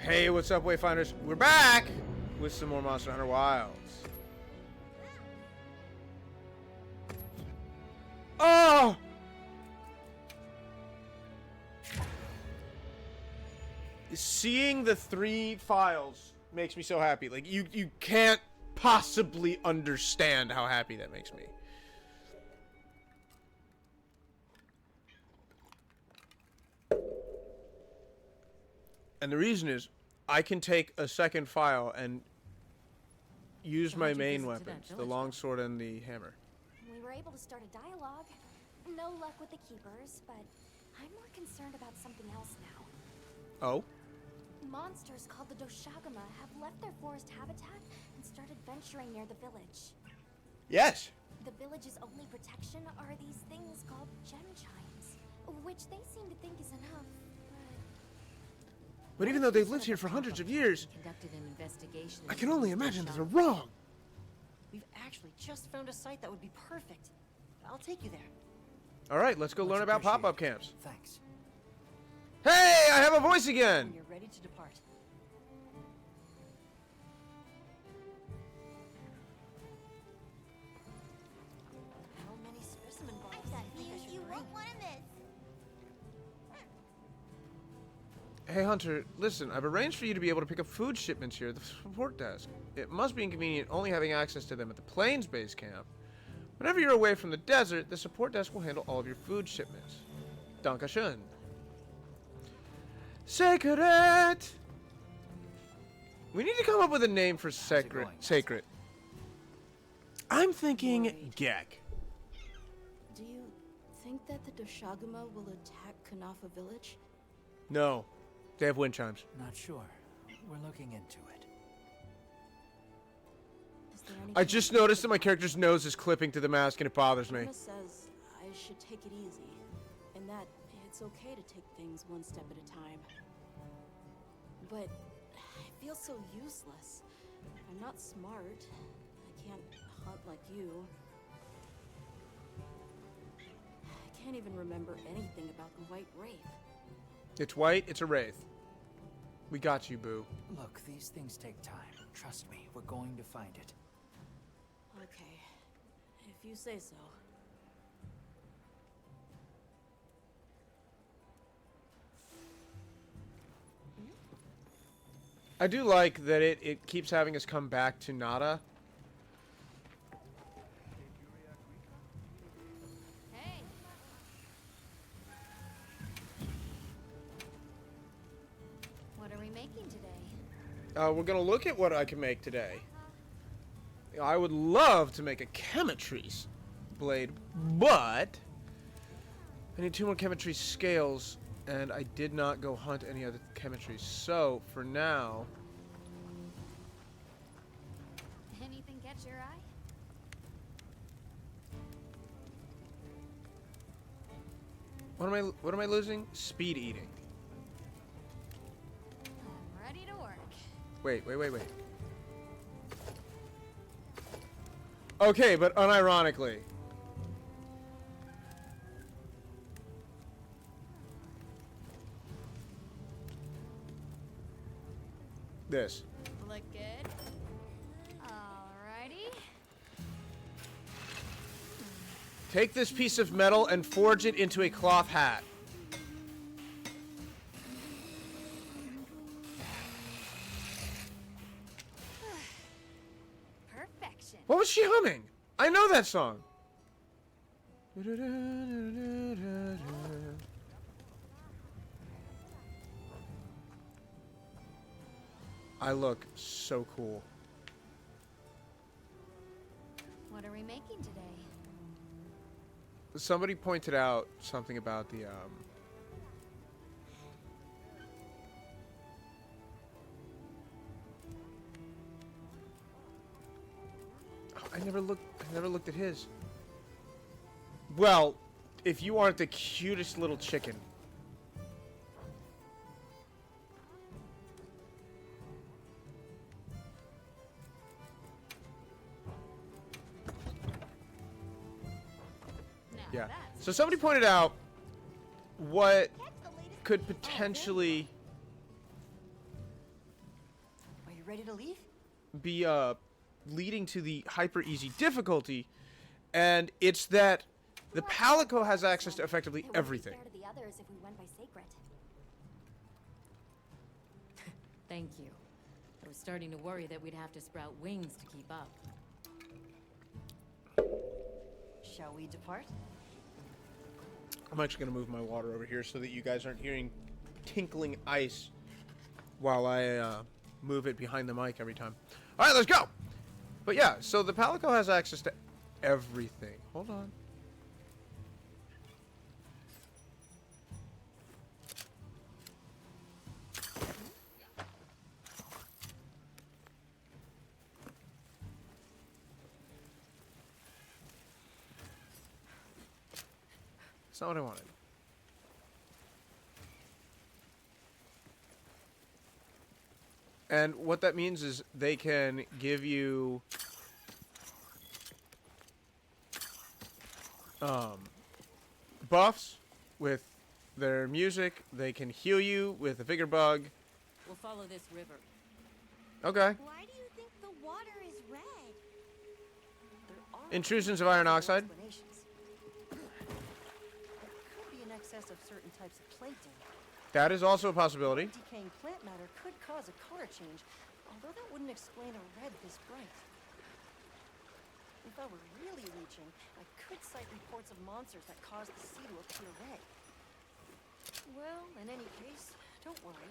Hey, what's up, Wayfinders? We're back with some more Monster Hunter Wilds. Oh! Seeing the 3 files makes me so happy. Like, you can't possibly understand how happy that makes me. And the reason is, I can take a second file and use my main weapons, the longsword and the hammer. We were able to start a dialogue. No luck with the keepers, but I'm more concerned about something else now. Oh? Monsters called the Doshagama have left their forest habitat and started venturing near the village. Yes! The village's only protection are these things called gem chimes, which they seem to think is enough. But even though they've lived here for hundreds of years, Conducted an investigation. I can only imagine that they're wrong. We've actually just found a site that would be perfect. I'll take you there. Alright, let's go learn about pop-up camps. Thanks. Hey, I have a voice When again! you're ready to depart. How many specimen bottles do you think I should bring? won't want to miss. Hey Hunter, listen, I've arranged for you to be able to pick up food shipments here at the support desk. It must be inconvenient only having access to them at the Plains base camp. Whenever you're away from the desert, the support desk will handle all of your food shipments. Dankeschön. Sacred! We need to come up with a name for Sacred. I'm thinking Gek. Do you think that the Doshagama will attack Kanafa village? No, they have wind chimes. Not sure. We're looking into it. Is there anything I just noticed that my character's nose is clipping to the mask and it bothers me. Mama says I should take it easy, and that it's okay to take things one step at a time. But I feel so useless. I'm not smart. I can't hunt like you. I can't even remember anything about the White Wraith. It's white, it's a wraith. We got you, boo. Look, these things take time. Trust me, we're going to find it. Okay, if you say so. I do like that it keeps having us come back to Nada. Hey. What are we making today? We're gonna look at what I can make today. I would love to make a Chemitrese blade, but I need 2 more Chemitrese scales, and I did not go hunt any other Chemitrese. So, for now... Anything catch your eye? What am I losing? Speed eating. I'm ready to work. Wait. Okay, but unironically. This. Look good. Alrighty. Take this piece of metal and forge it into a cloth hat. Perfection. What was she humming? I know that song. I look so cool. What are we making today? Somebody pointed out something about the oh, I never looked at his. Well, if you aren't the cutest little chicken. Yeah. So somebody pointed out what could potentially ready to leave? be leading to the hyper easy difficulty, and it's that the Palico has access to effectively It wouldn't be everything. fair to the others if we went by Sacred. Thank you. I was starting to worry that we'd have to sprout wings to keep up. Shall we depart? I'm actually gonna move my water over here so that you guys aren't hearing tinkling ice while I move it behind the mic every time. All right, let's go. But yeah, so the Palico has access to everything. Hold on. That's not what I wanted. And what that means is they can give you buffs with their music. They can heal you with a Vigor Bug. We'll follow this river. Okay. Why do you think the water is red? There are Intrusions of iron oxide. explanations. It could be in excess of certain types of plankton. That is also a possibility. Decaying plant matter could cause a color change, although that wouldn't explain a red this bright. If I were really reaching, I could cite reports of monsters that cause the sea to appear red. Well, in any case, don't worry.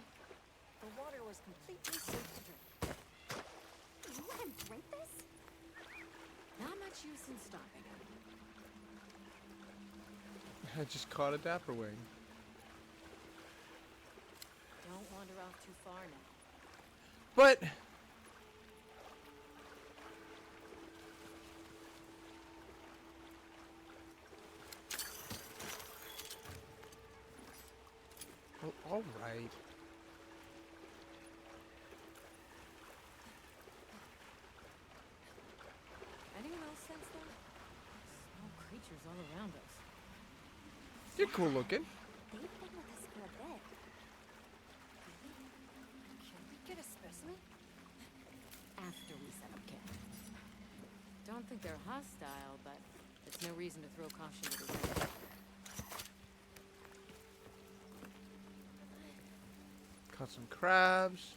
The water was completely safe to drink. You let him drink this? Not much use in stopping him. I just caught a Dapper Wing. Don't wander off too far now. But well, all right. Anyone else sense that? Small creatures all around us. You're cool looking. They've been with us for a bit. Can we get a specimen? After we set up camp. Don't think they're hostile, but it's no reason to throw caution to the wind. Caught some crabs.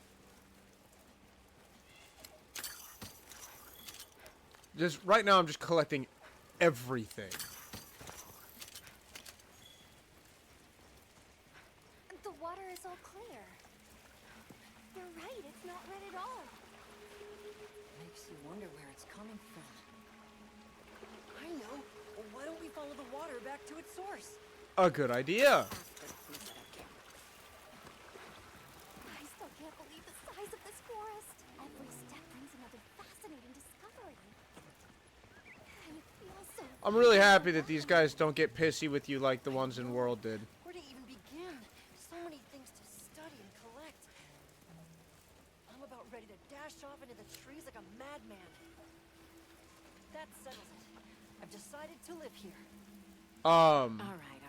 Just right now, I'm just collecting everything. The water is all clear. You're right, it's not red at all. Makes you wonder where it's coming from. I know. Well, why don't we follow the water back to its source? A good idea. After we set up camp. I still can't believe the size of this forest. Every step brings another fascinating discovery. And it feels so I'm really happy that these guys don't get pissy with you like the ones in World did. Where to even begin? So many things to study and collect. I'm about ready to dash off into the trees like a madman. That settles it. I've decided to live here. All right.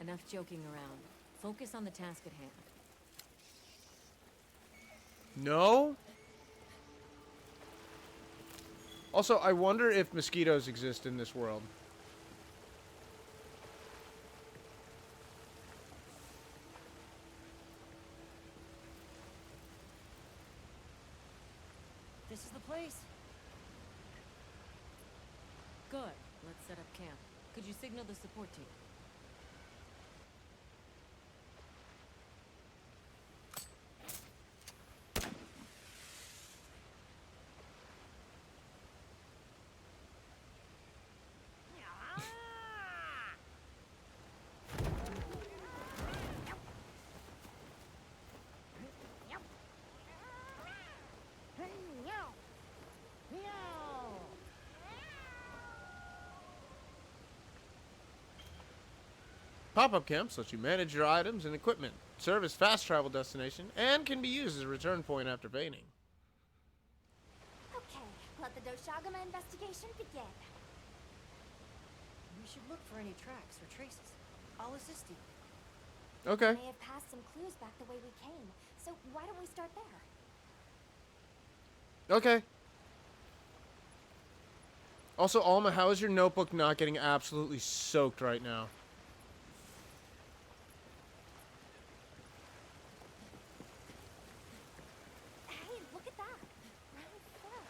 Enough joking around. Focus on the task at hand. No? Also, I wonder if mosquitoes exist in this world. This is the place. Good. Let's set up camp. Could you signal the support team? Pop-up camps let you manage your items and equipment, serve as fast travel destination, and can be used as a return point after painting. Okay, let the Doshagama investigation begin. We should look for any tracks or traces. I'll assist you. Okay. May have passed some clues back the way we came, so why don't we start there? Okay. Also, Alma, how is your notebook not getting absolutely soaked right now? Hey, look at that. Brown fur.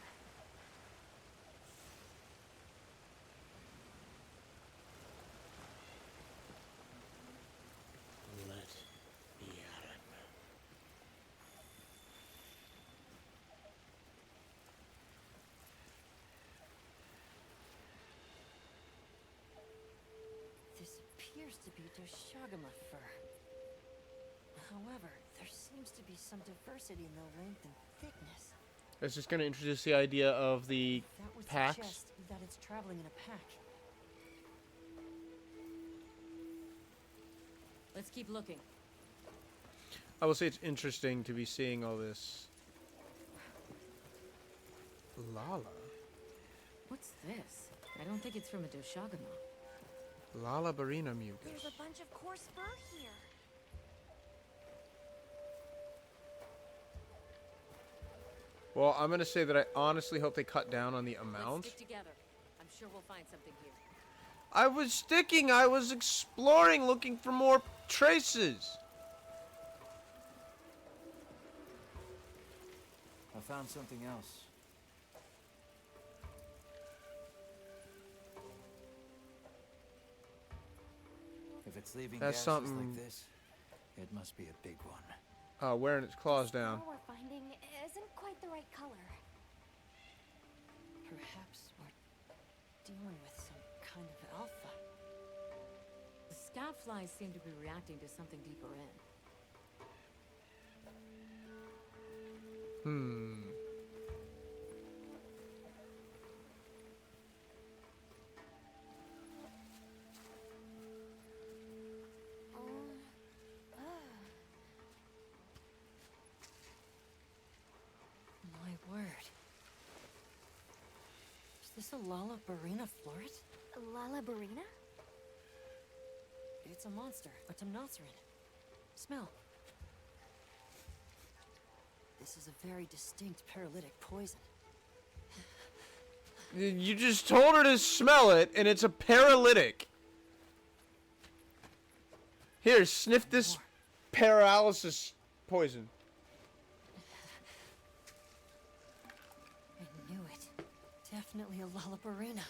Let me at it. This appears to be Doshagama fur. However, there seems to be some diversity in the length and thickness. It's just going to introduce the idea of the That would packs. suggest that it's traveling in a pack. Let's keep looking. I will say it's interesting to be seeing all this. Lala. What's this? I don't think it's from a Doshagama. Lala Barina mucus. There's a bunch of coarse fur here. Well, I'm going to say that I honestly hope they cut down on the Let's amount. stick together. I'm sure we'll find something here. I was sticking. I was exploring, looking for more traces. I found something else. If it's leaving That's gases something- like this, it must be a big one. Wearing its claws down. What we're finding isn't quite the right color. Perhaps we're dealing with some kind of alpha. The scout flies seem to be reacting to something deeper in. My word. Is this a Lalabarina floret? Lalabarina? It's a monster, a Temnoceran. Smell. This is a very distinct paralytic poison. You just told her to smell it, and it's a paralytic. Here, sniff this paralysis poison. I knew it. Definitely a Lalabarina.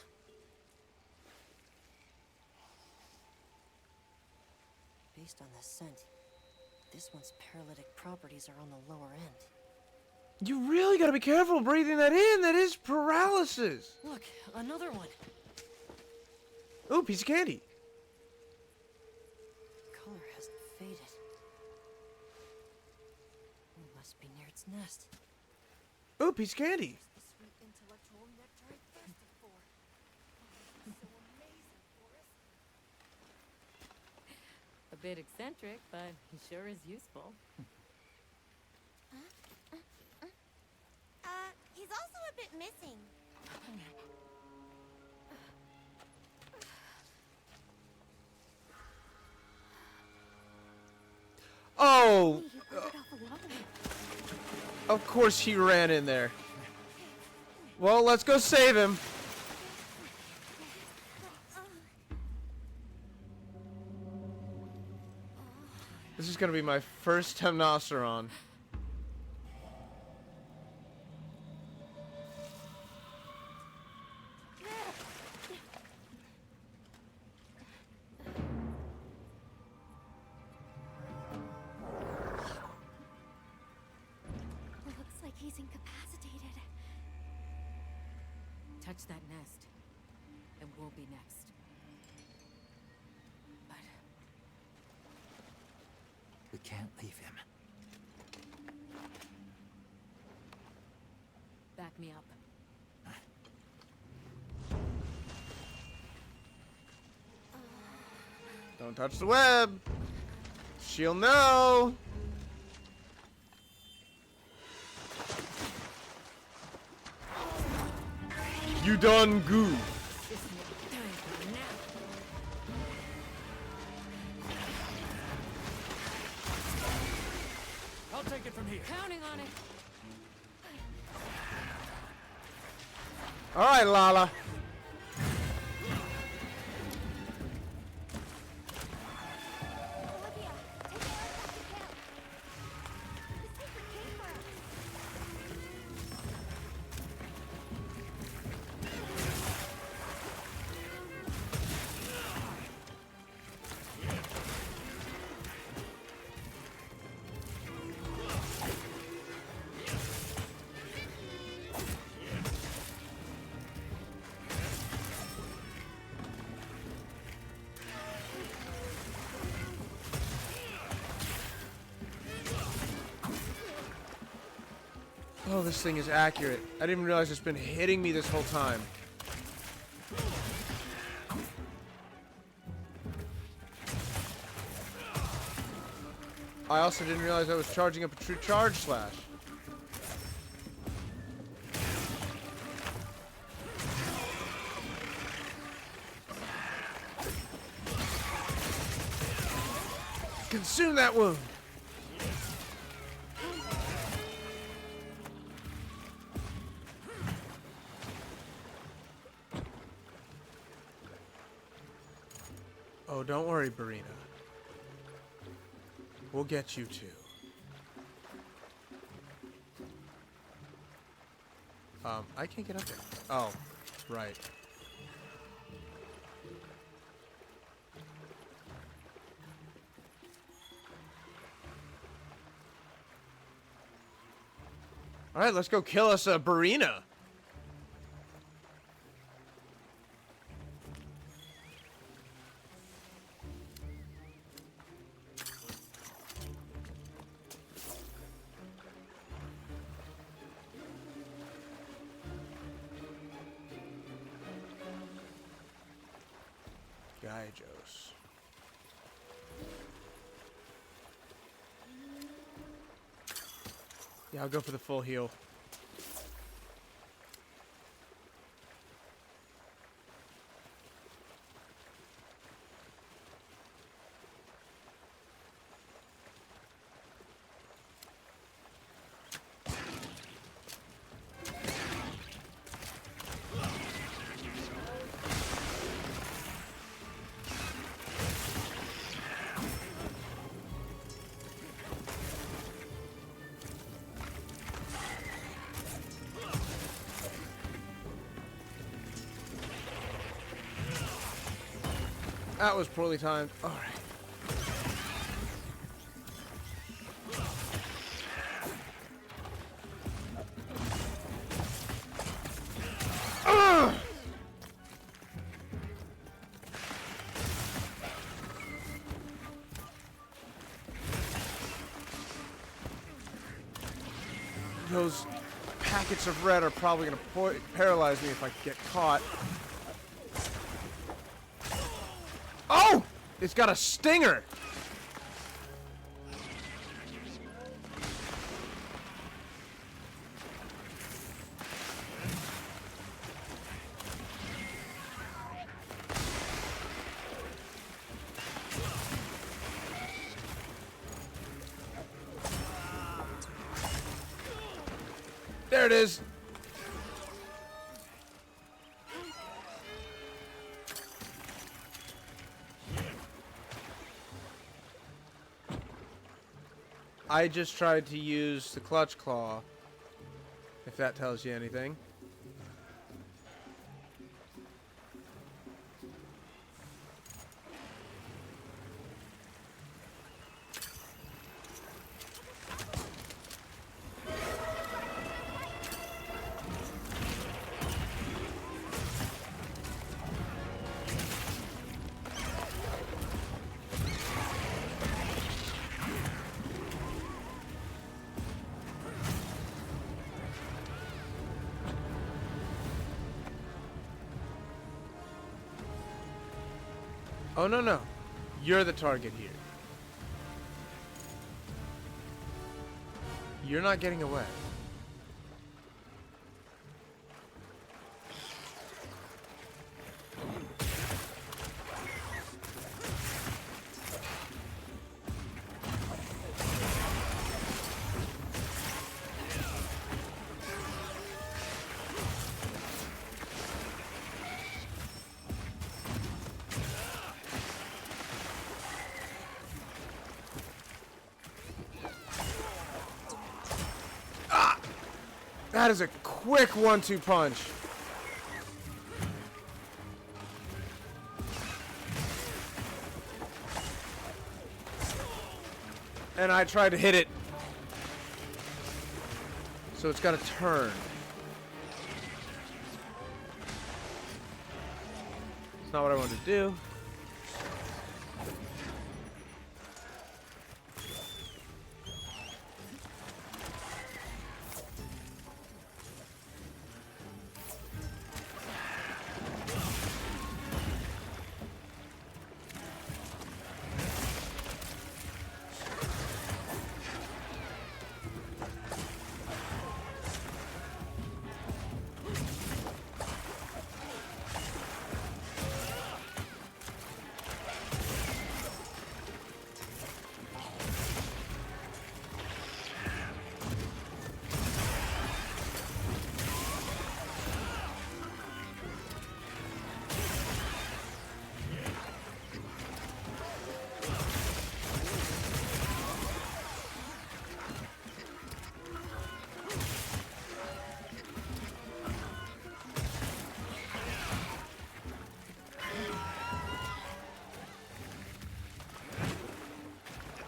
Based on the scent, this one's paralytic properties are on the lower end. You really gotta be careful breathing that in. That is paralysis. Look, another one. Ooh, piece of candy. Color hasn't faded. We must be near its nest. Ooh, piece of candy. The sweet intellectual nectar I thirsted for. Oh, so amazing, Forrest. A bit eccentric, but he sure is useful. He's also a bit missing. Oh, He wandered off alone. of course he ran in there. Well, let's go save him. This is gonna be my first Temnoceron. Looks like he's incapacitated. Touch that nest, and we'll be next. But We can't leave him. back me up. Don't touch the web. She'll know. You done goof. This isn't a time for a nap. I'll take it from here. Counting on it. All right, Lala. Olivia, take the ride back to camp. The secret came for us. Oh, this thing is accurate. I didn't even realize it's been hitting me this whole time. I also didn't realize I was charging up a true charge slash. Consume that wound. Oh, don't worry, Barina. We'll get you too. I can't get up there. Oh, right. All right, let's go kill us a Barina. Gyjos. Yeah, I'll go for the full heal. That was poorly timed. All right. Those packets of red are probably going to paralyze me if I get caught. Oh! It's got a stinger! There it is. I just tried to use the clutch claw, if that tells you anything. Oh, no, no. You're the target here. You're not getting away. That is a quick 1-2 punch. And I tried to hit it. So it's got to turn. It's not what I wanted to do.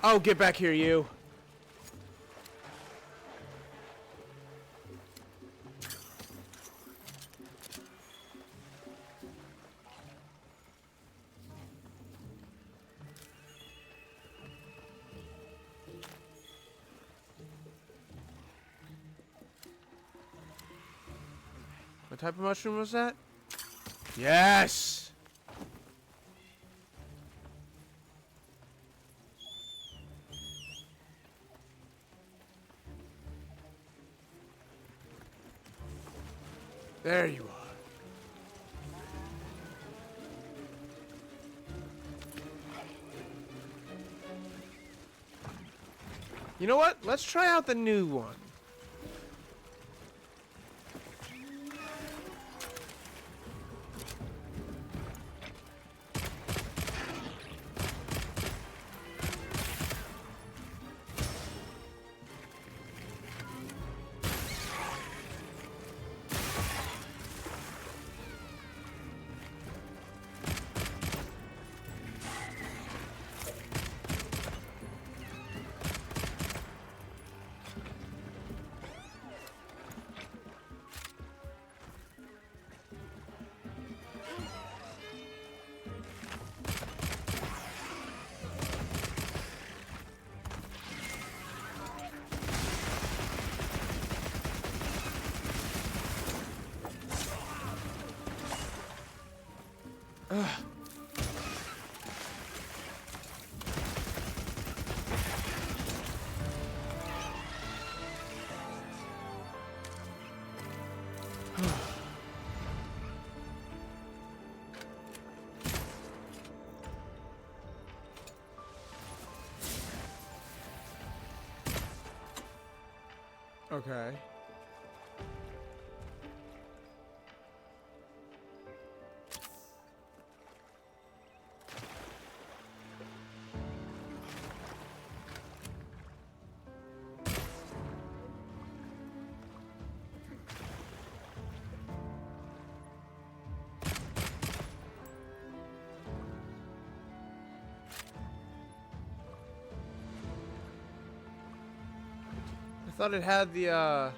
Oh, get back here, you. What type of mushroom was that? Yes! There you are. You know what? Let's try out the new one. Okay. I thought it had the,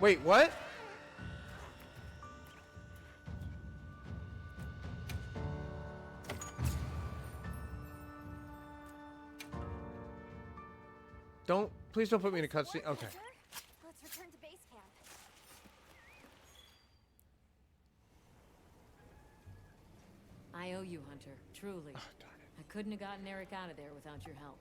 Wait, what? Please don't put me in a cutscene. Okay. Let's return to base camp. I owe you, Hunter. Truly. Oh, darn it. I couldn't have gotten Eric out of there without your help.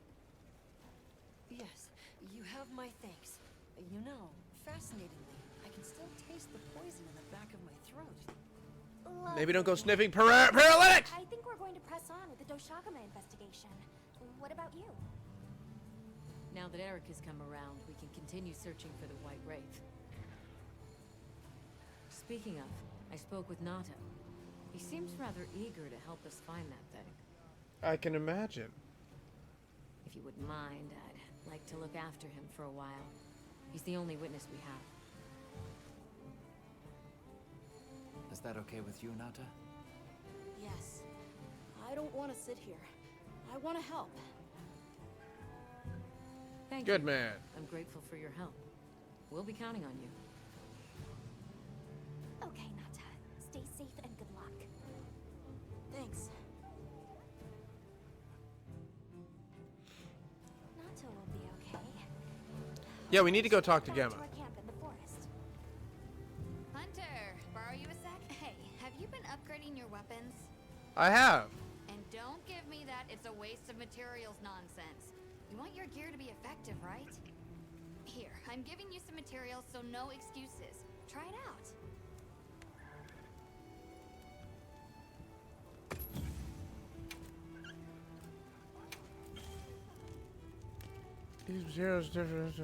Yes, you have my thanks. You know, fascinatingly, I can still taste the poison in the back of my throat. Maybe don't go sniffing paralytics! I think we're going to press on with the Doshagama investigation. What about you? Now that Eric has come around, we can continue searching for the White Wraith. Speaking of, I spoke with Nato. He seems rather eager to help us find that thing. I can imagine. If you wouldn't mind, I'd like to look after him for a while. He's the only witness we have. Is that okay with you, Nata? Yes. I don't want to sit here. I want to help. Thank Good you. man. I'm grateful for your help. We'll be counting on you. Okay, Nata. Stay safe and good luck. Thanks. Nata will be okay. Yeah, we need to go talk to Back Gemma. our camp in the forest. Hunter, borrow you a sec? Hey, have you been upgrading your weapons? I have. And don't give me that it's a waste of materials nonsense. You want your gear to be effective, right? Here, I'm giving you some materials, so no excuses. Try it out. These materials different.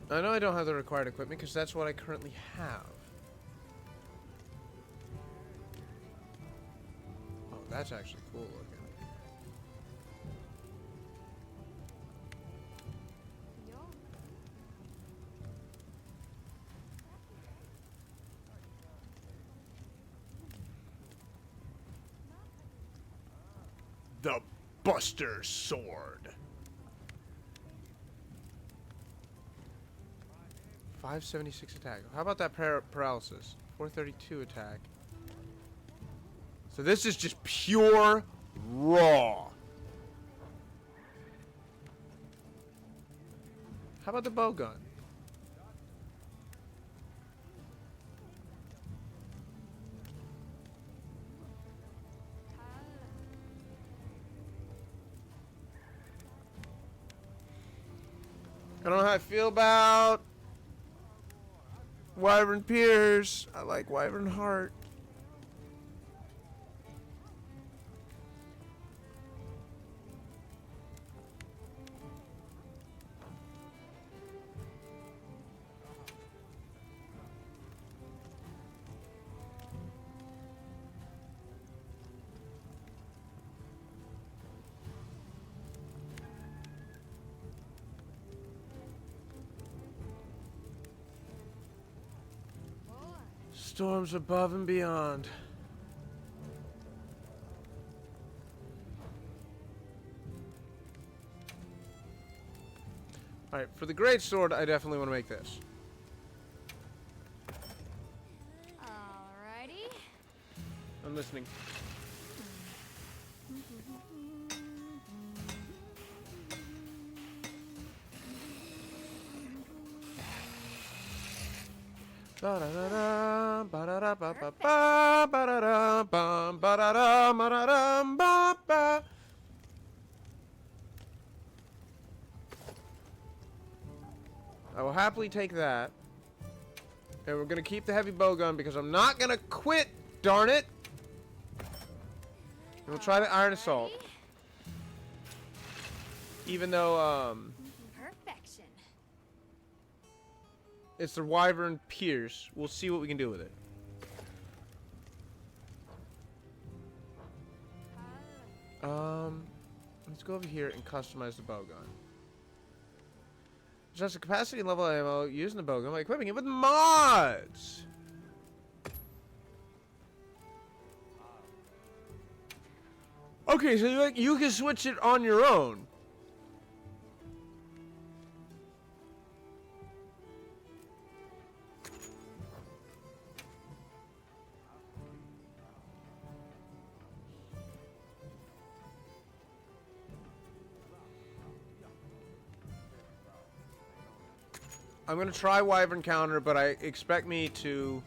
I know I don't have the required equipment because that's what I currently have. Oh, that's actually cool looking. The Buster Sword. 576 attack. How about that paralysis? 432 attack. So this is just pure raw. How about the bow gun? I don't know how I feel about Wyvern Pierce. I like Wyvern Heart. Storms above and beyond. Alright, for the great sword, I definitely want to make this. Alrighty. I'm listening. Ba-da-da-da, ba-da-da-ba-ba-ba, ba-da-da-bum, ba-da-da, ma-da-dum, ba-ba. I will happily take that. And we're gonna keep the heavy bow gun because I'm not gonna quit, darn it! And we'll try the iron assault. Alrighty. Even though, Perfection. it's the Wyvern Pierce. We'll see what we can do with it. Let's go over here and customize the bow gun. Adjust the capacity and level of ammo using the bow gun by equipping it with mods. Okay, so you can switch it on your own. I'm gonna try Wyvern counter, but I expect me to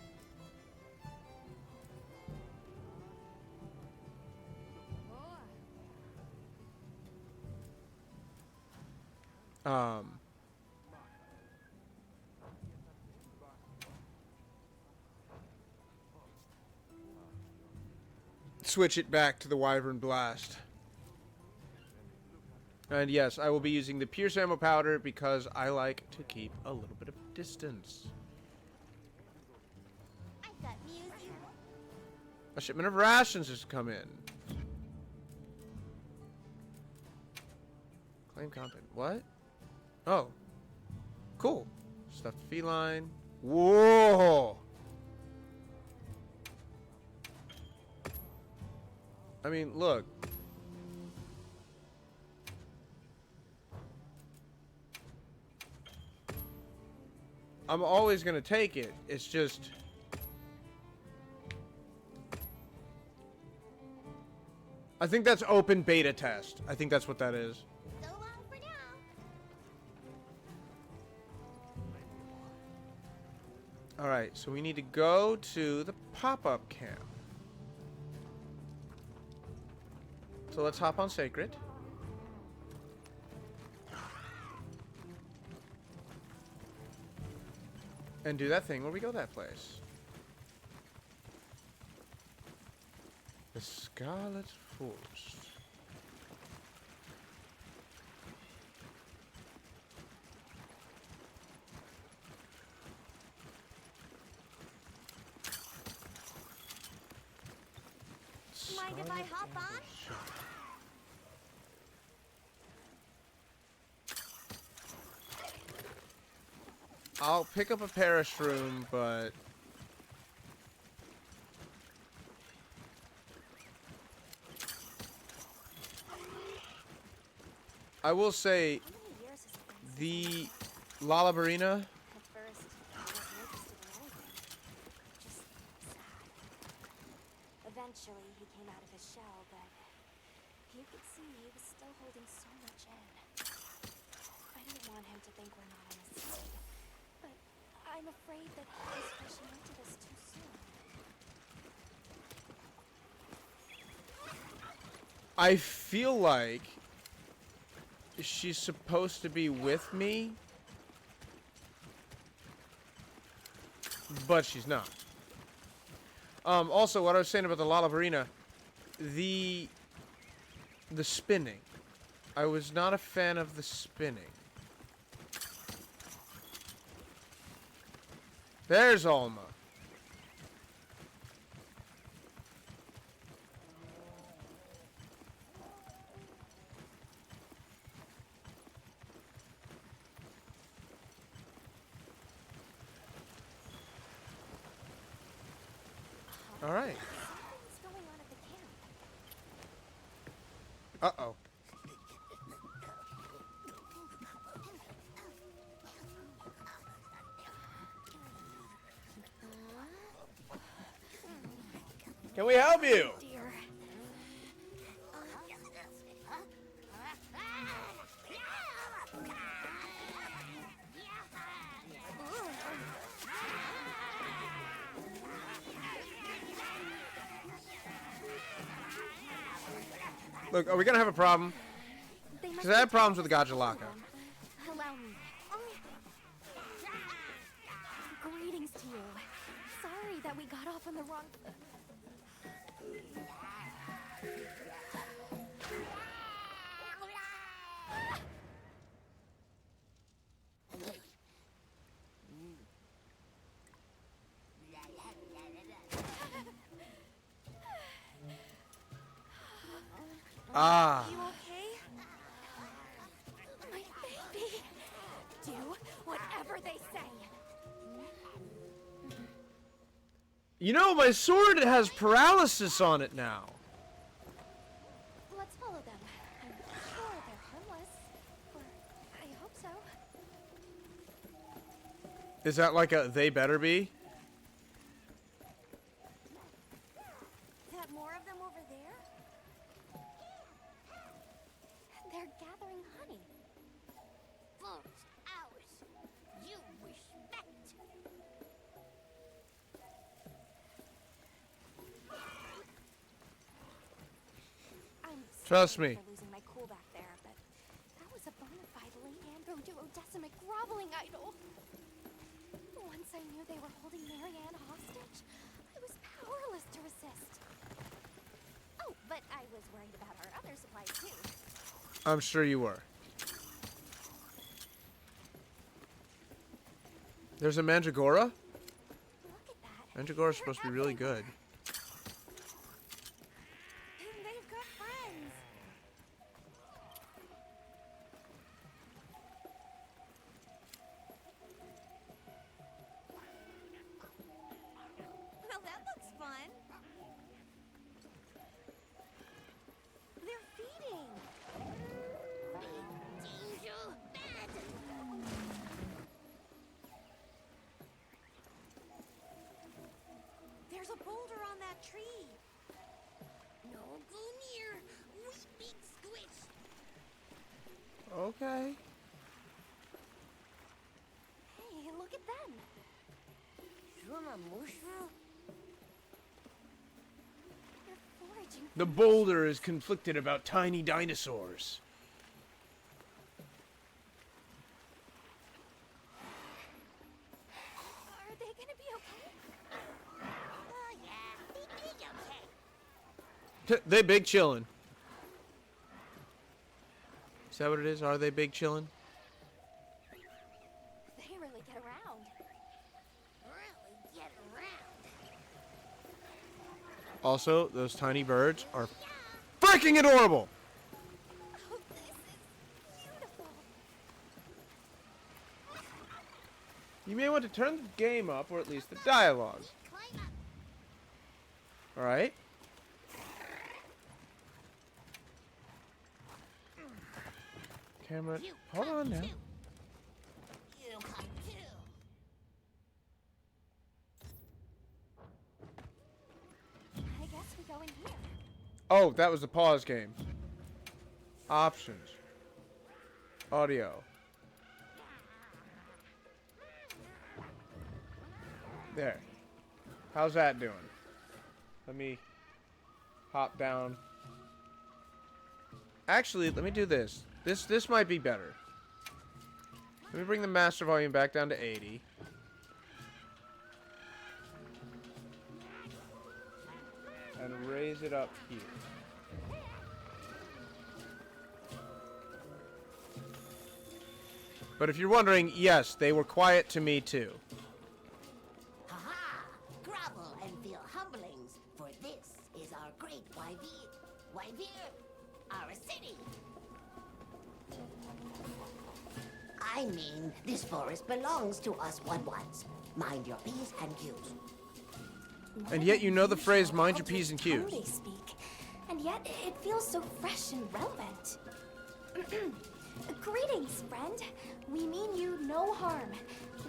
switch it back to the Wyvern Blast. And yes, I will be using the Pierce ammo powder because I like to keep a little bit of distance. I've got music. A shipment of rations has come in. Claim content. What? Oh. Cool. Stuffed feline. Whoa! I mean, look. I'm always gonna take it. It's just... I think that's open beta test. I think that's what that is. So long for now. Alright, so we need to go to the pop-up camp. So let's hop on Sacred. And do that thing where we go that place. The Scarlet Forest. Mind if I hop on? I'll pick up a parashroom, but... I will say, How many years has it been since the Lalabarina, at first I wasn't interested in anything? Just sad. Eventually he came out of his shell, but you could see he was still holding so much in. I don't want him to think we're not on his side, but I'm afraid that he's rushing into this too soon. I feel like she's supposed to be with me, but she's not. Also, what I was saying about the Lalabarina, the spinning. I was not a fan of the spinning. There's Alma. All right. What's going on at the camp? Uh-oh. Can we help you? Dear. Look, are we gonna have a problem? Because I had problems with the Gajalaka. Allow me. Greetings to you. Sorry that we got off on the wrong... Ah. You okay? My baby. Do whatever they say. You know, my sword has paralysis on it now. Let's follow them. I'm sure they're harmless. Or I hope so. Is that like a they better be? That more of them over there? They're gathering honey. Forest ours. You respect. I'm Trust sorry me. for losing my cool back there, but that was a bona fide Leandro duodecimic groveling idol. Once I knew they were holding Marianne hostage, I was powerless to resist. Oh, but I was worried about our other supplies too. I'm sure you were. There's a Mandragora? Look at that. Mandragora's supposed to be really good. They've got friends. Well, that looks fun. They're feeding. Danger, bad. There's a boulder on that tree. No go near. We big squish. Okay. Hey, look at them. They're foraging. The boulder is conflicted about tiny dinosaurs. Are they gonna be okay? Oh yeah, they be okay. They big chillin'. Is that what it is? Are they big chillin'? They really get around. Really get around. Also, those tiny birds are freaking adorable. Oh, this is beautiful. You may want to turn the game up, or at least the dialogue. Climb up. All right. Camera. Hold on now. You come too. I guess we go in here. Oh, that was the pause game. Options. Audio. There. How's that doing? Let me hop down. Actually, let me do this. This might be better. Let me bring the master volume back down to 80. And raise it up here. But if you're wondering, yes, they were quiet to me too. Ha-ha! Grovel and feel humblings, for this is our great Wyvir. Wyvir, our city. I mean, this forest belongs to us One-Ones. Mind your P's and Q's. And yet you know the phrase, mind your P's and Tongue Q's. they speak, and yet it feels so fresh and relevant. Greetings, friend. We mean you no harm.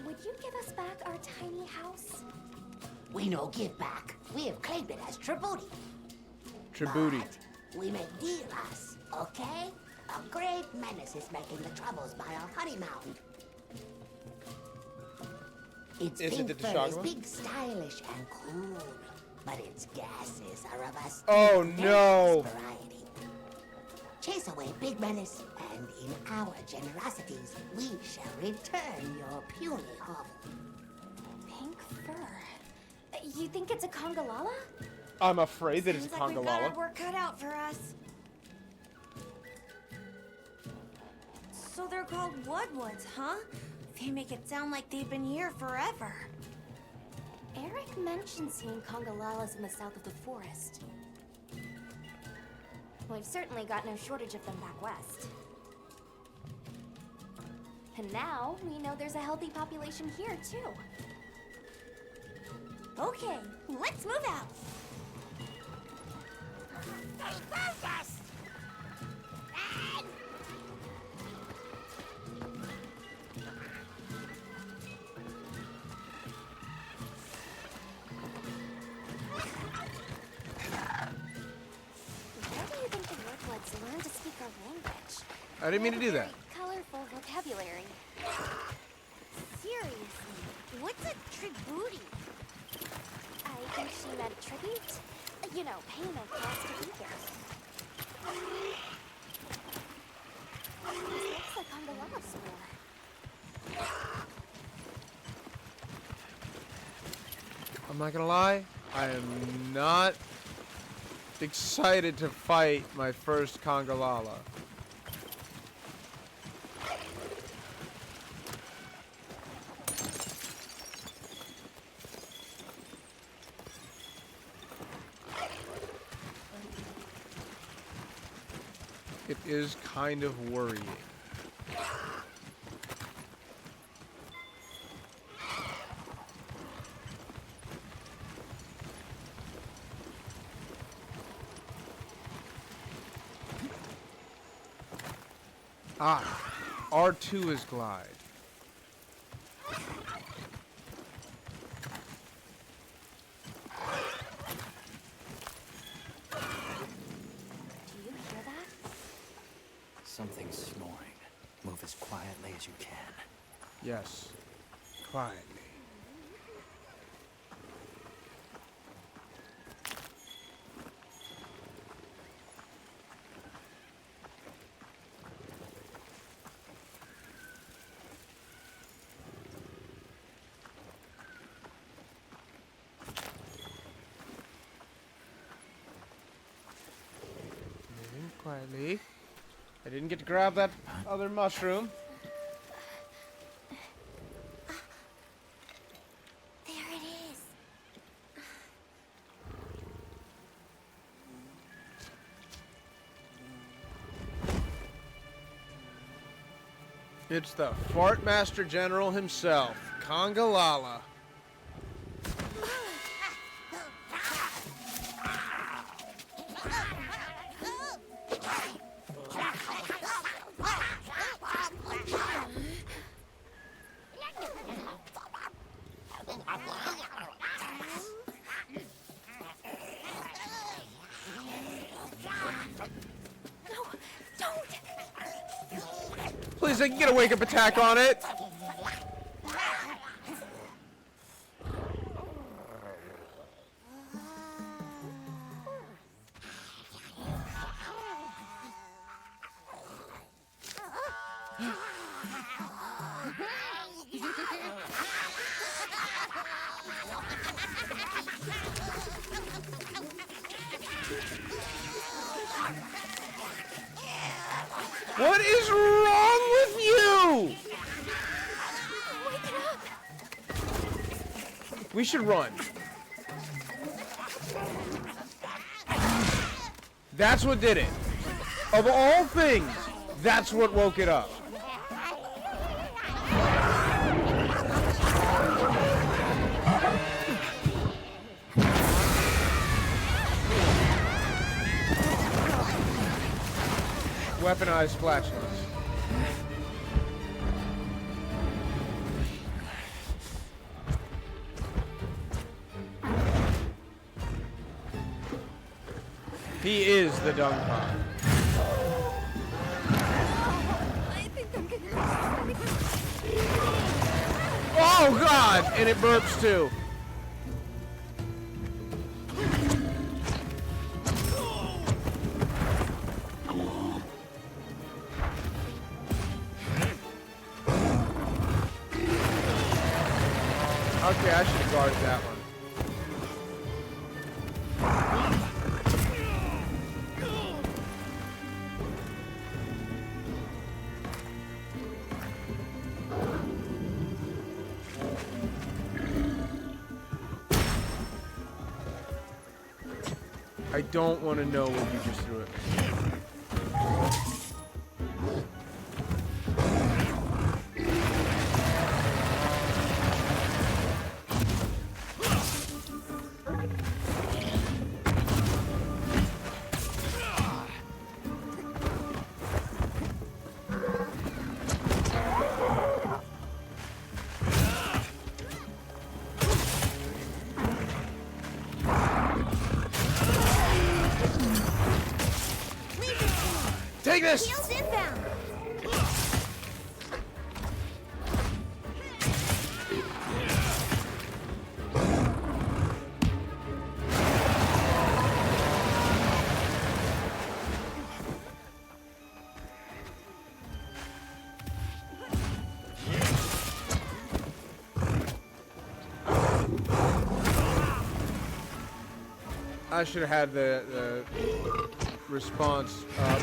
Would you give us back our tiny house? We no give back. We have claimed it as Tribooty. Tribooty. But we make deal us, okay? A great menace is making the troubles by our honey mound. Its Is it pink the fur is Deshagma? big, stylish, and cool, but its gases are of us. Oh, very no. nice variety. Chase away big menace, and in our generosities, we shall return your puny hovel. Pink fur. You think it's a Congalala? I'm afraid that it's Seems like we've got our Congalala. work cut out for us. So they're called Woodwoods, huh? They make it sound like they've been here forever. Eric mentioned seeing Congalalas in the south of the forest. We've certainly got no shortage of them back west. And now we know there's a healthy population here, too. Okay, let's move out. They found us! Run! Where do you think the Woodwoods learned to speak our language? I didn't mean to do that. Very colorful vocabulary. Seriously, what's a tribooty? I think she meant tribute. You know, payment for us to be here. This looks like Congalala spore. I'm not gonna lie, I am not excited to fight my first Congalala. It is kind of worrying. Ah, R2 is glide. Do you hear that? Something's snoring. Move as quietly as you can. Yes, quietly. Moving quietly. I didn't get to grab that other mushroom. There it is. It's the Fart Master General himself, Congalala. Please, I can get a wake-up attack on it. What is wrong with you? We should run. That's what did it. Of all things, that's what woke it up. Weaponized flashlights. He is the dung pot. I think I'm gonna. Oh God! And it burps too. Okay, I should have guarded that one. I don't want to know what you just threw at me. Take this! Heels inbound. I should have had the response up.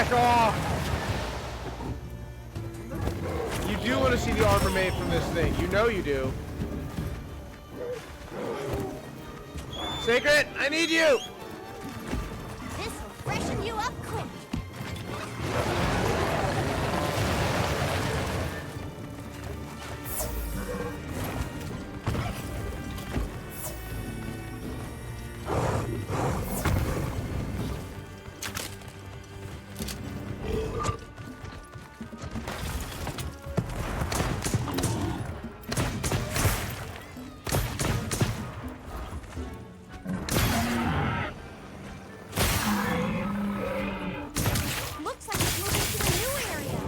Back off! You do want to see the armor made from this thing. You know you do. Sacred, I need you! This'll freshen you up quick. Looks like it's moving to a new area.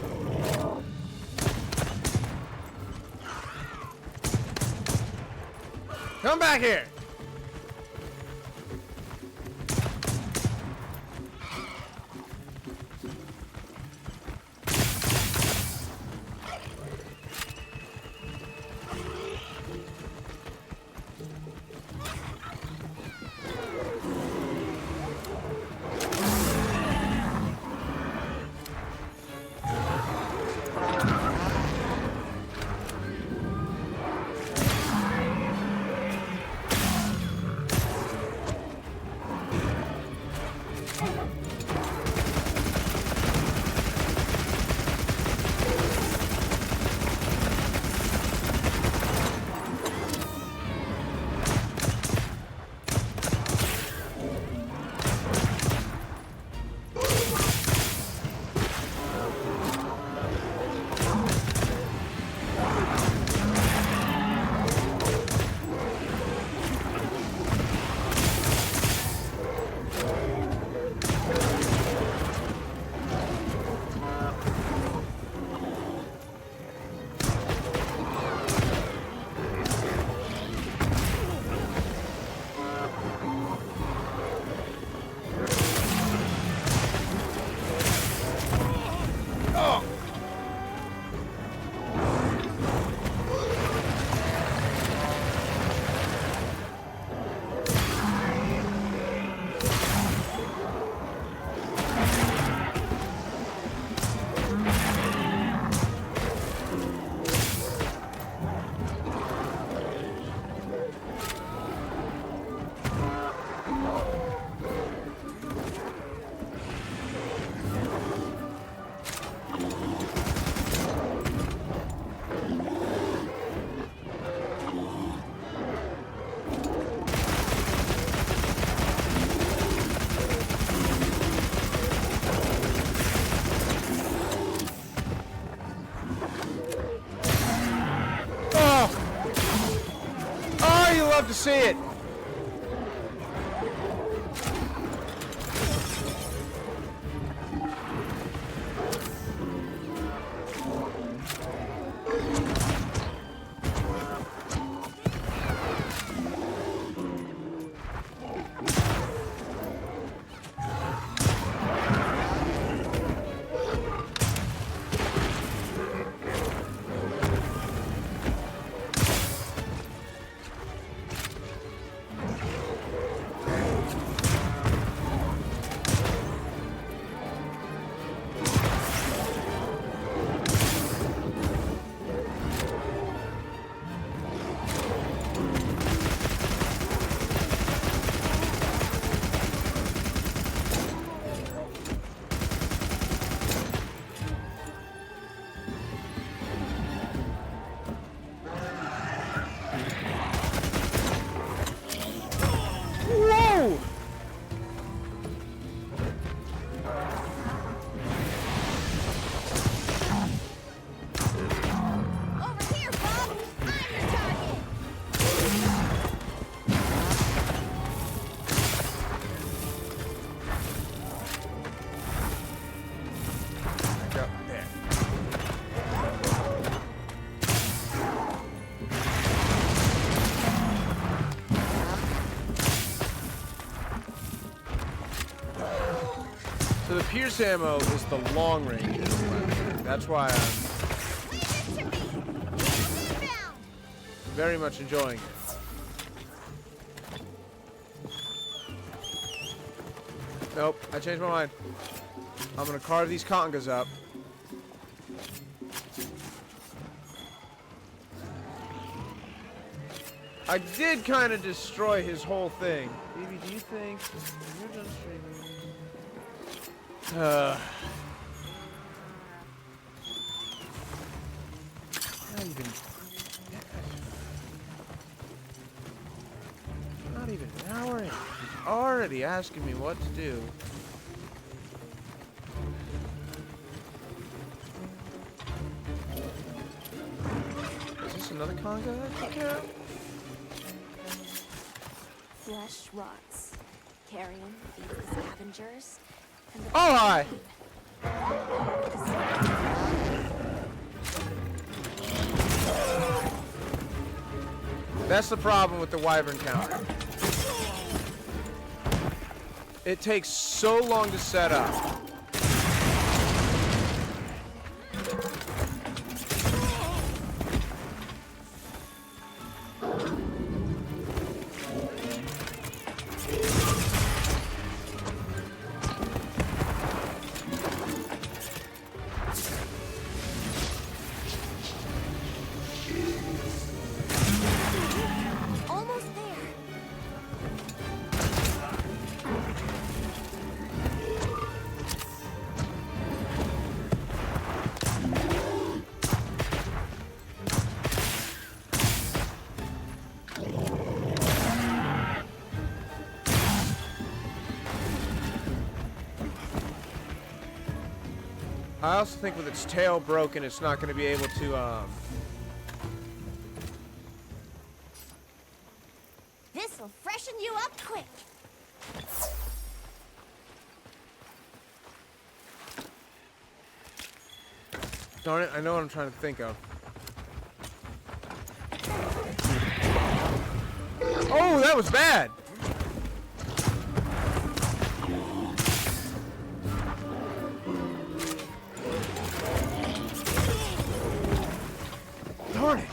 Come back here! Love to see it. So the Pierce ammo is the long range. That's why I'm very much enjoying it. Nope, I changed my mind. I'm gonna carve these congas up. I did kind of destroy his whole thing. Baby, do you think you're done streaming? Not even an hour in. He's already asking me what to do. Is this another conga I took care of? Flesh rots. Carrion feeds the scavengers. And the Oh, hi! That's the problem with the wyvern counter. It takes so long to set up. almost there. I also think with its tail broken, it's not going to be able to, This'll freshen you up quick. Darn it, I know what I'm trying to think of. Oh, that was bad! Darn it!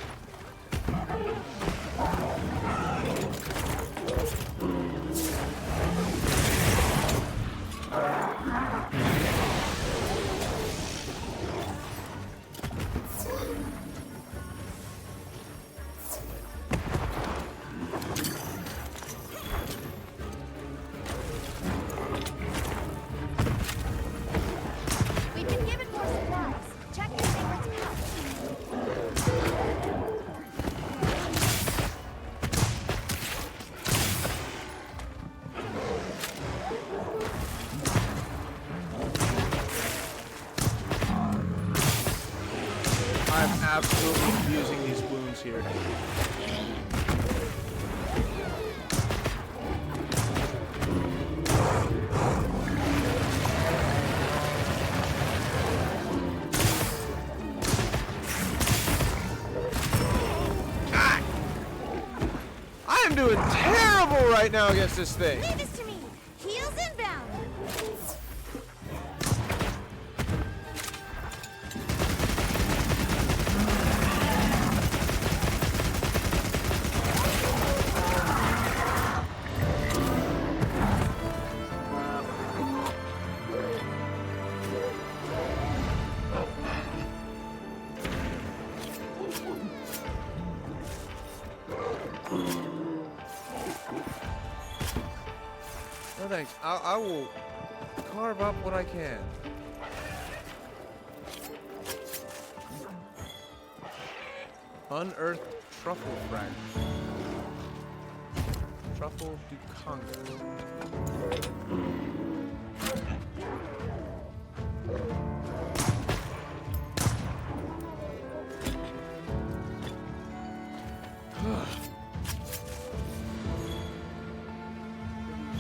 We've been given more supplies. Check your favorites pouch. I'm absolutely abusing these wounds here. God! I am doing terrible right now against this thing. Leave this to me. Heels inbound. No thanks. I will carve up what I can. Unearthed truffle fragment. Truffle du Congo.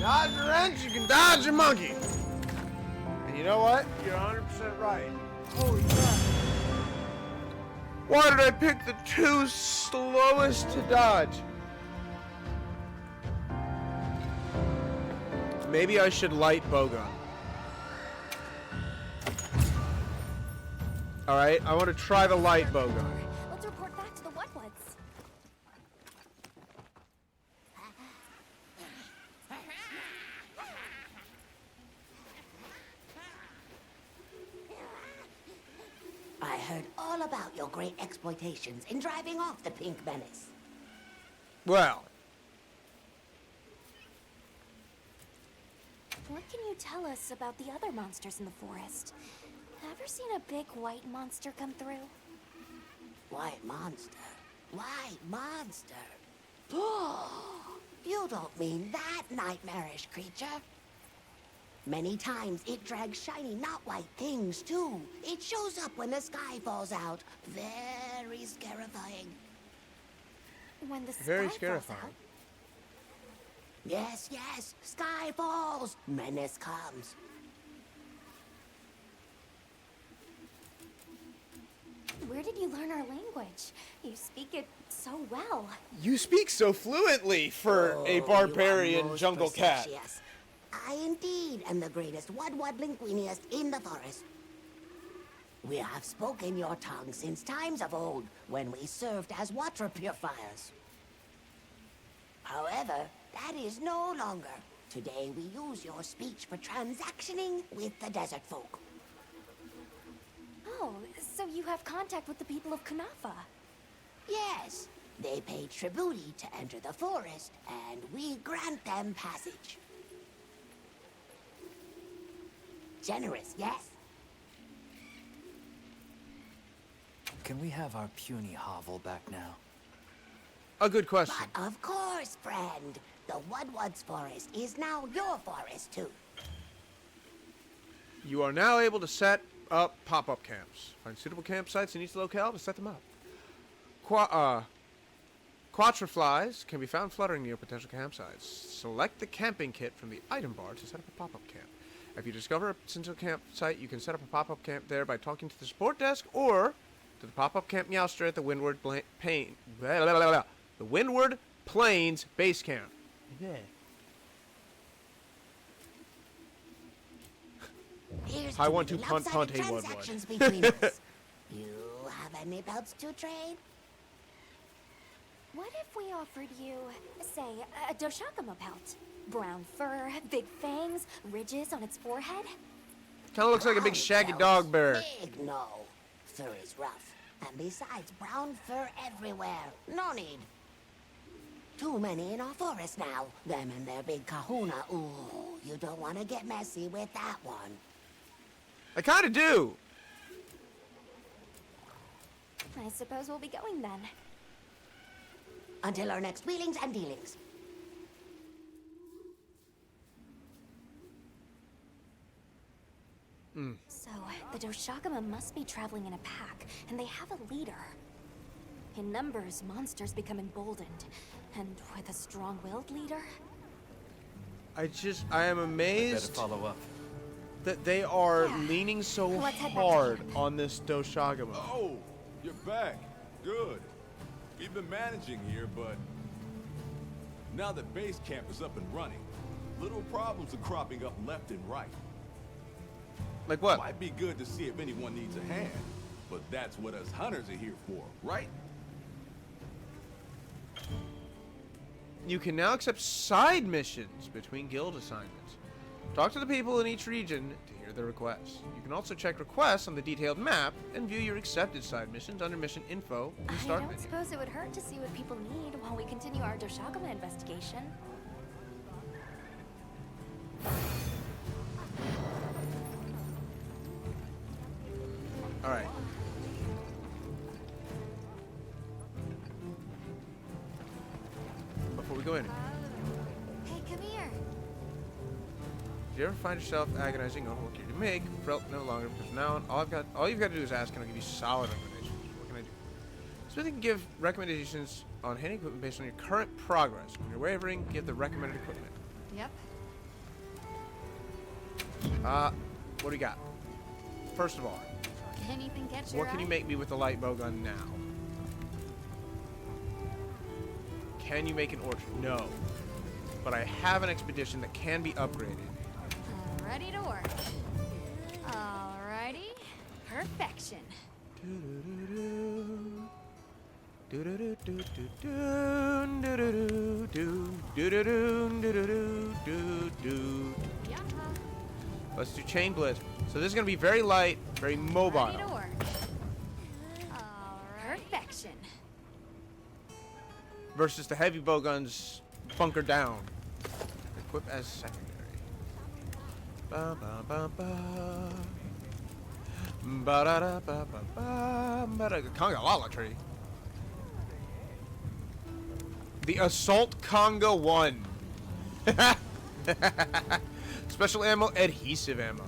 Dodge a wrench, you can dodge a monkey. And you know what? You're 100% right. Holy crap. Why did I pick the two slowest to dodge? Maybe I should light bowgun. Alright, I want to try the light bowgun. Let's report back to the Wetwoods. all about your great exploitations in driving off the Pink Menace. Well, What can you tell us about the other monsters in the forest? Ever seen a big white monster come through? White monster? White monster? You don't mean that nightmarish creature? Many times it drags shiny, not white things, too. It shows up when the sky falls out. Very scarifying. When the very sky falls scarifying. out? Yes, yes. Sky falls. Menace comes. Where did you learn our language? You speak it so well. you speak so fluently for a You are barbarian most jungle cat. presumptuous. I indeed am the greatest Wudwud linguiniest in the forest. We have spoken your tongue since times of old, when we served as water purifiers. However, that is no longer. Today we use your speech for transactioning with the desert folk. Oh, so you have contact with the people of Kunafa. Yes, they pay tribute to enter the forest, and we grant them passage. Generous, yes? Can we have our puny hovel back now? A good question. But of course, friend. The Wudwud's forest is now your forest, too. You are now able to set up pop-up camps. Find suitable campsites in each locale to set them up. Quattreflies can be found fluttering near potential campsites. Select the camping kit from the item bar to set up a pop-up camp. If you discover a potential campsite, you can set up a pop-up camp there by talking to the support desk or to the pop-up camp Meowster at the Windward the Windward Plains base camp. Here's I to want any to punt lopsided a Wudwud. transactions between us. You have any belts to trade? What if we offered you, say, a Doshakama pelt? Brown fur, big fangs, ridges on its forehead? Kind of looks like a big Brown shaggy felts, dog bear. Big no. Fur is rough. And besides, brown fur everywhere. No need. Too many in our forest now. Them and their big kahuna. Ooh, you don't want to get messy with that one. I kind of do. I suppose we'll be going then. Until our next wheelings and dealings. So, the Doshakama must be traveling in a pack, and they have a leader. In numbers, monsters become emboldened. And with a strong-willed leader? I am Better amazed follow up. that they are Yeah. leaning so Let's head back to hard camp. on this Doshagama. Oh, you're back. Good. We've been managing here, but now that base camp is up and running, little problems are cropping up left and right. Like what? Might be good to see if anyone needs a hand, but that's what us hunters are here for, right? You can now accept side missions between guild assignments. Talk to the people in each region to hear their requests. You can also check requests on the detailed map and view your accepted side missions under mission info in the I start don't menu. suppose it would hurt to see what people need while we continue our Doshakama investigation. All right. Before we go in, Hey, come here. if you ever find yourself agonizing on what you make, fret no longer, because from now on, all you've got to do is ask, and I'll give you solid recommendations. What can I do? Smithing can give recommendations on hand equipment based on your current progress. When you're wavering, give the recommended equipment. Yep. What do you got? First of all, Anything catch your what can eye? you make me with the light bow gun now? Can you make an orchard? No. But I have an expedition that can be upgraded. Ready to work. Alrighty. Perfection. Yeah. Let's do chain blitz. So this is gonna be very light, very mobile. Ready to work. versus the heavy bowguns bunker down. Equip as secondary. Ba ba ba ba. Ba da da ba ba ba. Ba da. Conga tree. The Assault Conga 1. Special ammo, adhesive ammo.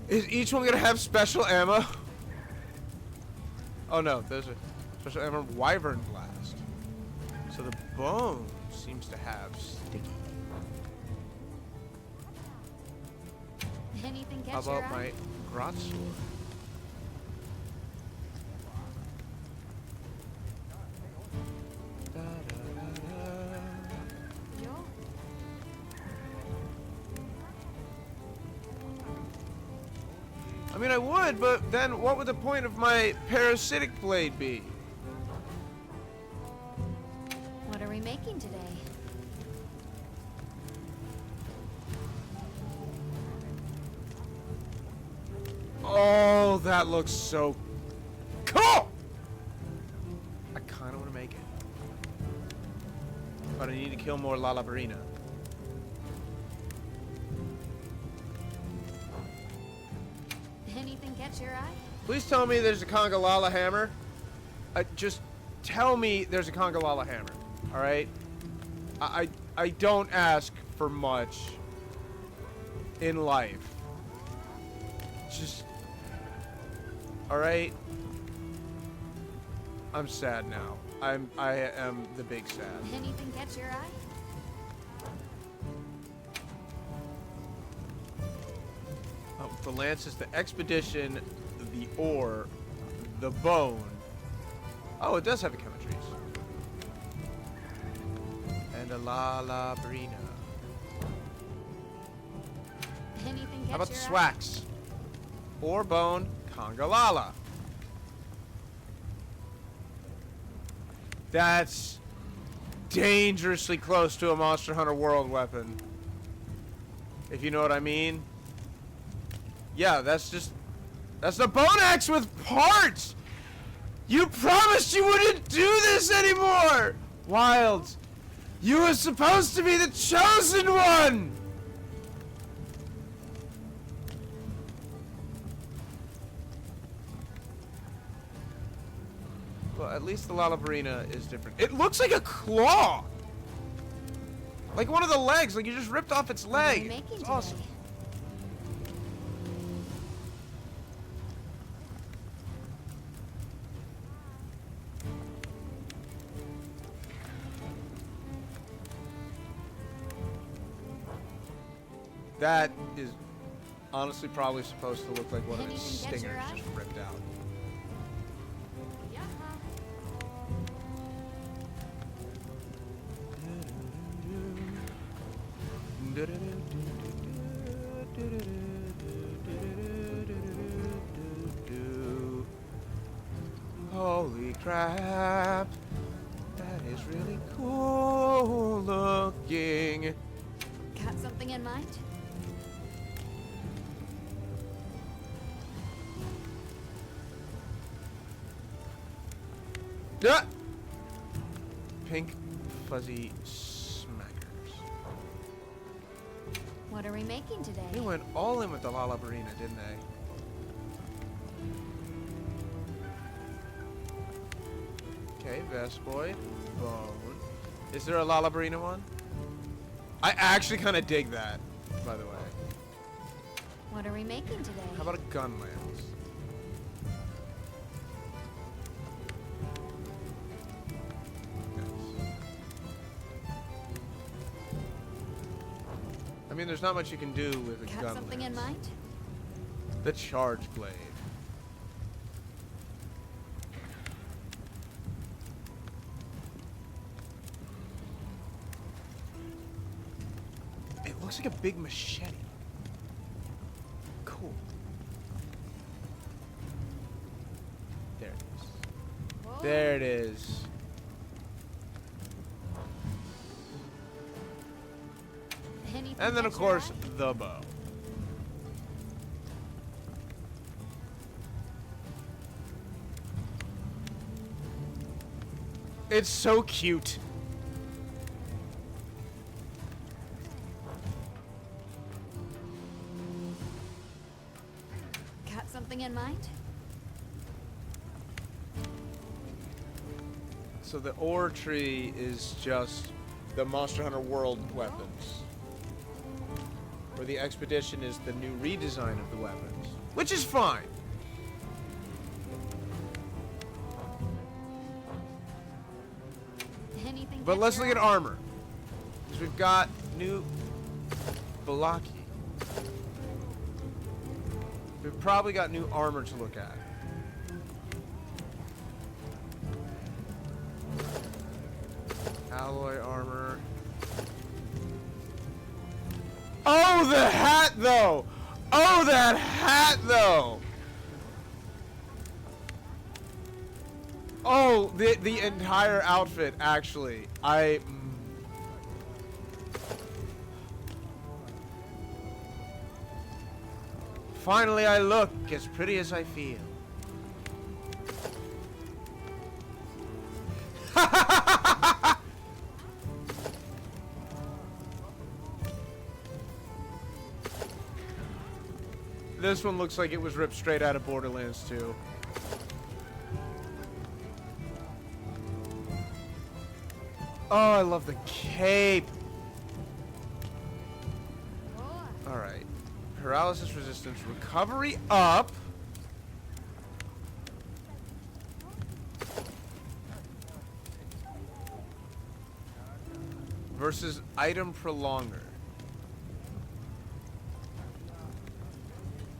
Is each one gonna have special ammo? Oh no, there's a special ammo Wyvern Blast. So the bone seems to have sticky. Anything How catch your about eye? my Grot Sword? Da, da, da, da. Yo. I mean, I would, but then what would the point of my parasitic blade be? What are we making today? Oh, that looks so cool! I kind of want to make it. But I need to kill more Lalabarina. Anything catch your eye? Please tell me there's a Conga Lala hammer. Just tell me there's a Conga Lala hammer. Alright? I don't ask for much in life. Just... Alright? I'm sad now. I am the big sad. Anything catch your eye? Oh, the lance is the expedition, the ore, the bone. Oh, it does have a chemistries. And a Lalabrina. Anything catch How about the your eye? Swax? Ore, bone, Conga Lala. That's dangerously close to a Monster Hunter World weapon. If you know what I mean. Yeah, that's the bone axe with parts! You promised you wouldn't do this anymore! Wilds, you were supposed to be the chosen one! Well, at least the Lalabarina is different. It looks like a claw! Like one of the legs, like you just ripped off its What are we leg. making It's today? awesome. That is honestly probably supposed to look like one of its Anything catch your stingers eye? just ripped out. Holy crap! That is really cool looking. Got something in mind? Yeah. Pink fuzzy smackers. What are we making today? They went all in with the Lalabarina, didn't they? Okay, Vespoid, bone. Is there a Lalabarina one? I actually kind of dig that, by the way. What are we making today? How about a gun lance? Nice. I mean, there's not much you can do with a Got gun something in lance. mind? The charge blade. It looks like a big machete. Cool. There it is. Whoa. There it is. Anything And then, of catch your course, eye? the bow. It's so cute. something in mind? So the ore tree is just the Monster Hunter World weapons. Where the expedition is the new redesign of the weapons. Which is fine. Anything But catch let's your look at eye? armor. Because we've got new Balaki. We've probably got new armor to look at. Alloy armor. Oh, the hat, though! Oh, that hat, though! Oh, the entire outfit, actually. Finally, I look as pretty as I feel. This one looks like it was ripped straight out of Borderlands 2. Oh, I love the cape. Alright. Paralysis resistance recovery up. Versus item prolonger.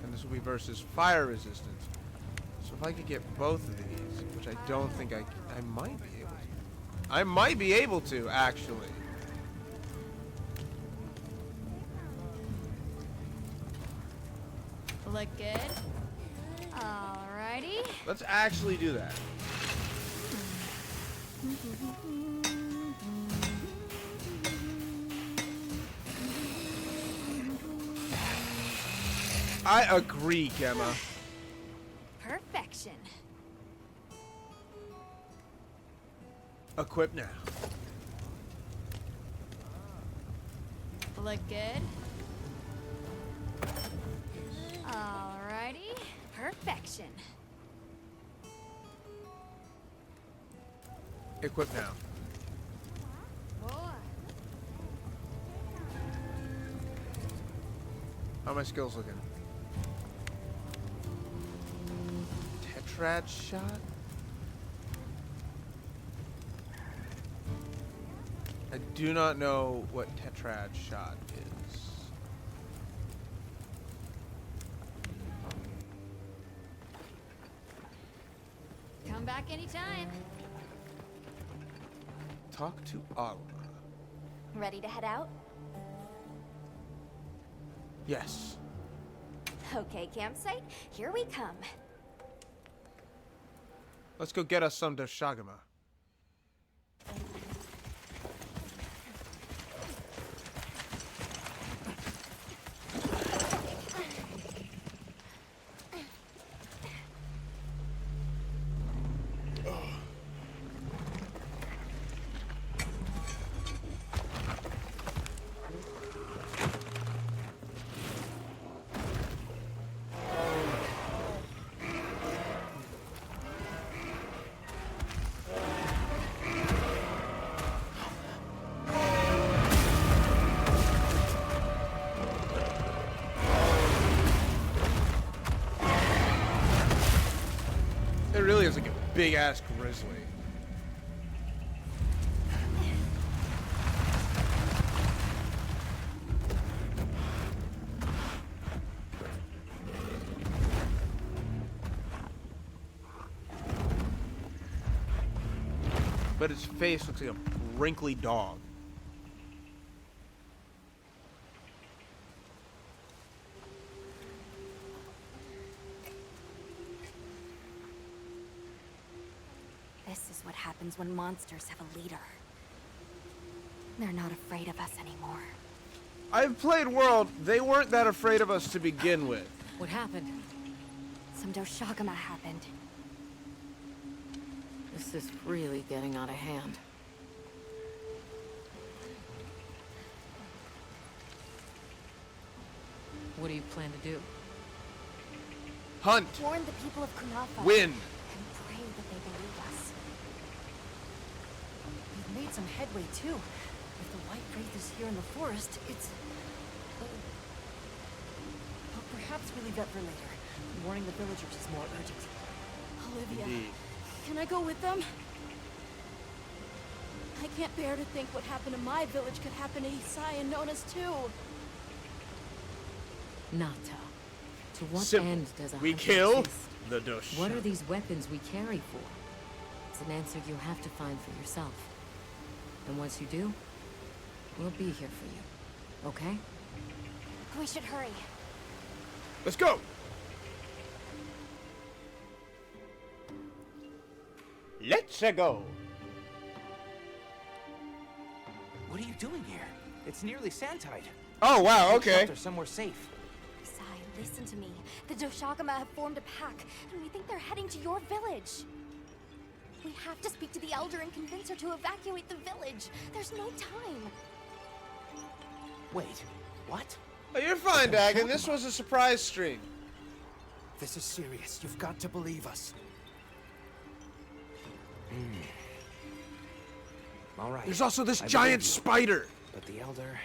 And this will be versus fire resistance. So if I could get both of these, which I don't think I might be able to. I might be able to, actually. Look good? Alrighty. Let's actually do that. I agree, Gemma. Perfection. Equip now. Look good? Alrighty. Perfection. Equip now. Boy. How are my skills looking? Tetrad shot? I do not know what Tetrad shot is. Come back anytime. Talk to Alma. Ready to head out? Yes. Okay, campsite, here we come. Let's go get us some Doshagama. It really is like a big ass grizzly. But its face looks like a wrinkly dog. This is what happens when monsters have a leader. They're not afraid of us anymore. I've played World. They weren't that afraid of us to begin with. What happened? Some Doshagama happened. This is really getting out of hand. What do you plan to do? Hunt. Warn the people of Kunafa. Win. And pray that they believe us. We've made some headway, too. If the White Wraith is here in the forest, it's... Well, perhaps we leave that for later. Warning the villagers is more urgent. Olivia, Indeed. can I go with them? I can't bear to think what happened to my village could happen to Isai and Nona's too. Nata, to what Simple. end does a We hunter kill exist? the Dosh. What are these weapons we carry for? It's an answer you have to find for yourself. And once you do, we'll be here for you. Okay? We should hurry. Let's go. Let's go. What are you doing here? It's nearly Sandtide. Oh wow. Okay. Shelter somewhere safe. Isai, listen to me. The Doshagama have formed a pack, and we think they're heading to your village. We have to speak to the Elder and convince her to evacuate the village. There's no time. Wait, what? Oh, you're fine, Dagon. This was a surprise stream. This is serious. You've got to believe us. All right. There's also this I giant believe you. spider. But the Elder...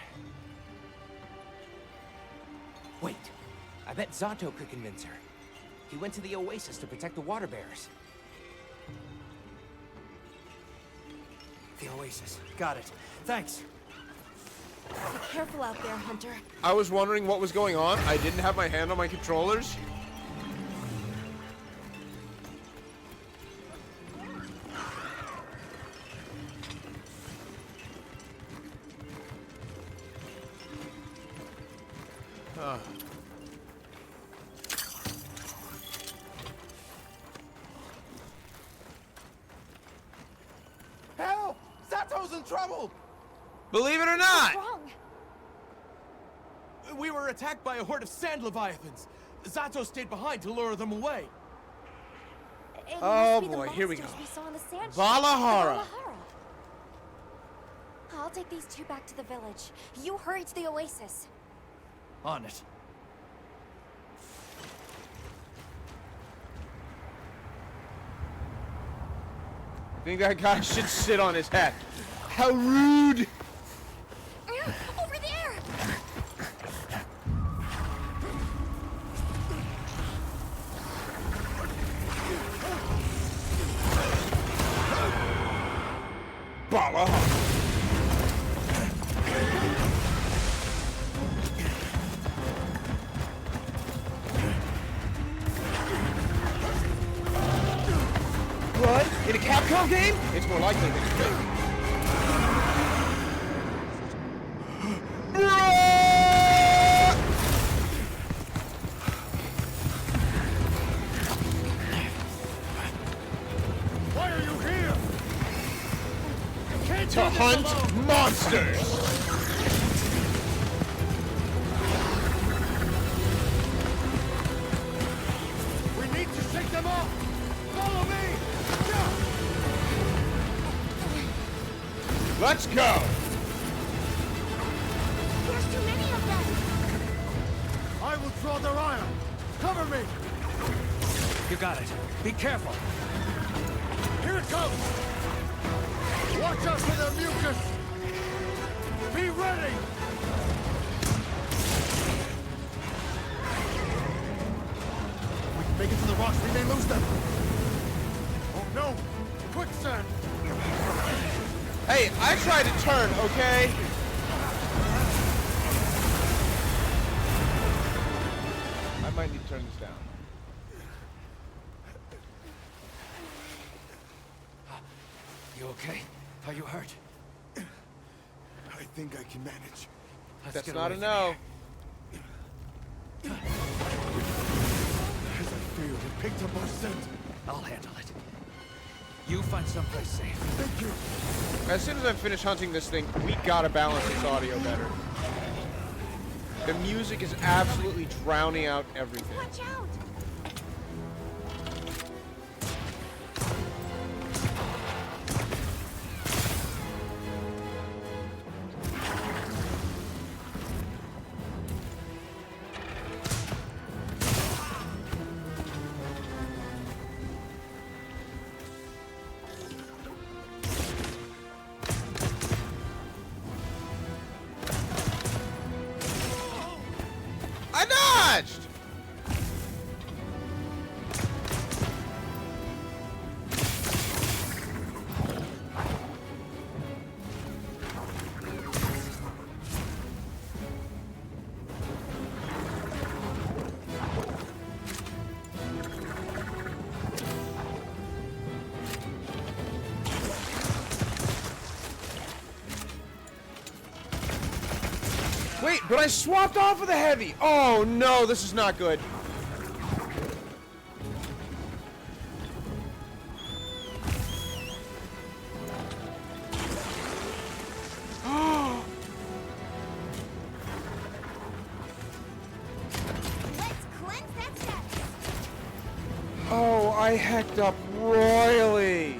Wait. I bet Zato could convince her. He went to the Oasis to protect the water bearers. The Oasis. Got it. Thanks. Be careful out there, Hunter. I was wondering what was going on. I didn't have my hand on my controllers. Help! Zato's in trouble! Believe it or not. What's wrong? We were attacked by a horde of sand leviathans. Zato stayed behind to lure them away. It Oh, must be the boy, here we monsters go. We saw in the sand. Valahara. I'll take these two back to the village. You hurry to the Oasis. On it. I think that guy should sit on his hat. How rude! Over there! Valahara. What? In a Capcom game? It's more likely than you think. Why are you here? You can't To do this hunt alone. monsters! We need to shake them off. Follow me. Let's go! There's too many of them! I will draw their ire. Cover me. You got it. Be careful. Here it comes. Watch out for their mucus. Be ready. We can make it to the rocks. We may lose them. Oh no! Quicksand. Hey, I tried to turn, okay? I might need to turn this down. You okay? Are you hurt? I think I can manage. Let's That's get not away a from no. As I feared, it picked up our scent. here. I'll handle it. You find someplace safe. Thank you. As soon as I finish hunting this thing, we gotta balance this audio better. The music is absolutely drowning out everything. Watch out! I dodged! Wait, but I swapped off of the heavy! Oh no, this is not good. Let's cleanse that status. Oh, I hecked up royally.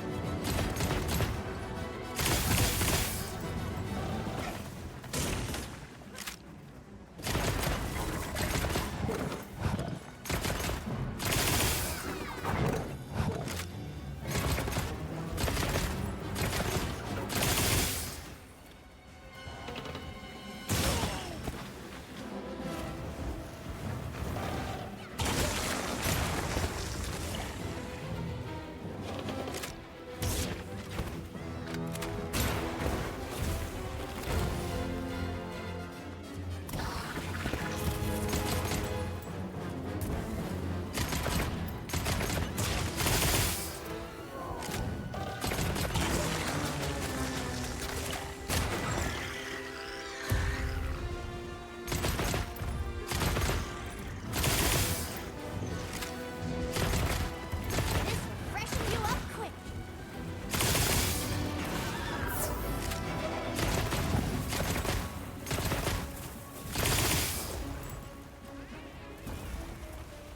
This will freshen you up quick.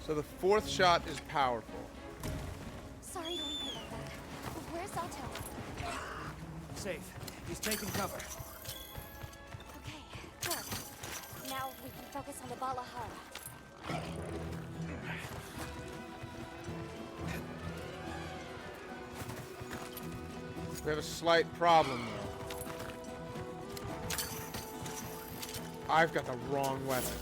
So the fourth shot is powerful. Sorry to leave you like that. Where's Zato? Safe. He's taking cover. Okay, good. Now we can focus on the Balahara. We have a slight problem, though. I've got the wrong weapons.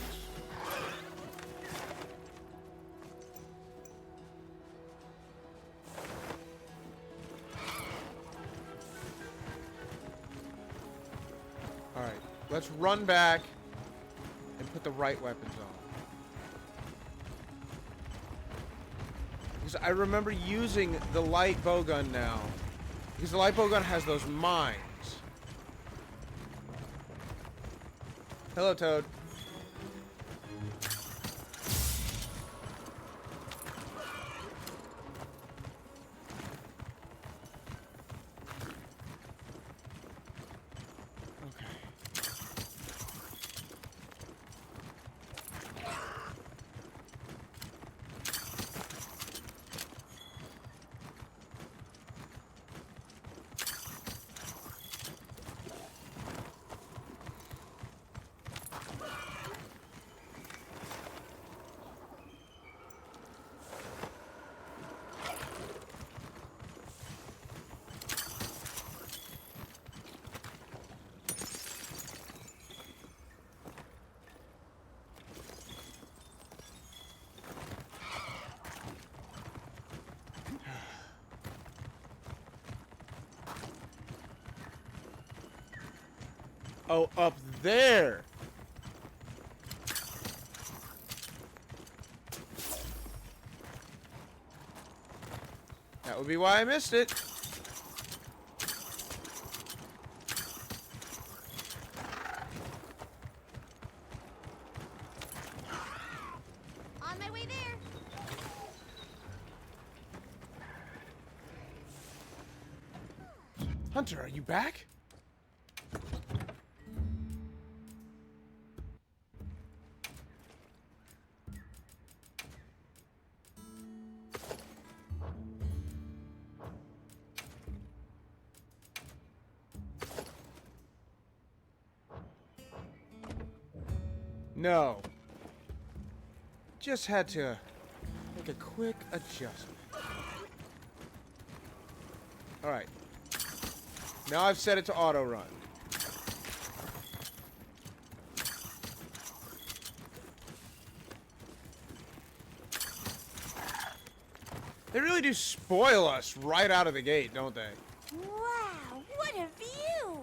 Alright, let's run back and put the right weapons on. Because I remember using the light bowgun now. Because the light bowgun has those mines. Hello, Toad. Oh, up there. That would be why I missed it. On my way there. Hunter, are you back? No. Just had to make a quick adjustment. Alright. Now I've set it to auto run. They really do spoil us right out of the gate, don't they? Wow, what a view!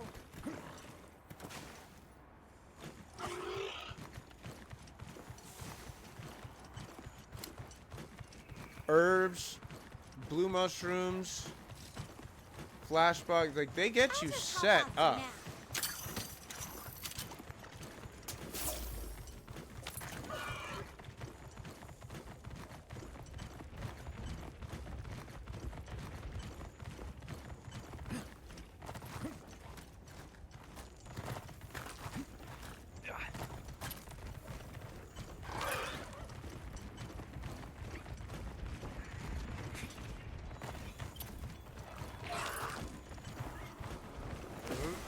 Herbs, blue mushrooms, flashbug, like they get you set up.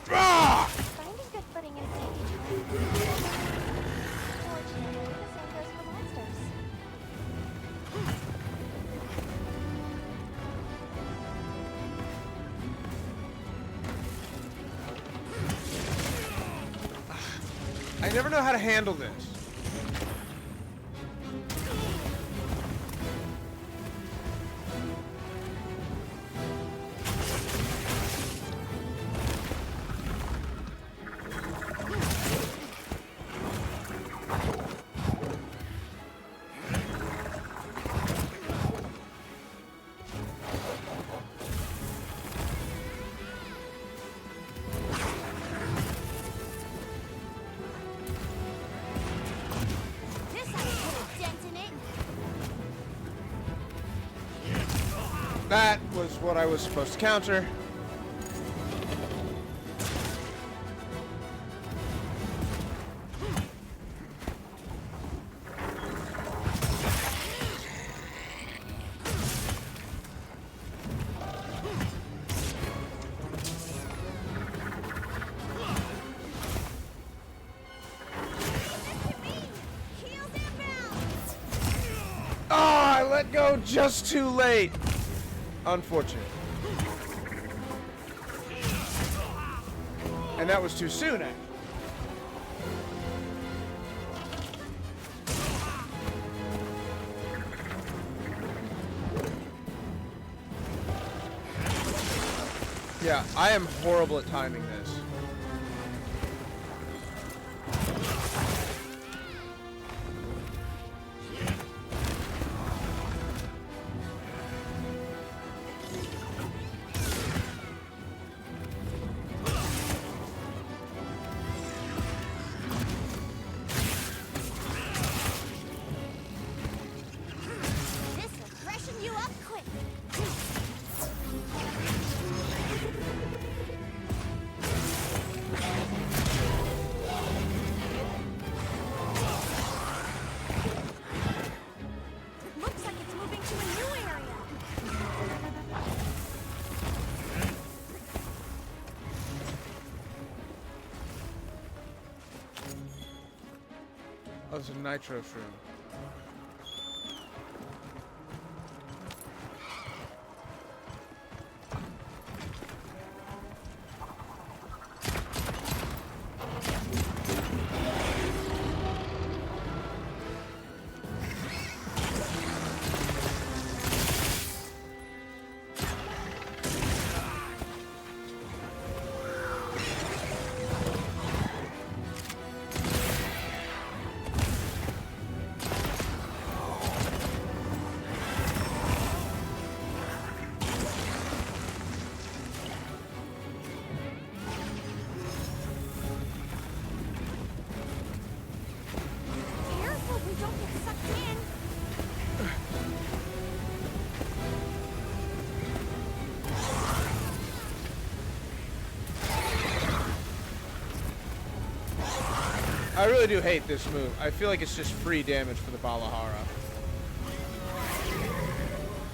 Finding good footing in safety. Fortunately, the same goes for monsters. I never know how to handle this. This ought to put a dent in it. That was what I was supposed to counter. Heels inbound. Oh, I let go just too late. Unfortunate. And that was too soon, actually. Yeah, I am horrible at timing this. This will freshen you up quick. Looks like it's moving to a new area. Oh, it's a nitro shroom. Careful, we don't get sucked in. I really do hate this move. I feel like it's just free damage for the Balahara.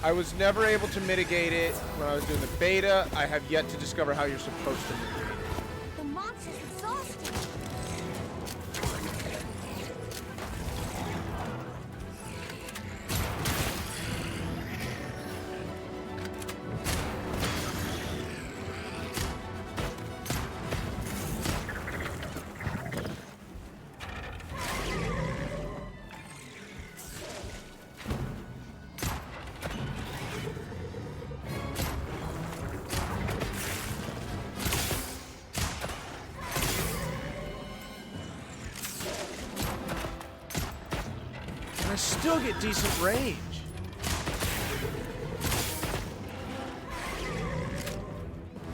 I was never able to mitigate it when I was doing the beta. I have yet to discover how you're supposed to mitigate it. The monster's exhausted. I still get decent range.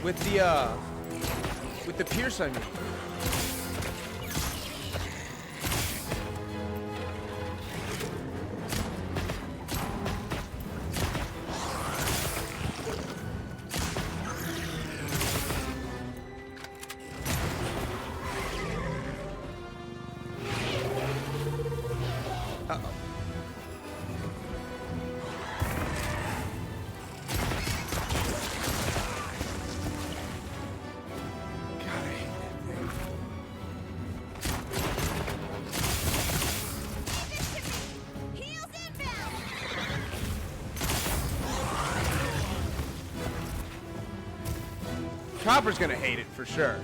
With the Pierce, I mean. Uh-oh. God, I hate that thing. Heels inbound! Chopper's gonna hate it for sure.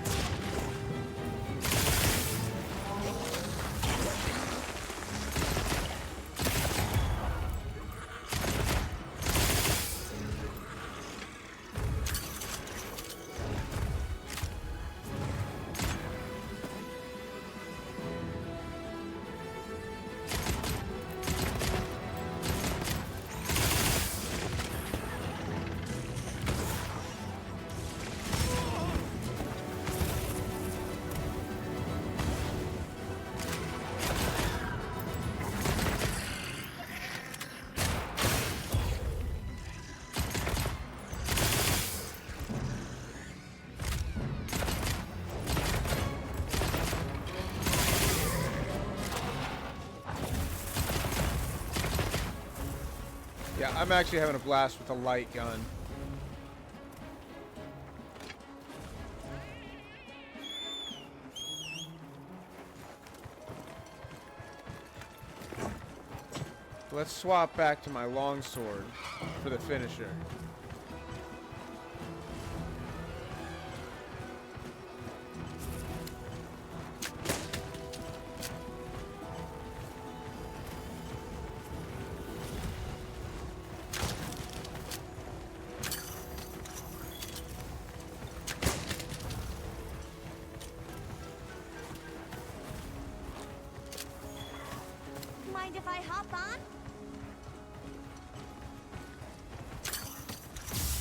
Yeah, I'm actually having a blast with a light gun. Let's swap back to my longsword for the finisher. Mind if I hop on?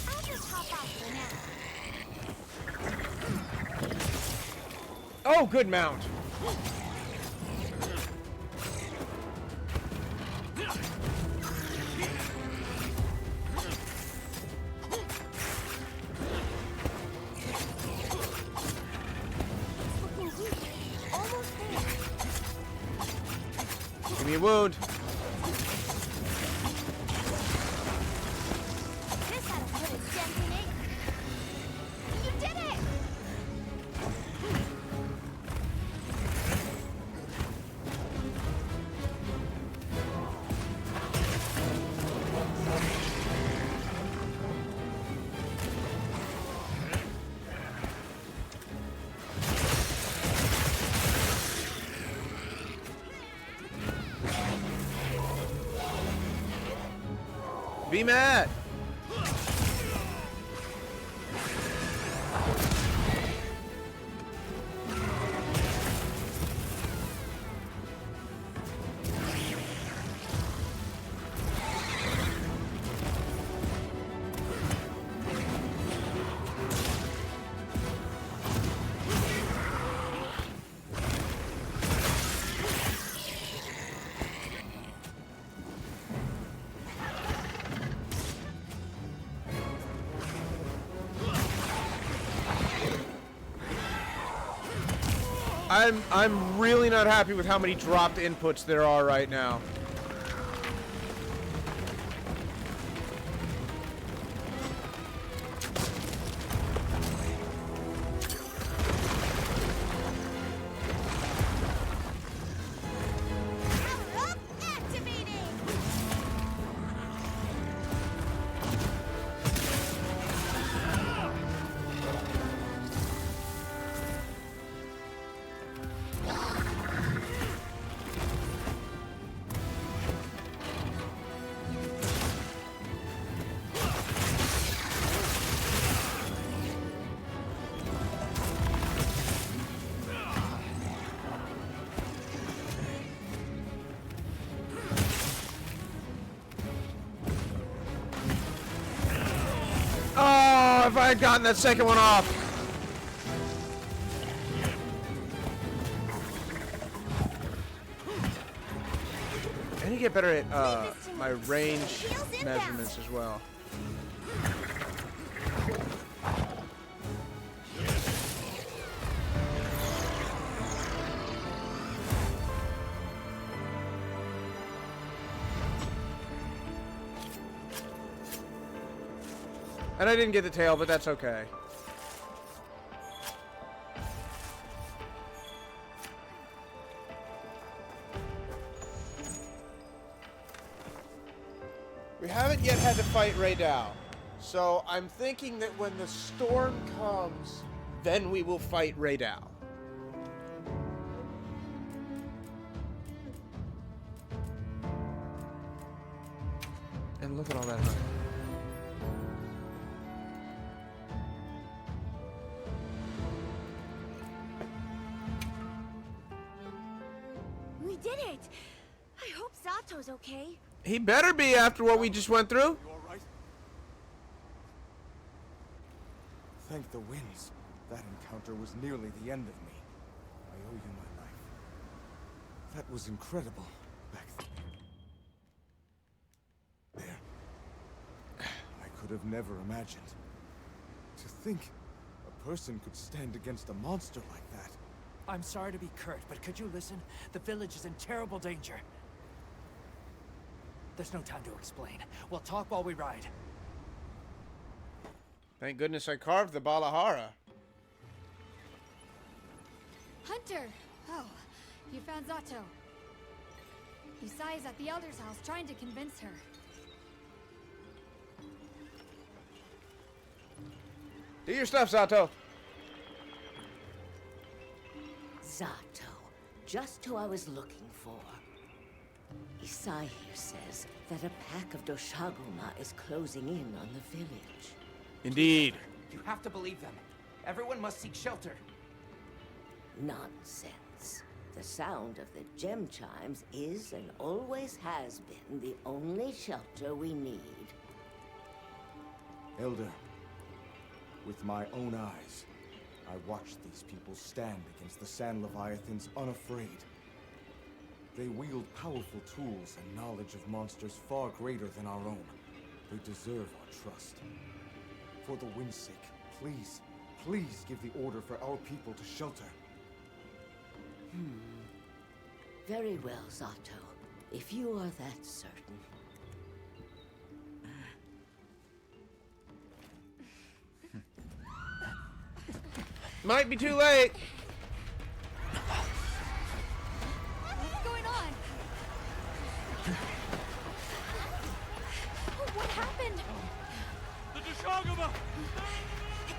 I'll just hop off for now. Oh, good mount. Looking weak. Almost there. Give me a wound. This had to put a dent in it. You did it! Be mad. I'm really not happy with how many dropped inputs there are right now. Power up, activating! I'd gotten that second one off. I need to get better at my range measurements as well. And I didn't get the tail, but that's okay. We haven't yet had to fight Raydal. So I'm thinking that when the storm comes, then we will fight Raydal. And look at all that honey. We did it! I hope Zato's okay. He better be after what we just went through. You all right? Thank the winds. That encounter was nearly the end of me. I owe you my life. That was incredible back there. I could have never imagined. To think a person could stand against a monster like that. I'm sorry to be curt, but could you listen? The village is in terrible danger. There's no time to explain. We'll talk while we ride. Thank goodness I carved the Balahara. Hunter! Oh, you found Zato. Yusai's at the Elder's house trying to convince her. Do your stuff, Zato. Zato, just who I was looking for. Isai here says that a pack of Doshaguma is closing in on the village. Indeed. You have to believe them. Everyone must seek shelter. Nonsense. The sound of the gem chimes is and always has been the only shelter we need. Elder, with my own eyes, I watched these people stand against the Sand Leviathans unafraid. They wield powerful tools and knowledge of monsters far greater than our own. They deserve our trust. For the wind's sake, please, please give the order for our people to shelter. Very well, Zato. If you are that certain. Might be too late. What's going on? What happened? The Doshaguma!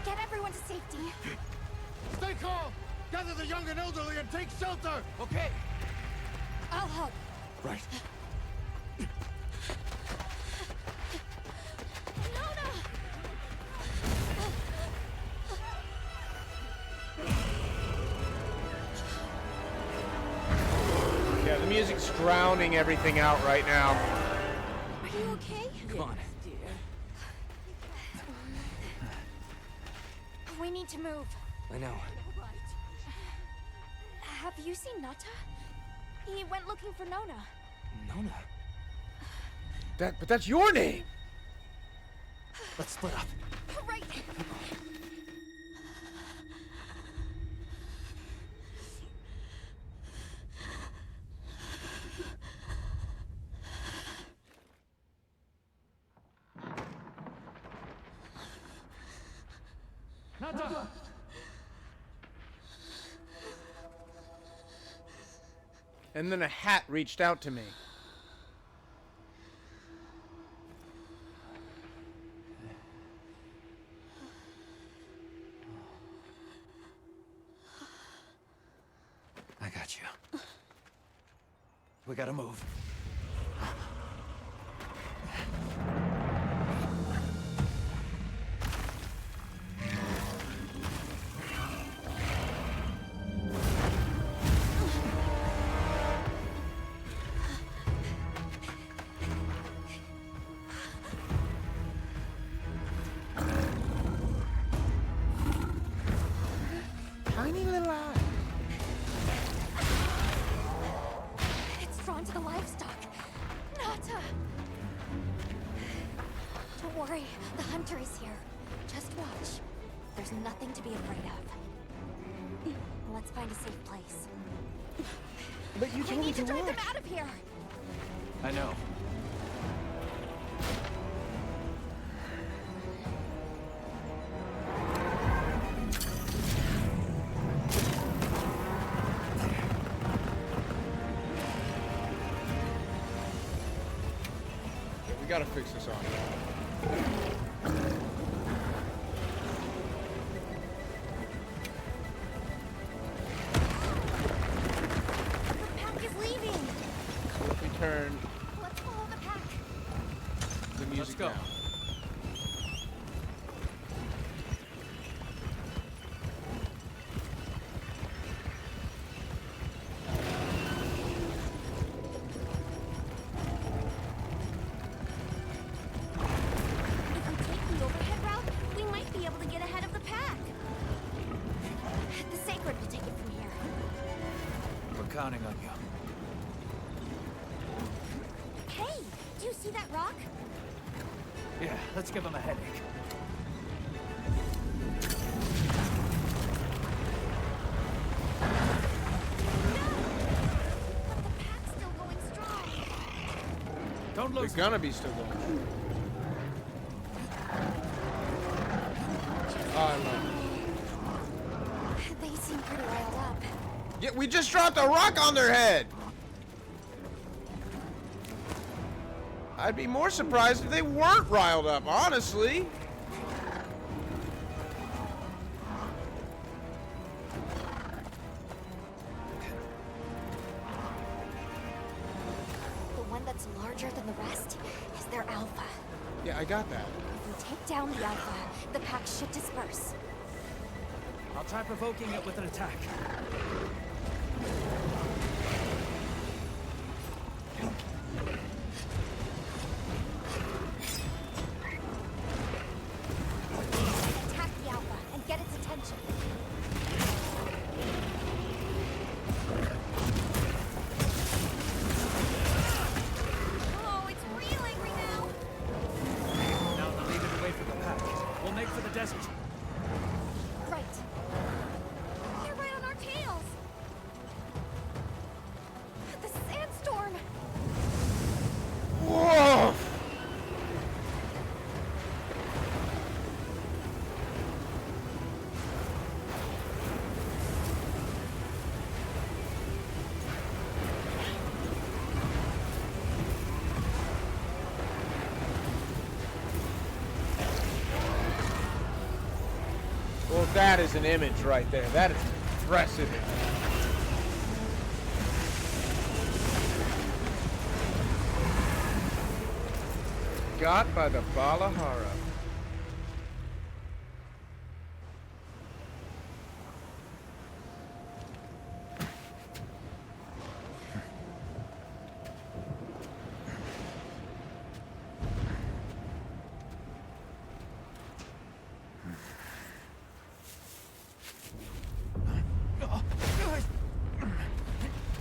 Get everyone to safety. Stay calm! Gather the young and elderly and take shelter! Okay. I'll help. Right. Yeah, the music's drowning everything out right now. Are you okay? Come on. We need to move. I know. Have you seen Nata? He went looking for Nona. Nona. But that's your name. Let's split up. Right. Nata! And then a hat reached out to me. I got you. We gotta move. find a safe place. But you We told me need to to drive them watch. out of here. I know. Yeah, we gotta fix this on. The pack is leaving. If we turn Let's follow the pack. the music go. down. If we take the overhead route, we might be able to get ahead of the pack. The Sacred will take it from here. We're counting on you. Hey, do you see that rock? Yeah, let's give him a headache. But the pack's still going strong. Don't They're lose. gonna be still going. Oh, I love it. They seem pretty riled up. Yeah, we just dropped a rock on their head. I'd be more surprised if they weren't riled up, honestly. The one that's larger than the rest is their alpha. Yeah, I got that. If we take down the alpha, the pack should disperse. I'll try provoking it with an attack. Attack the alpha and get its attention. Oh, it's real angry now. Now they'll lead it away from the pack. We'll make for the desert. Right. They're right on our tails. The sandstorm. Whoa! Well, that is an image right there. That is impressive. Got by the Balahara.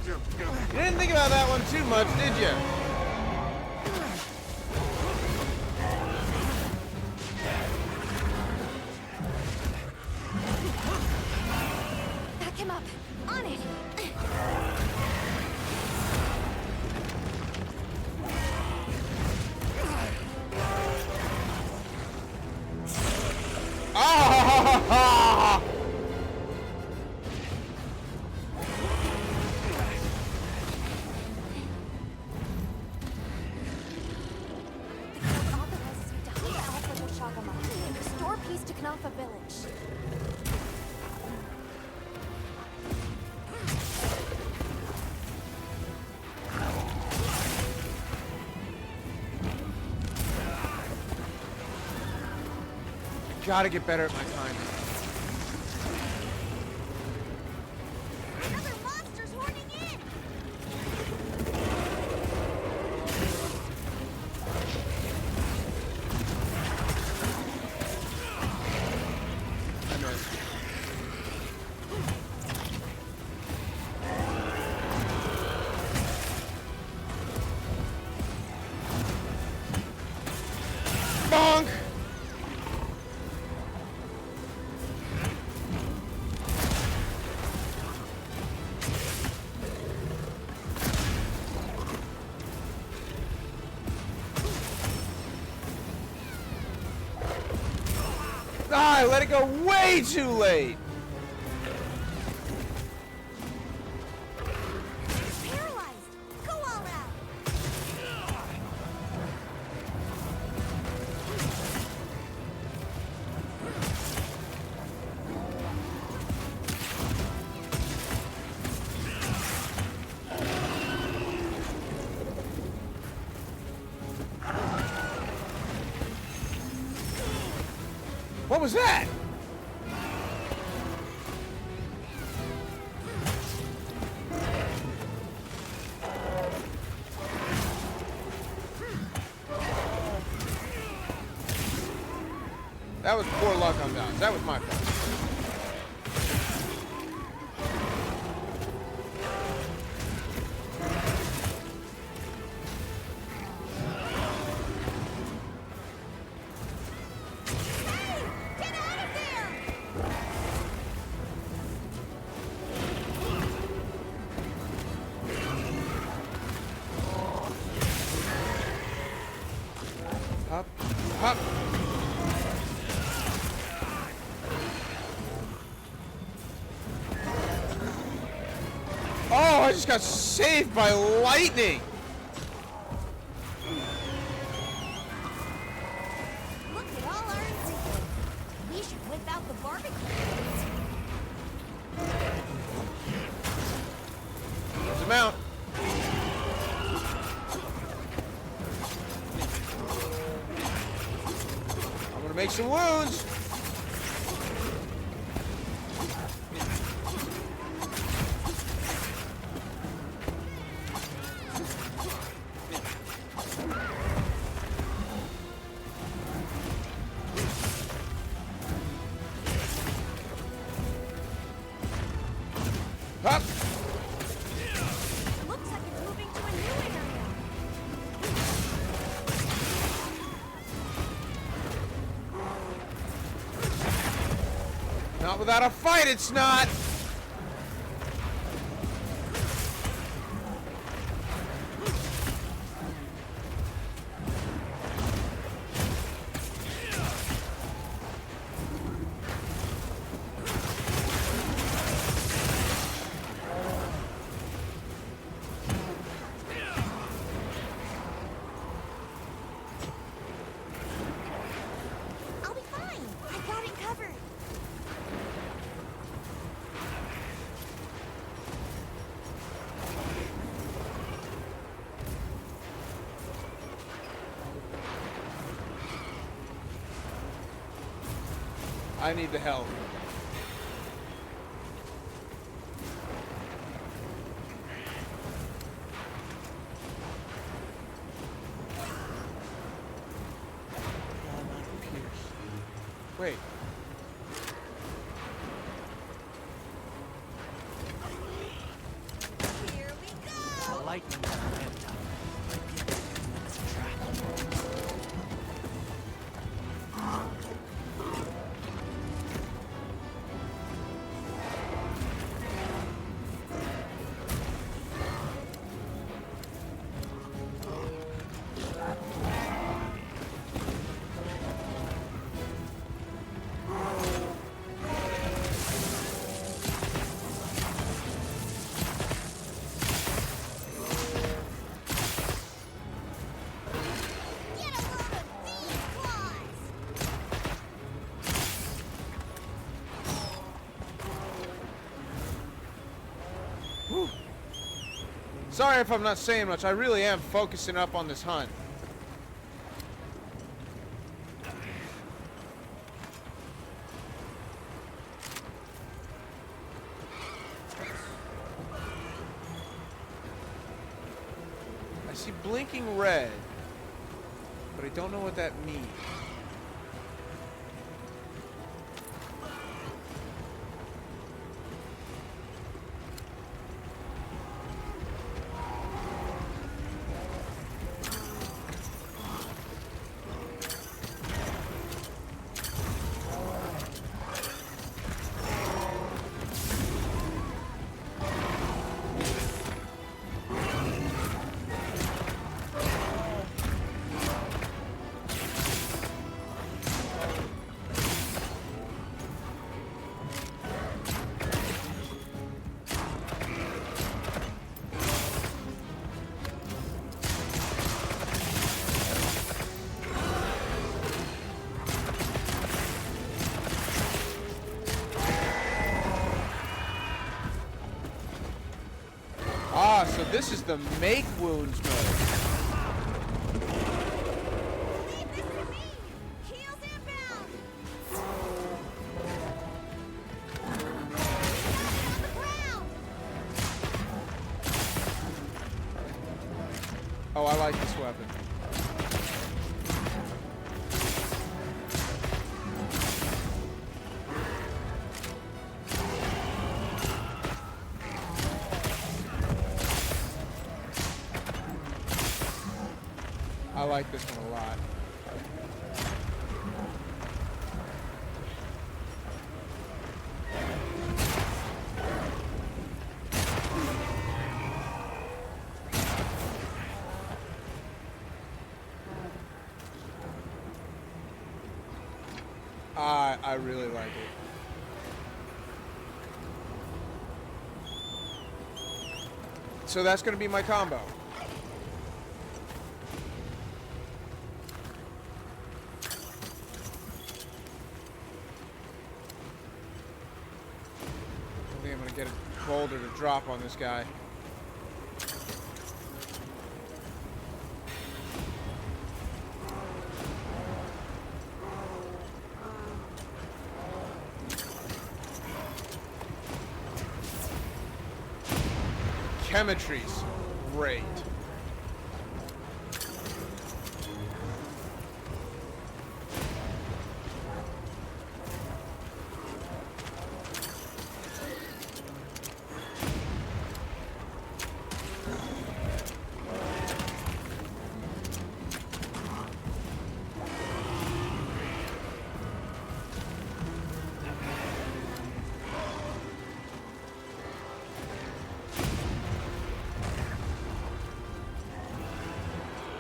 You didn't think about that one too much, did you? Back him up. On it. Ah! The code authorizes you to hunt Alpha Noshagama and restore peace to Knafa village. Gotta get better at my timing. Another monster's horning in. I missed. Bonk! I let it go way too late. Paralyzed! Go all out! What was that? That was poor luck on that. That was my fault. Get out of there! Up, up. Oh, I just got saved by lightning. Look at all our incidents. We should whip out the barbecue pits. There's a mount. I'm gonna make some wounds. Up. Looks like it's moving to a new area. Not without a fight, it's not. I'll be fine. I got it covered. I need the help. Wait. Here we go. The lightning got ramped up. Might be a good 10 minutes of track. Get a load of these claws. Sorry if I'm not saying much. I really am focusing up on this hunt. I see blinking red, but I don't know what that means. Ah, so this is the make wounds mode. Leave this to me! Heels inbound! Got it on the ground! Oh, I like this weapon. I like this one a lot. I really like it. So that's going to be my combo. I think I'm going to get a boulder to drop on this guy. Chemistry's great.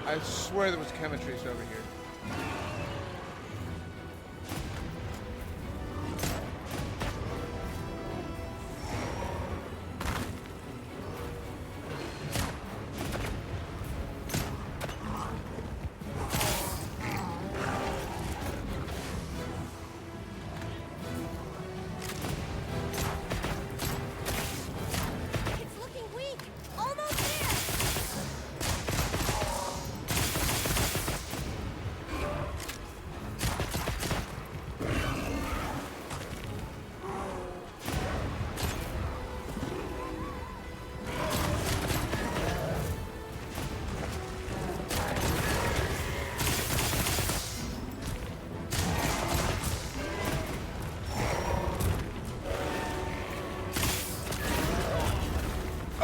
I swear there was chemistries over here. It's looking weak! Almost there!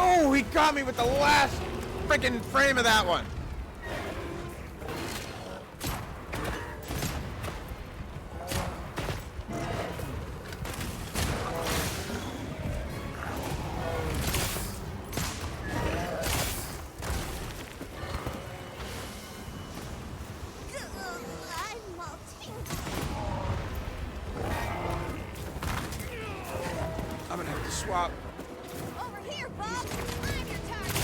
Oh, he got me with the last freaking frame of that one. I'm melting. I'm gonna have to swap. Over here, Bob! I'm your target!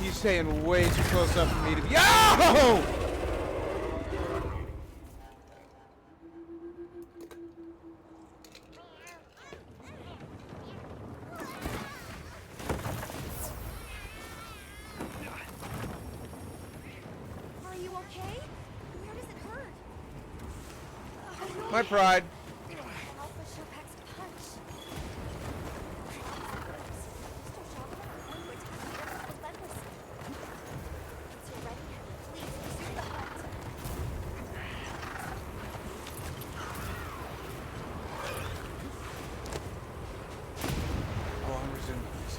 He's staying way too close up for me to be. Yo! Are you okay? Where does it hurt? My pride. Alpha Showpack's punch. Once you're ready, please resume the hunt. Oh, I'm resuming this.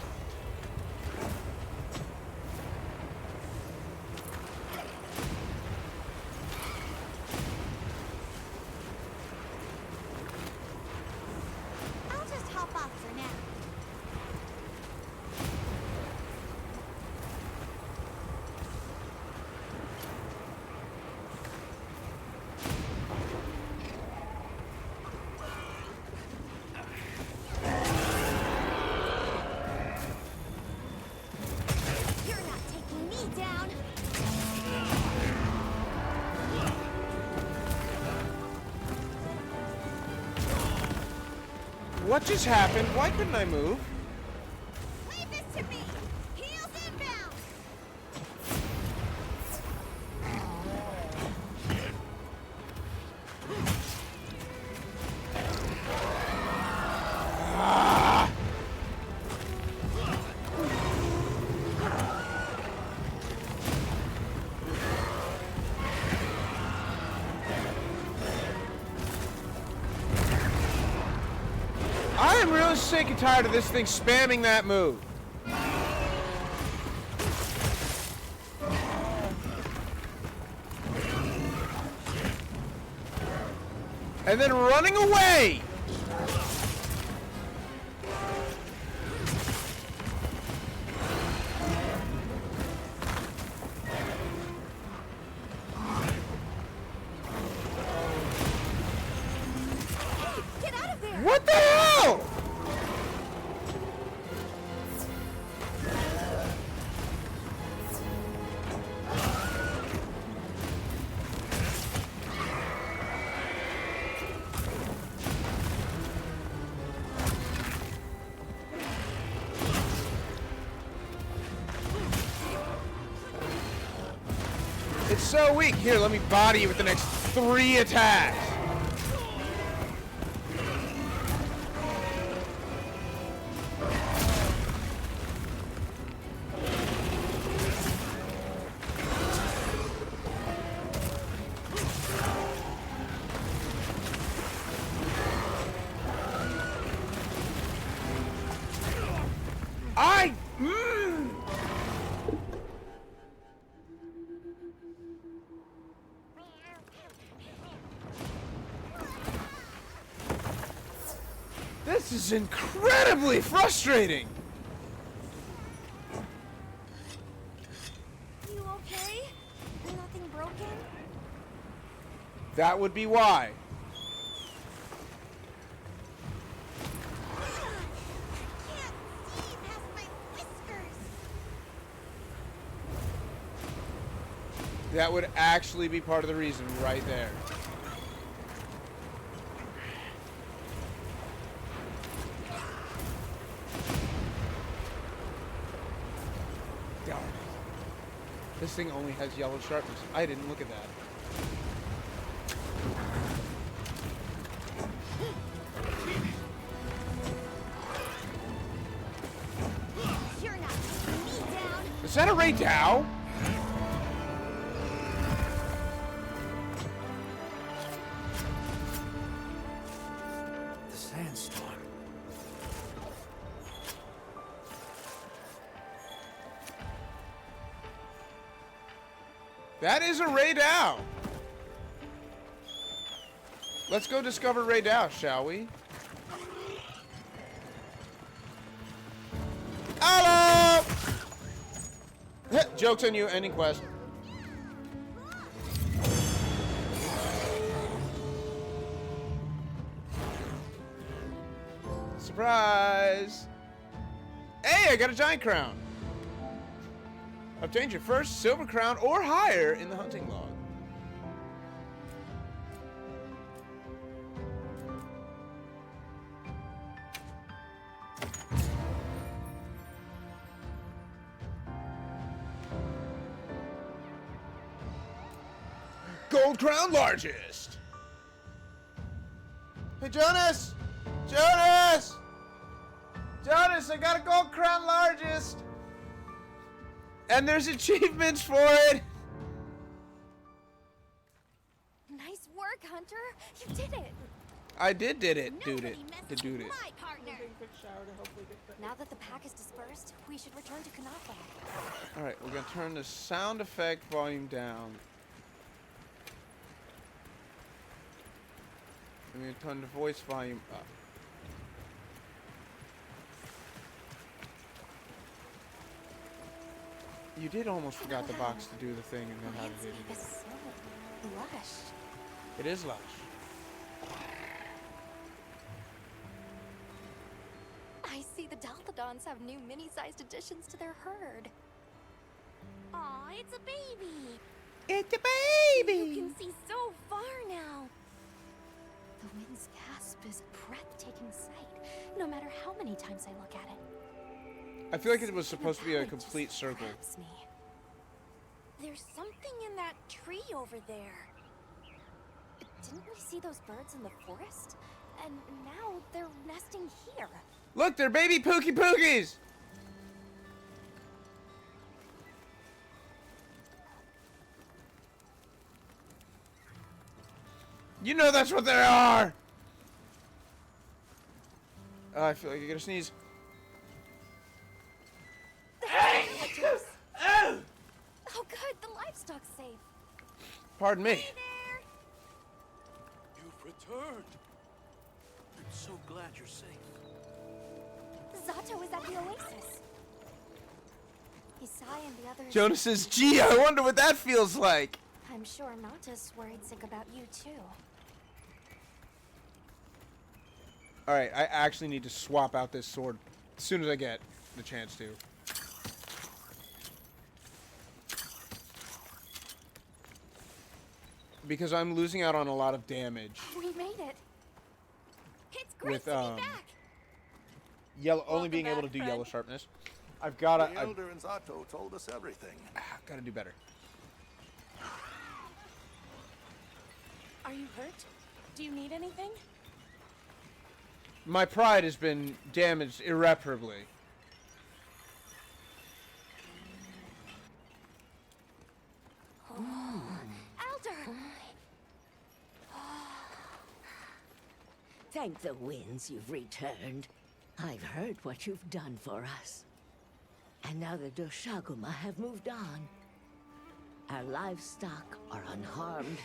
What just happened? Why couldn't I move? Leave this to me! Heels inbound! I am really sick and tired of this thing spamming that move. And then running away! Get out of there! What the hell? It's so weak. Here, let me body you with the next 3 attacks. This is incredibly frustrating. You okay? Nothing broken? That would be why. Can't see past my whiskers. That would actually be part of the reason right there. Darn it. This thing only has yellow sharpness. I didn't look at that. You're not taking me down. Is that a Ray Dow? The sandstorm. That is a Ray Dow. Let's go discover Ray Dow, shall we? Hello! Joke's on you, ending quest. Surprise! Hey, I got a giant crown. Obtain your first silver crown or higher in the hunting log. Gold crown largest. Hey, Jonas! Jonas! Jonas, I got a gold crown largest. And there's achievements for it. Nice work, Hunter. You did it. I did it, Nobody dude it. messes Dude with it. my partner. Now that the pack is dispersed, we should return to Kanafa. Alright, we're gonna turn the sound effect volume down. I'm gonna turn the voice volume up. You did almost forgot the box to do the thing and then how to do Landscape it. is so lush. It is lush. I see the Dalthodons have new mini-sized additions to their herd. Aw, it's a baby. It's a baby. You can see so far now. The wind's gasp is a breathtaking sight. no matter how many times I look at it. I feel like it was supposed to be a Something about it complete just circle. grabs me. There's something in that tree over there. Didn't we see those birds in the forest? And now they're nesting here. Look, they're baby Pookie Pookies! You know that's what they are! I feel like I'm gonna sneeze. Oh, good, the livestock's safe. Pardon me. You've returned. I'm so glad you're safe. Zato is at the oasis. Isai and the others. Jonas says, gee, I wonder what that feels like. I'm sure Nauta's worried sick about you too. Alright, I actually need to swap out this sword as soon as I get the chance to. Because I'm losing out on a lot of damage We made it. It's great with to be back. yellow only being able to do yellow sharpness. I've gotta The Elder and Zato told us everything. gotta do better. Are you hurt? Do you need anything? My pride has been damaged irreparably. Elder! Thank the winds you've returned. I've heard what you've done for us. And now the Doshaguma have moved on. Our livestock are unharmed.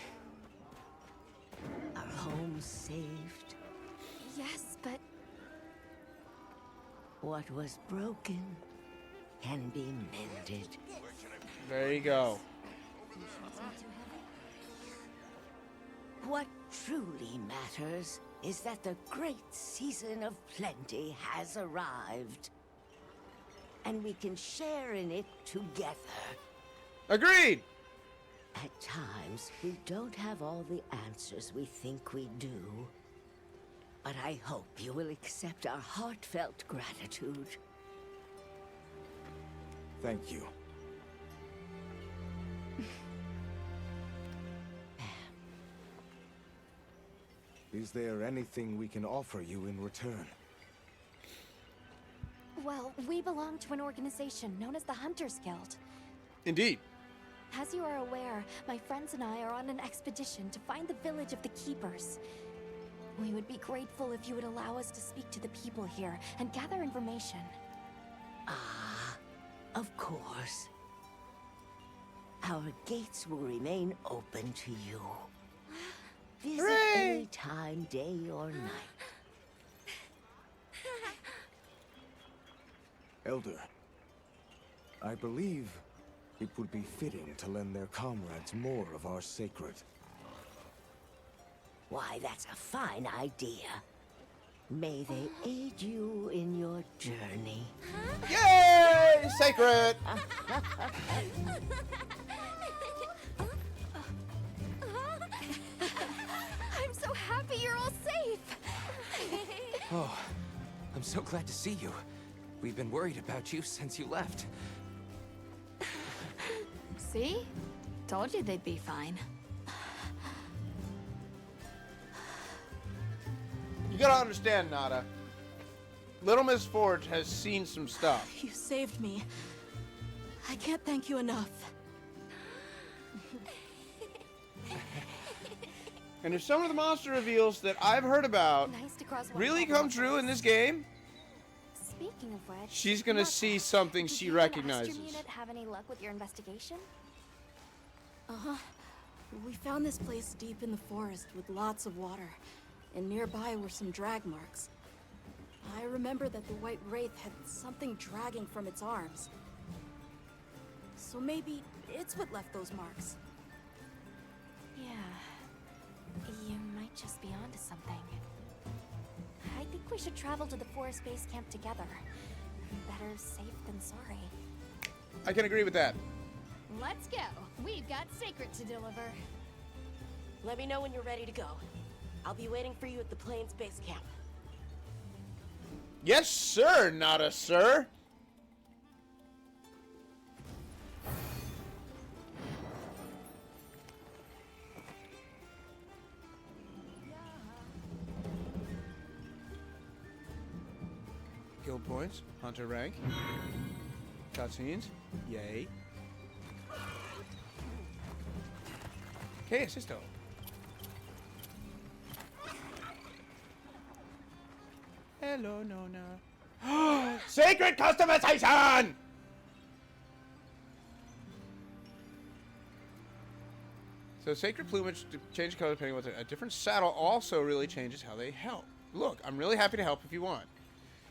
Our homes saved. Yes, but What was broken can be mended. There you go. What truly matters is that the great season of plenty has arrived. And we can share in it together. Agreed! At times, we don't have all the answers we think we do. But I hope you will accept our heartfelt gratitude. Thank you. Is there anything we can offer you in return? well, we belong to an organization known as the Hunters Guild. Indeed. As you are aware, my friends and I are on an expedition to find the village of the Keepers. We would be grateful if you would allow us to speak to the people here and gather information. Ah, of course. Our gates will remain open to you. Visit Hooray! any time, day or night. Elder, I believe it would be fitting to lend their comrades more of our sacred. Why, that's a fine idea. May they aid you in your journey. Yay! Sacred! I'm so happy you're all safe! Oh, I'm so glad to see you. We've been worried about you since you left. See? Told you they'd be fine. You gotta understand, Nada. Little Miss Forge has seen some stuff. You saved me. I can't thank you enough. And if some of the monster reveals that I've heard about Nice to cross one really problem come off true the in list. this game, Speaking of which, she's gonna Nata, see something did she you and the recognizes. Astrum unit have any luck with your investigation? Uh-huh. We found this place deep in the forest with lots of water. And nearby were some drag marks. I remember that the White Wraith had something dragging from its arms. So maybe it's what left those marks. Yeah. You might just be onto something. I think we should travel to the forest base camp together. Better safe than sorry. I can agree with that. Let's go. We've got Sacred to deliver. Let me know when you're ready to go. I'll be waiting for you at the Plains base camp. Yes, sir, not a sir. Guild points, hunter rank, cutscenes, yay. Okay, assisto. Hello, Nona. Secret customization! So sacred plumage to change color depending on what a different saddle also really changes how they help. Look, I'm really happy to help if you want.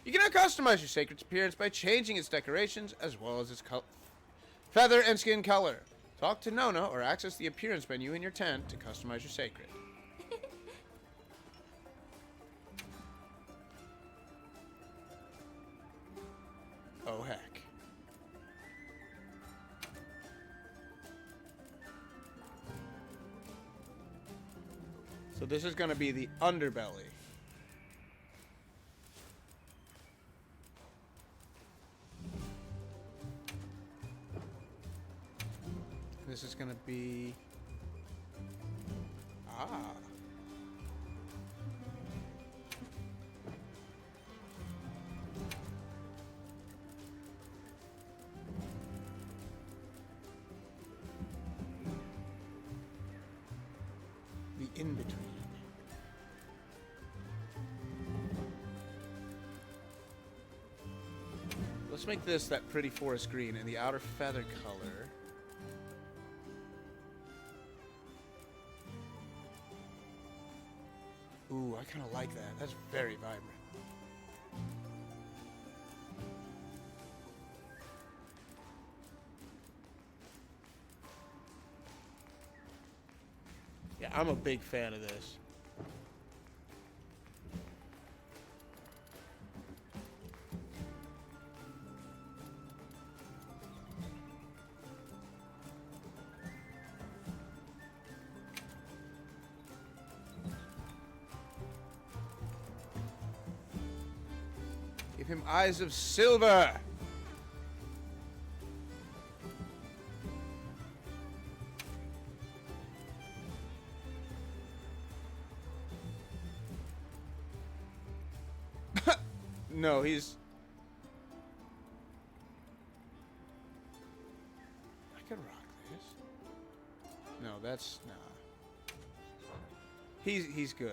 You can now customize your sacred's appearance by changing its decorations as well as its feather and skin color. Talk to Nona or access the appearance menu in your tent to customize your sacred. Oh heck. So this is going to be the underbelly. This is going to be... Ah. The in-between. Let's make this that pretty forest green and the outer feather color. Ooh, I kind of like that. That's very vibrant. Yeah, I'm a big fan of this. Give him eyes of silver. No, he's... I could rock this. No, that's... Nah. He's good.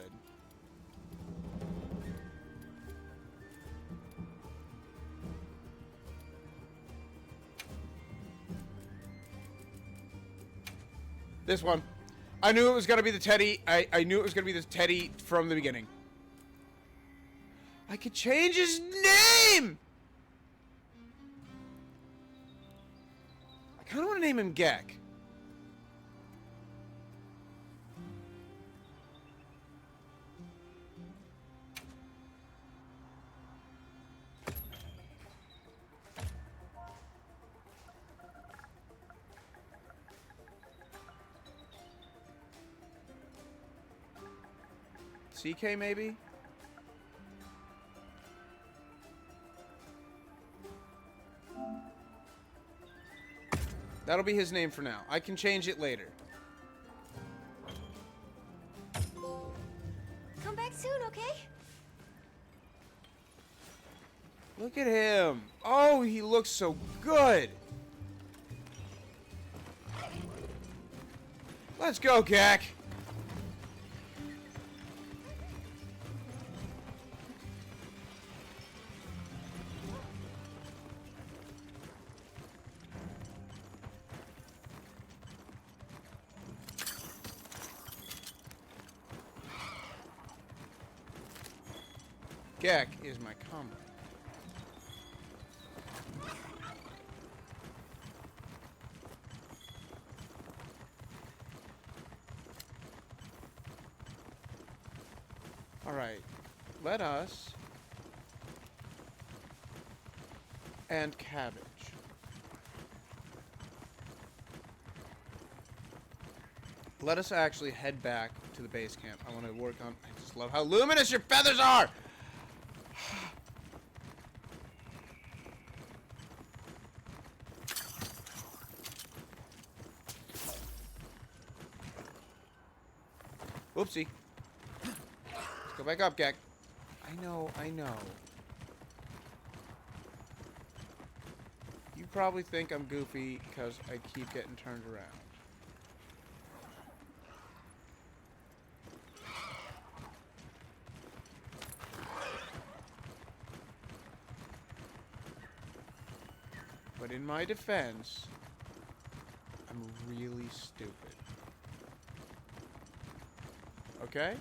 This one. I knew it was going to be the Teddy. I knew it was going to be the Teddy from the beginning. I could change his name! I kind of want to name him Gek. CK maybe? That'll be his name for now. I can change it later. Come back soon, okay? Look at him. Oh, he looks so good. Let's go, Gek. Gek is my comrade. All right, let us and cabbage. Let us actually head back to the base camp. I want to work on... I just love how luminous your feathers are! Oopsie. Let's go back up, Gek. I know, I know. You probably think I'm goofy because I keep getting turned around. But in my defense, I'm really stupid. Okay?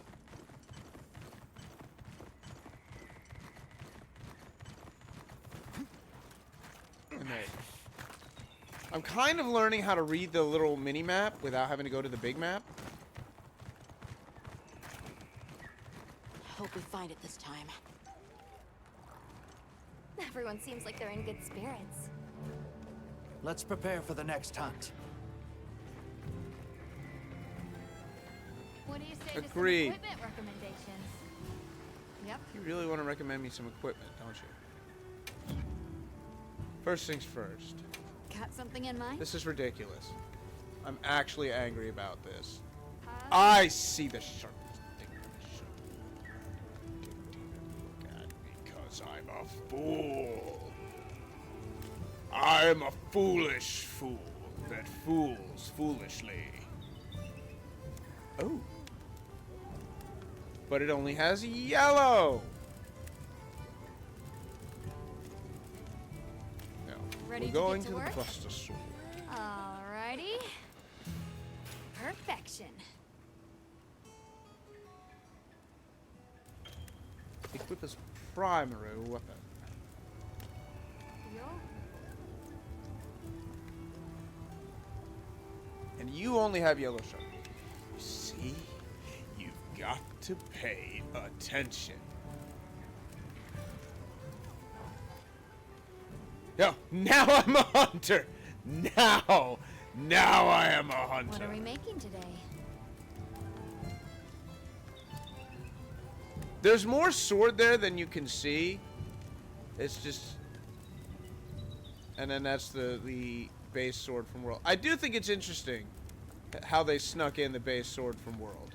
I'm kind of learning how to read the little mini-map without having to go to the big map. Hope we find it this time. Everyone seems like they're in good spirits. Let's prepare for the next hunt. What do you say Agreed. to some equipment recommendations? Yep. You really want to recommend me some equipment, don't you? First things first. Got something in mind? This is ridiculous. I'm actually angry about this. Huh? I see the sharp thing. Look at me, because I'm a fool. I'm a foolish fool that fools foolishly. Oh. But it only has yellow. No. Ready We're to going get to to the work? Buster Sword. Alrighty. Perfection. Equip his primary weapon. Yo. And you only have yellow sharp. You see? You've got to pay attention. Yo, now I'm a hunter! Now I am a hunter. What are we making today? There's more sword there than you can see. It's just... And then that's the base sword from World. I do think it's interesting how they snuck in the base sword from World.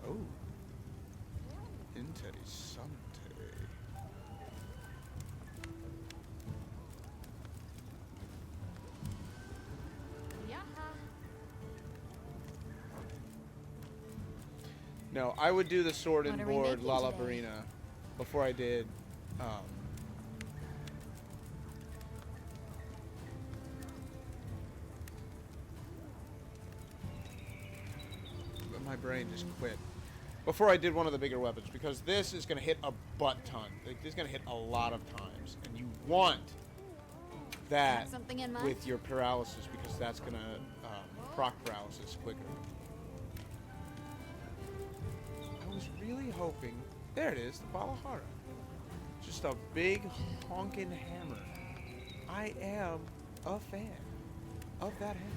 Oh. Interessante. Yaha. No, I would do the sword What and are we board making Lala today? Barina before I did. But my brain just quit. Before I did one of the bigger weapons, because this is going to hit a butt ton. Like, this is going to hit a lot of times. And you want that Got something in mind? with your paralysis, because that's going to proc paralysis quicker. I was really hoping... There it is, the Balahara. Just a big honking hammer. I am a fan of that hammer.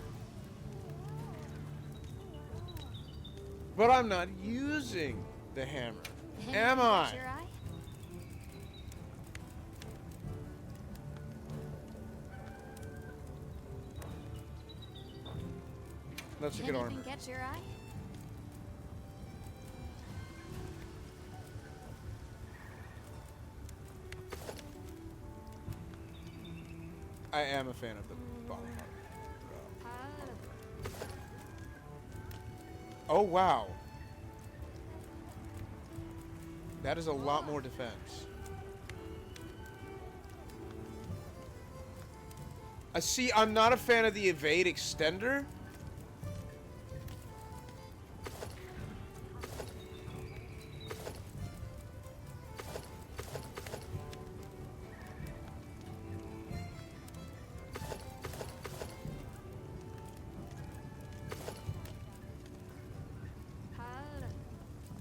But I'm not using the hammer. Am I? Catch your eye? Let's look at armor. Anything catch your eye? I am a fan of the Balahara. Oh, wow. That is a lot more defense. I see, I'm not a fan of the evade extender.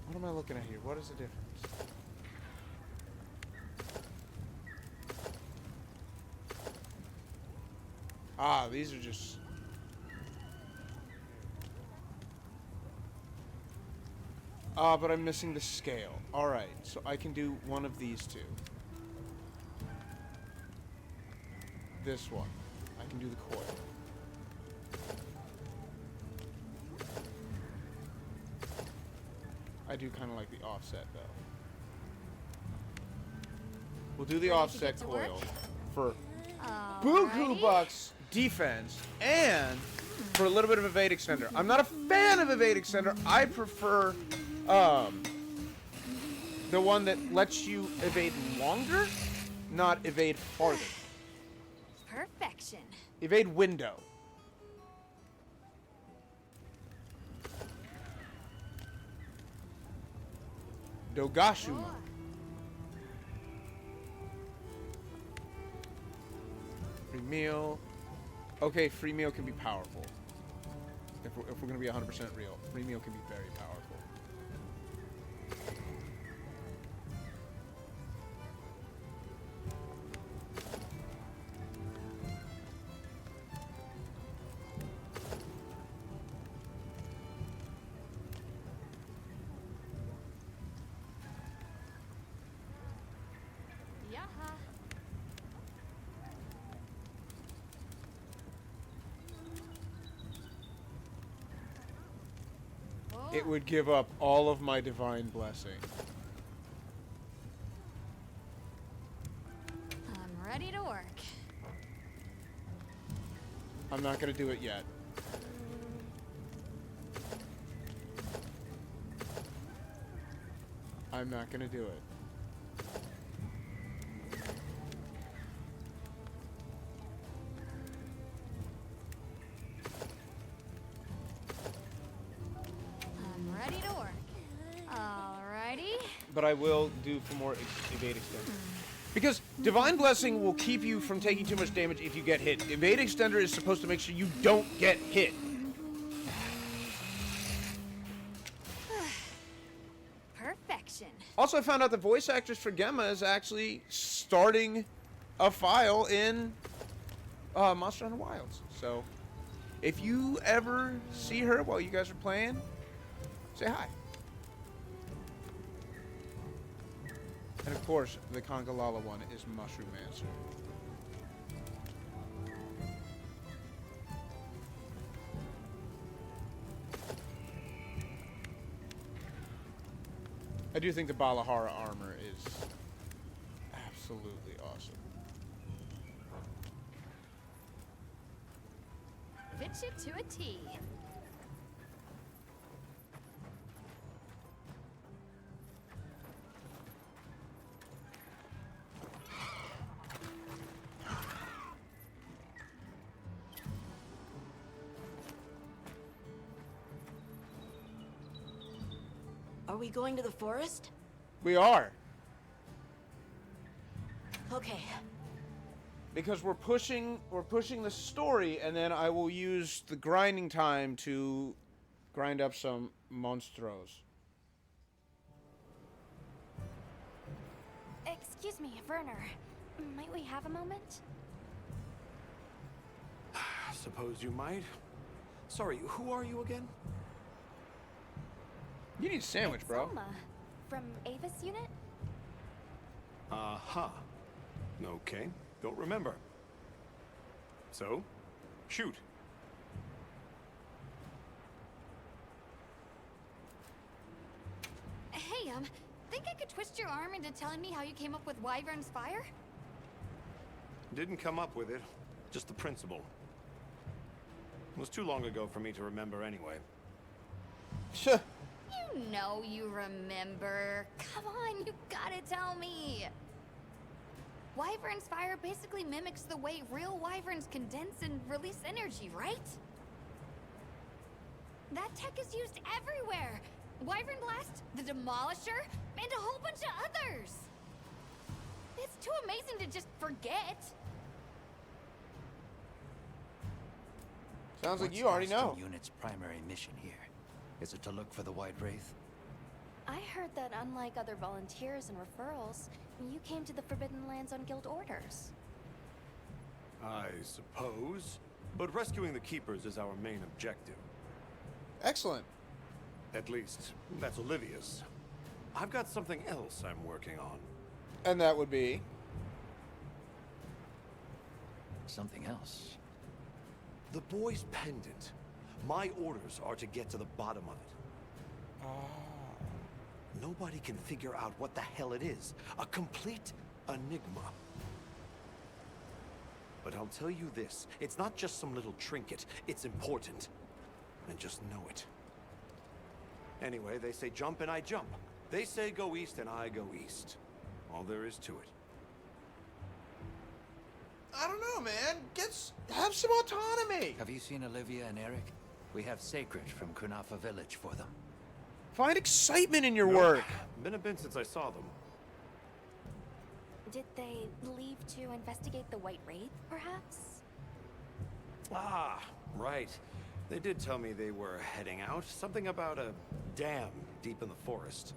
What am I looking at here? What is the difference? Ah, these are just... Ah, but I'm missing the scale. Alright, so I can do one of these two. This one. I can do the coil. I do kind of like the offset, though. We'll do the offset coil for buku bucks defense and for a little bit of evade extender. I'm not a fan of evade extender. I prefer the one that lets you evade longer, not evade farther. Perfection. Evade window. Dogashuma. Free meal. Okay, free meal can be powerful. If we're going to be 100% real, free meal can be very powerful. Yaha. It would give up all of my divine blessing. I'm ready to work. I'm not going to do it yet. I'm not going to do it. I'm ready to work. Alrighty. But I will do for more evade extender. Because divine blessing will keep you from taking too much damage if you get hit. Evade extender is supposed to make sure you don't get hit. Perfection. Also, I found out the voice actress for Gemma is actually starting a file in Monster Hunter Wilds. So, if you ever see her while you guys are playing, say hi. And of course, the Congalala one is Mushroom Mancer. I do think the Balahara armor is absolutely awesome. Fits you to a T. Are we going to the forest? We are. Okay. Because we're pushing the story, and then I will use the grinding time to grind up some monstros. Excuse me, Werner. Might we have a moment? Suppose you might. Sorry, who are you again? You need a sandwich, It's bro. Selma, from Avis unit? Uh-huh. Okay, don't remember. So, shoot. Hey, think I could twist your arm into telling me how you came up with Wyvern's Fire? Didn't come up with it, just the principle. It was too long ago for me to remember anyway. Sure. You know you remember. Come on, you gotta tell me. Wyvern's Fire basically mimics the way real wyverns condense and release energy, right? That tech is used everywhere. Wyvern Blast, the Demolisher, and a whole bunch of others. It's too amazing to just forget. Sounds like you already know. What's the unit's primary mission here? Is it to look for the White Wraith? I heard that unlike other volunteers and referrals, you came to the Forbidden Lands on guild orders. I suppose. But rescuing the Keepers is our main objective. Excellent. At least, that's Olivia's. I've got something else I'm working on. And that would be? Something else. The boy's pendant. My orders are to get to the bottom of it. Nobody can figure out what the hell it is. A complete enigma. But I'll tell you this, it's not just some little trinket. It's important. And just know it. Anyway, they say jump and I jump. They say go east and I go east. All there is to it. I don't know, man. Have some autonomy. Have you seen Olivia and Eric? We have Sacred from Kunafa Village for them. Find excitement in your Nope. work. Been a bit since I saw them. Did they leave to investigate the White Wraith, perhaps? Ah, right. They did tell me they were heading out. Something about a dam deep in the forest.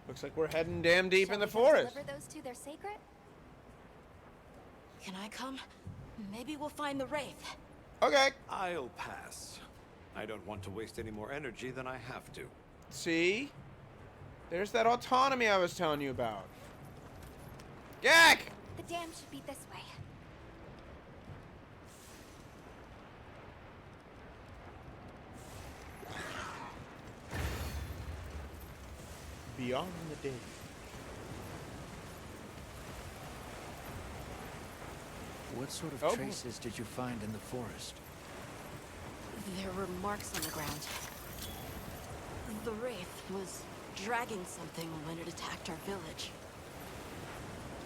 Looks like we're heading damn deep Shall in the we go forest. deliver those to their sacred? Can I come? Maybe we'll find the Wraith. Okay. I'll pass. I don't want to waste any more energy than I have to. See? There's that autonomy I was telling you about. Gak! The dam should be this way. Beyond the day. What sort of Oh. traces did you find in the forest? There were marks on the ground. The Wraith was dragging something when it attacked our village.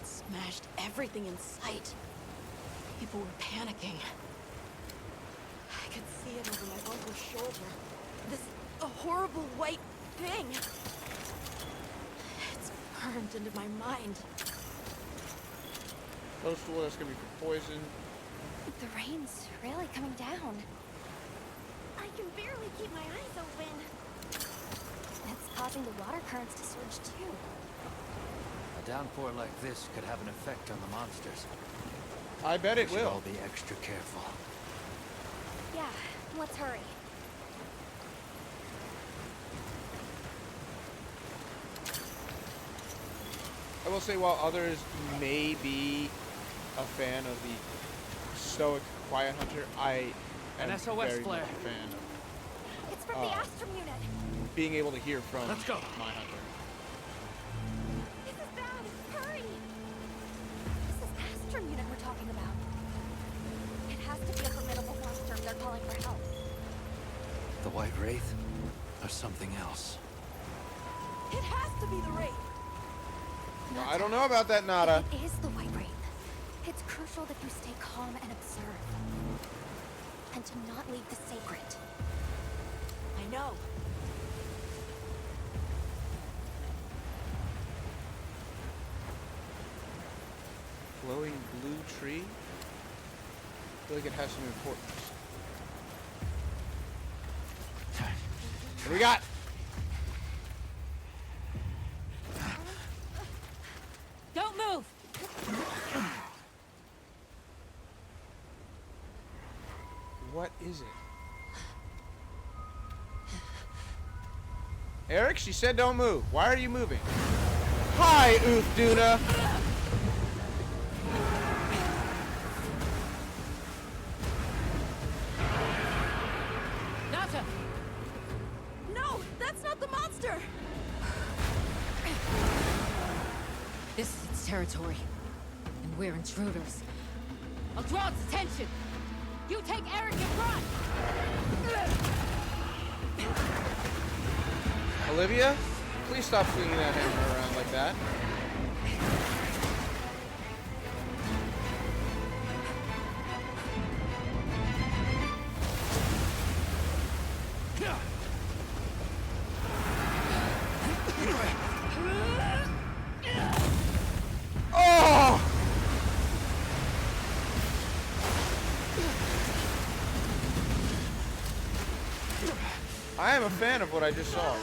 It smashed everything in sight. People were panicking. I could see it over my uncle's shoulder. This horrible white thing. It's burned into my mind. Coastal, that's gonna be for poison. The rain's really coming down. I can barely keep my eyes open. It's causing the water currents to surge too. A downpour like this could have an effect on the monsters. I bet it We should will. all be extra careful. Yeah, let's hurry. I will say, while others may be a fan of the stoic Quiet Hunter, I am An SOS very flare. much a fan of It's from the Astrum unit. being able to hear from Let's go. my hunter. This is bad. Hurry! This is Astrum unit we're talking about. It has to be a formidable monster if they're calling for help. The White Wraith? Or something else? It has to be the Wraith. Well, I don't know about that, Nada. It is the White Wraith. It's crucial that you stay calm and observe. And to not leave the sacred. I know. Glowing blue tree? I feel like it has some importance. What do we got? Don't move! What is it? Eric, she said don't move. Why are you moving? Hi, Uthduna! Nata! No, that's not the monster! This is its territory, and we're intruders. I'll draw its attention. You take Eric and run! Olivia, please stop swinging that hammer around like that. Oh! I am a fan of what I just saw.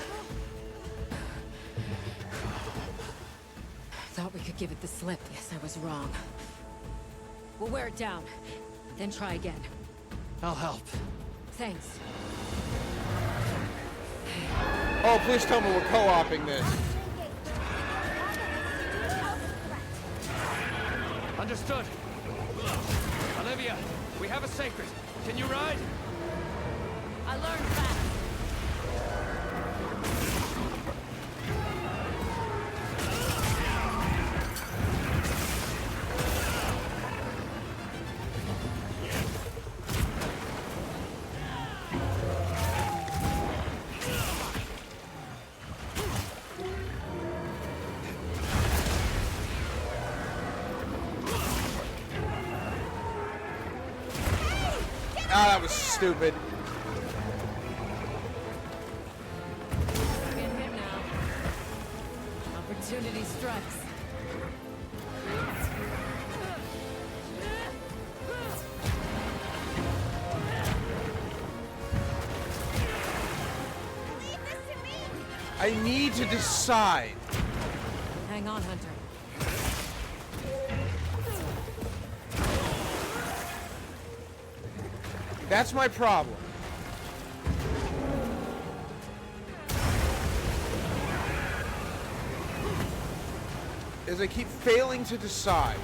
Thought we could give it the slip. Yes, I was wrong. We'll wear it down, then try again. I'll help. Thanks. Oh, please tell me we're co-oping this. Understood. Olivia, have a sacred. Can you ride? I learned fast. Ah, that was stupid. Get hit now. Opportunity strikes. I need to decide. Hang on, Hunter. That's my problem. Is I keep failing to decide.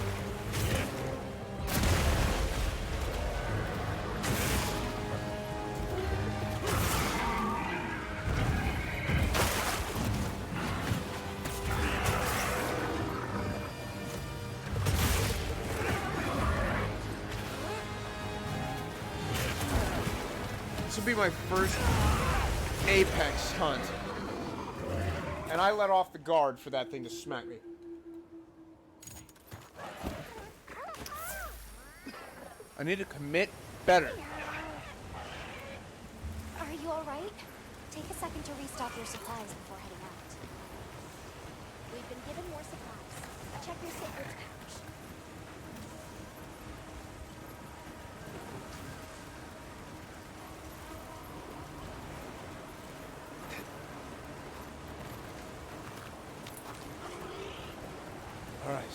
This will be my first Apex hunt. And I let off the guard for that thing to smack me. I need to commit better. Are you alright? Take a second to restock your supplies before heading out. We've been given more supplies. Check your sacred's pouch. All right.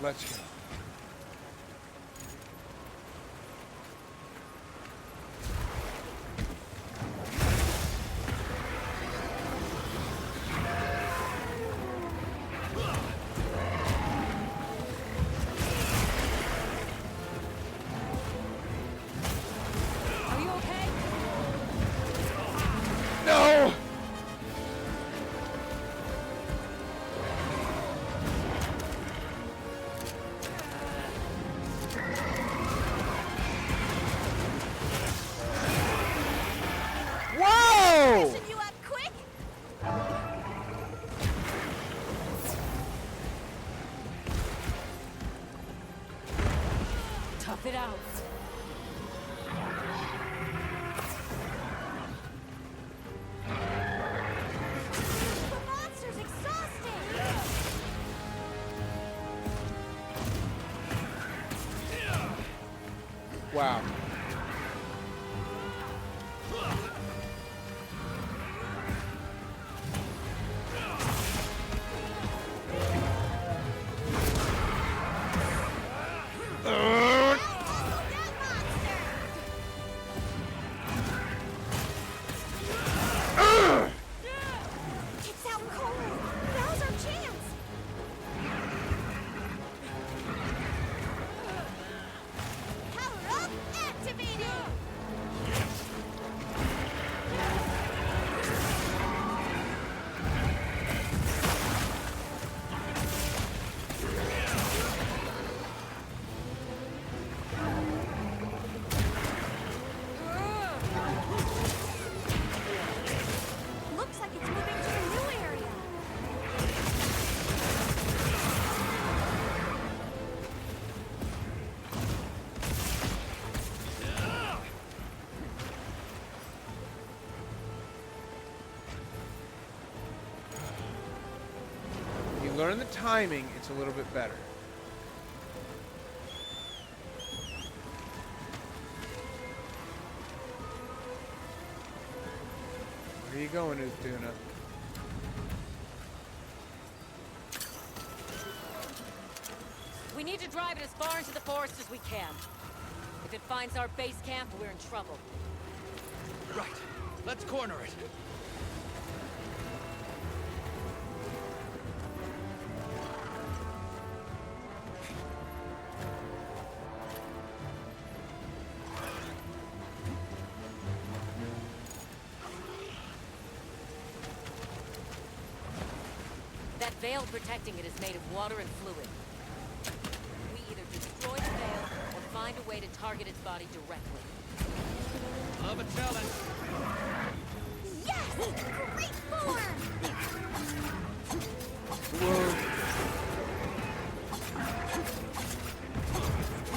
Let's go. Are you okay? No! Whoa! You up quick? Tough it out. The monster's exhausting! Wow. It's out cold! Now's our chance! Power up, activated! Looks like it's moving to a new area. You learn the timing, it's a little bit better. Where are you going, Uthduna? We need to drive it as far into the forest as we can. If it finds our base camp, we're in trouble. Right. Let's corner it. veil protecting it is made of water and fluid. We either destroy the veil or find a way to target its body directly. Love a challenge. Yes! Great form!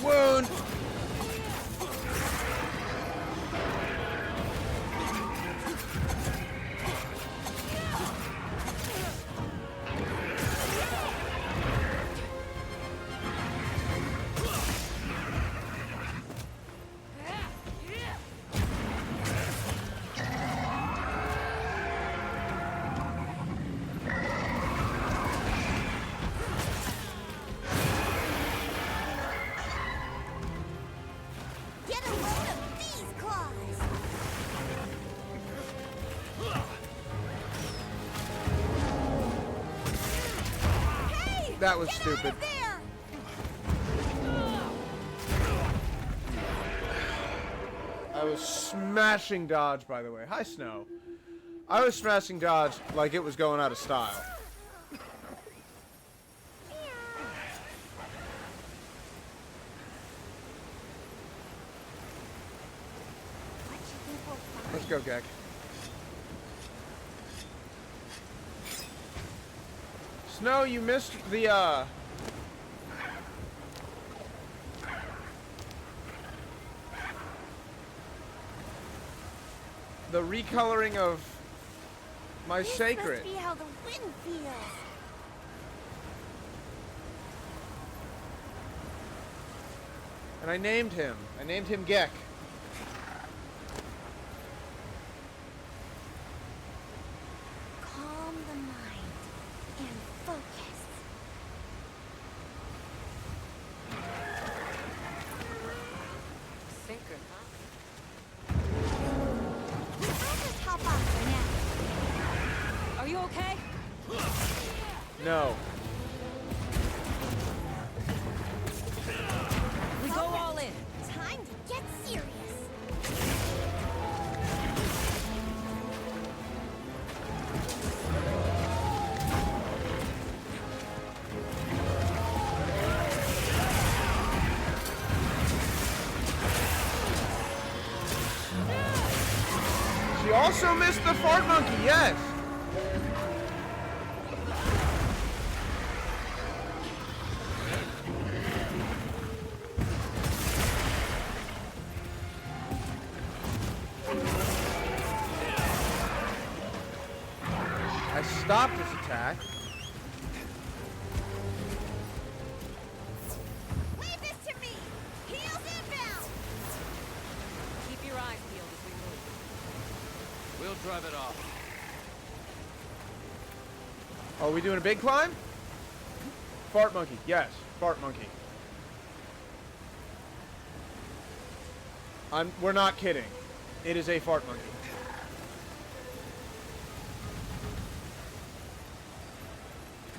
Wound! Get a load of these claws! Hey! That was Get stupid. out of there! I was smashing dodge, by the way. Hi, Snow. I was smashing dodge like it was going out of style. What you think we'll find? Let's go, Gek. Snow, you missed the recoloring of my This sacred. must be how the wind feels. And I named him. I named him Gek. Calm the mind and focus. Sacred, huh? I'll just hop off for now. Are you okay? No. We go all in. Time to get serious. She also missed the fart monkey, yes. I stopped his attack. Leave this to me. Heels inbound. Keep your eyes peeled as we move. We'll drive it off. Are we doing a big climb? Fart monkey, yes. Fart monkey. We're not kidding. It is a fart monkey.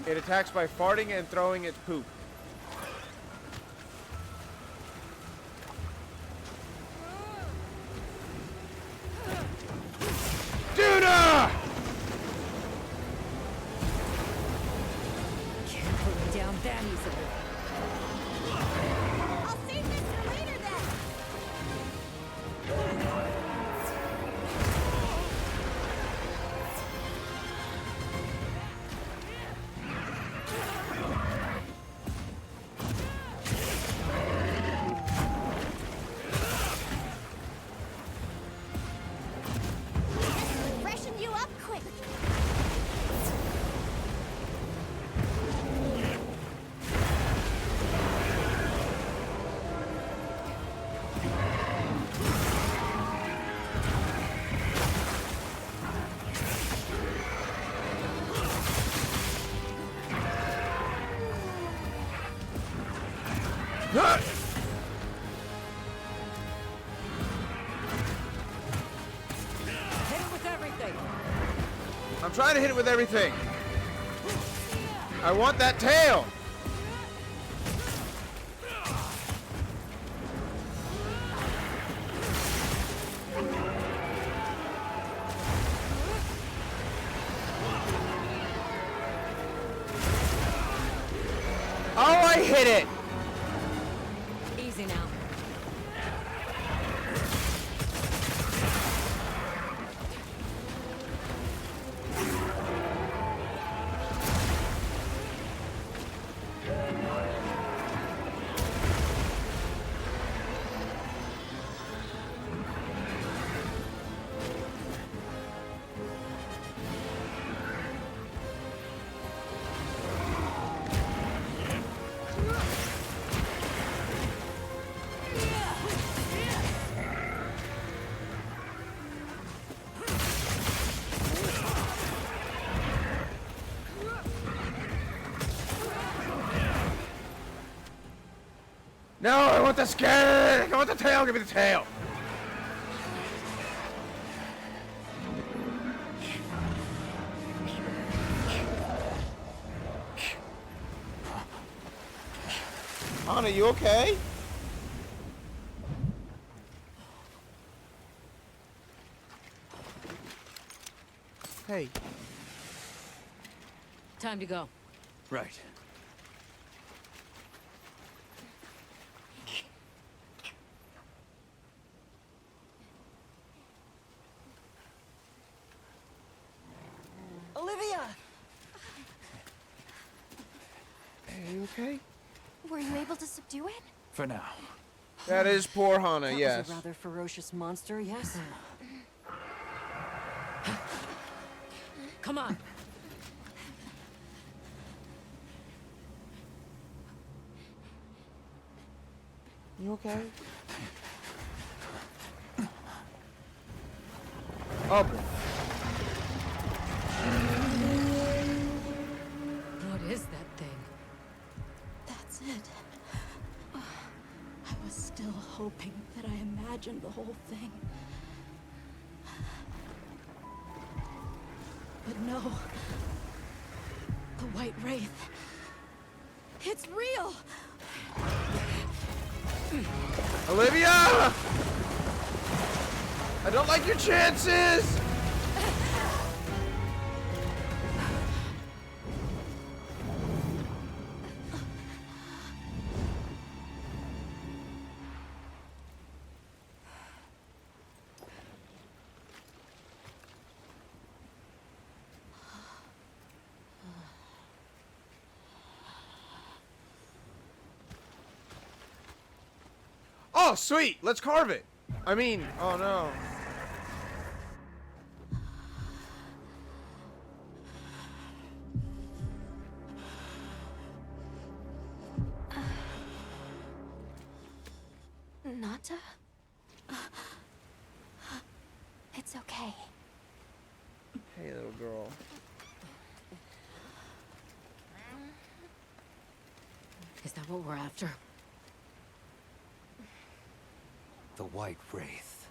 It attacks by farting and throwing its poop. Duna! Can't put me down that easily. I'll save this for later then. Freshen you up quick. Huh! Hit it with everything. I'm trying to hit it with everything. I want that tail. I hit it! Easy now. No, I want the skin! I want the tail! Give me the tail! Anna, you okay? Hey. Time to go. Right. Olivia! Hey, you okay? Were you able to subdue it? For now. That is poor Hana, That yes. was a rather ferocious monster, yes? Come on. You okay? Oh, boy. What is that thing? That's it. I was still hoping that I imagined the whole thing. But no. The White Wraith. It's real! Olivia! I don't like your chances! Oh, sweet! Let's carve it! I mean, oh no. Nata? It's okay. Hey, little girl. Is that what we're after? The White Wraith.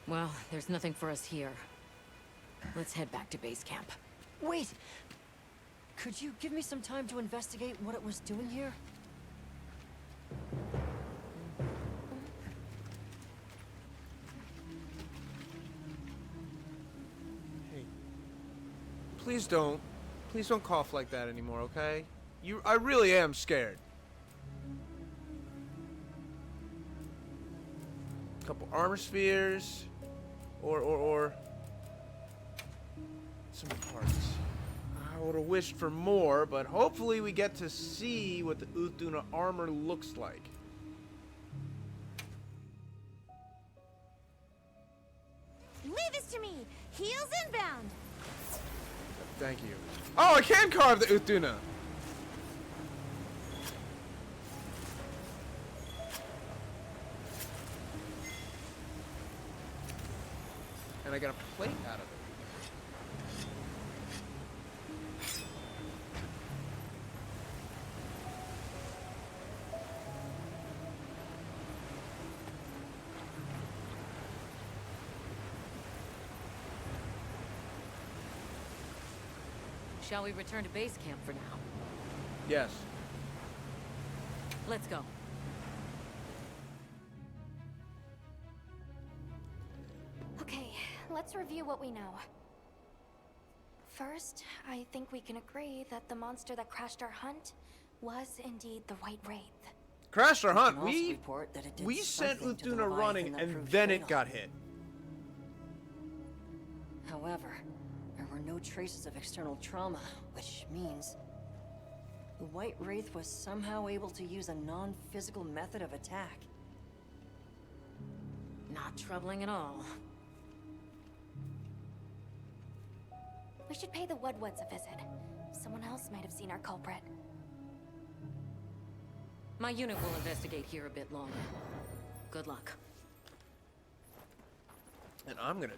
Well, there's nothing for us here. Let's head back to base camp. Wait! Could you give me some time to investigate what it was doing here? Hey. Please don't. Please don't cough like that anymore, okay? I really am scared. Couple armor spheres. Or some parts. I would have wished for more, but hopefully we get to see what the Uthduna armor looks like. Leave this to me! Heels inbound! Thank you. Oh, I can carve the Uthduna! And I got a plate out of it. Shall we return to base camp for now? Yes. Let's go. Okay, let's review what we know. First, I think we can agree that the monster that crashed our hunt was indeed the White Wraith. Crashed our hunt. can also We report that it did sent something to the Uthuna Leviathan running, that and proved then it fatal. got hit. However, there were no traces of external trauma, which means the White Wraith was somehow able to use a non-physical method of attack. Not troubling at all. We should pay the Woodwoods a visit. Someone else might have seen our culprit. My unit will investigate here a bit longer. Good luck. And I'm gonna...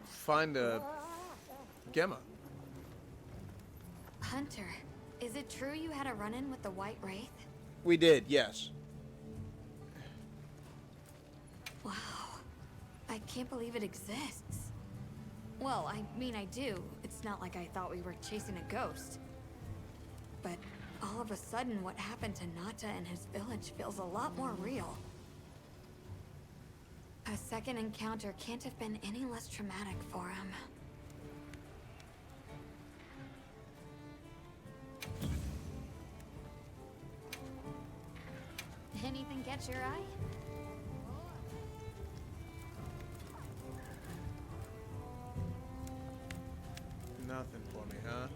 find a... Gemma. Hunter, is it true you had a run-in with the White Wraith? We did, yes. Wow. I can't believe it exists. Well, I mean, I do. It's not like I thought we were chasing a ghost. But all of a sudden, what happened to Nata and his village feels a lot more real. A second encounter can't have been any less traumatic for him. Anything catch your eye? Nothing for me, huh?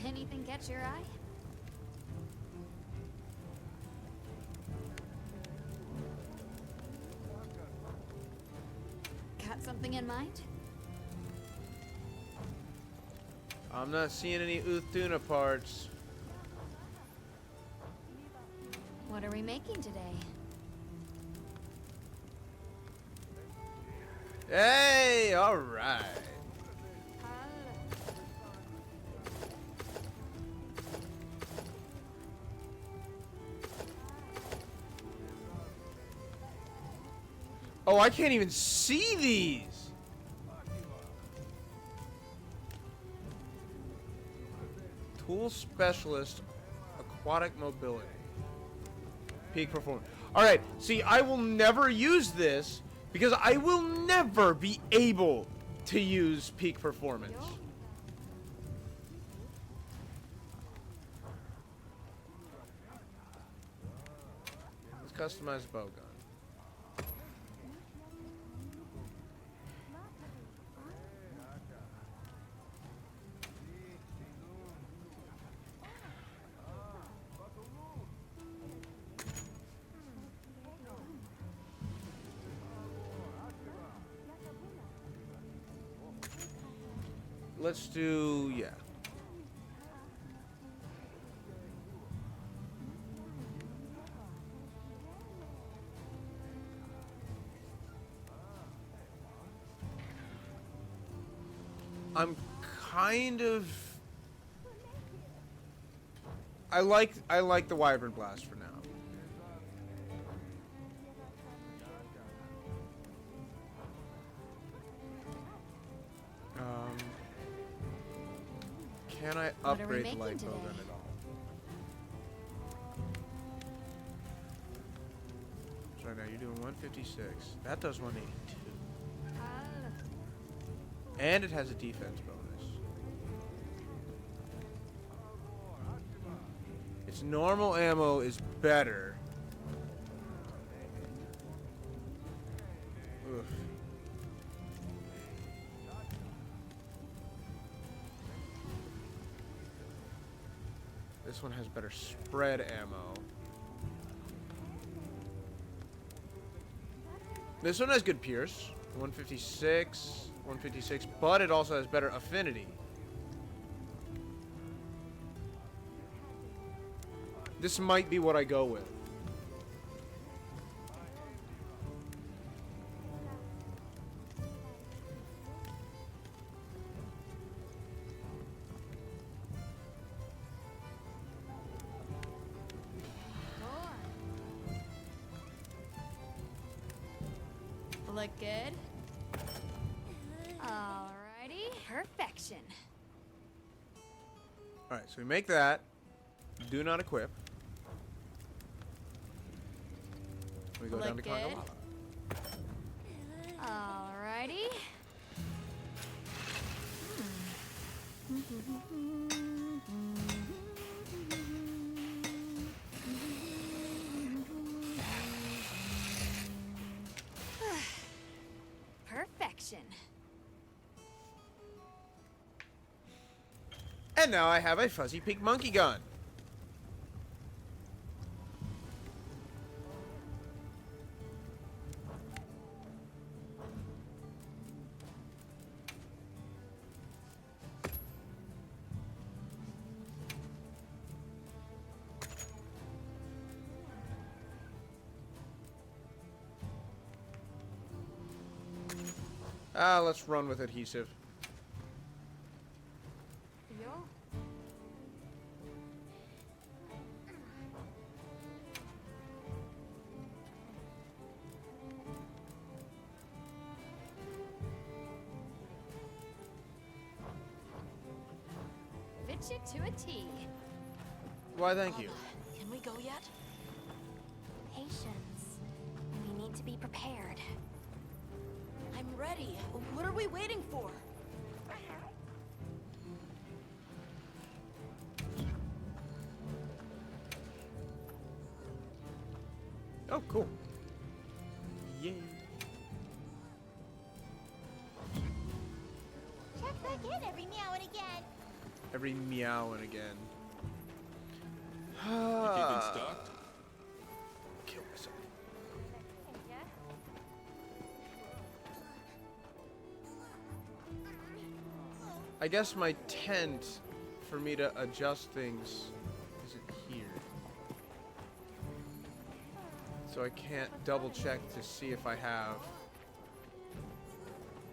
Anything catch your eye? Got something in mind? I'm not seeing any Uthuna parts. What are we making today? Hey, all right. Oh, I can't even see these. Tool specialist, aquatic mobility, peak performance. All right, see, I will never use this because I will never be able to use peak performance. Let's customize bow gun. Let's do, yeah. I'm kind of... I like the Wyvern Blast for now. Can I upgrade the light bowgun at all? So right now you're doing 156. That does 182. And it has a defense bonus. Its normal ammo is better. Oof. This one has better spread ammo. This one has good pierce. 156, 156, but it also has better affinity. This might be what I go with. Look good? Alrighty, perfection. Alright, so we make that. Do not equip. We go down to Look good. Congalala. Alrighty. Perfection. And now I have a fuzzy pink monkey gun. Let's run with adhesive. Yo. Fit you to a T. Why, thank you. Can we go yet? Patience. We need to be prepared. I'm ready. What are we waiting for? Oh, cool. Yay. Check back in every meow and again. Every meow and again. You keeping stocked? Kill myself. I guess my tent for me to adjust things isn't here. So I can't double check to see if I have.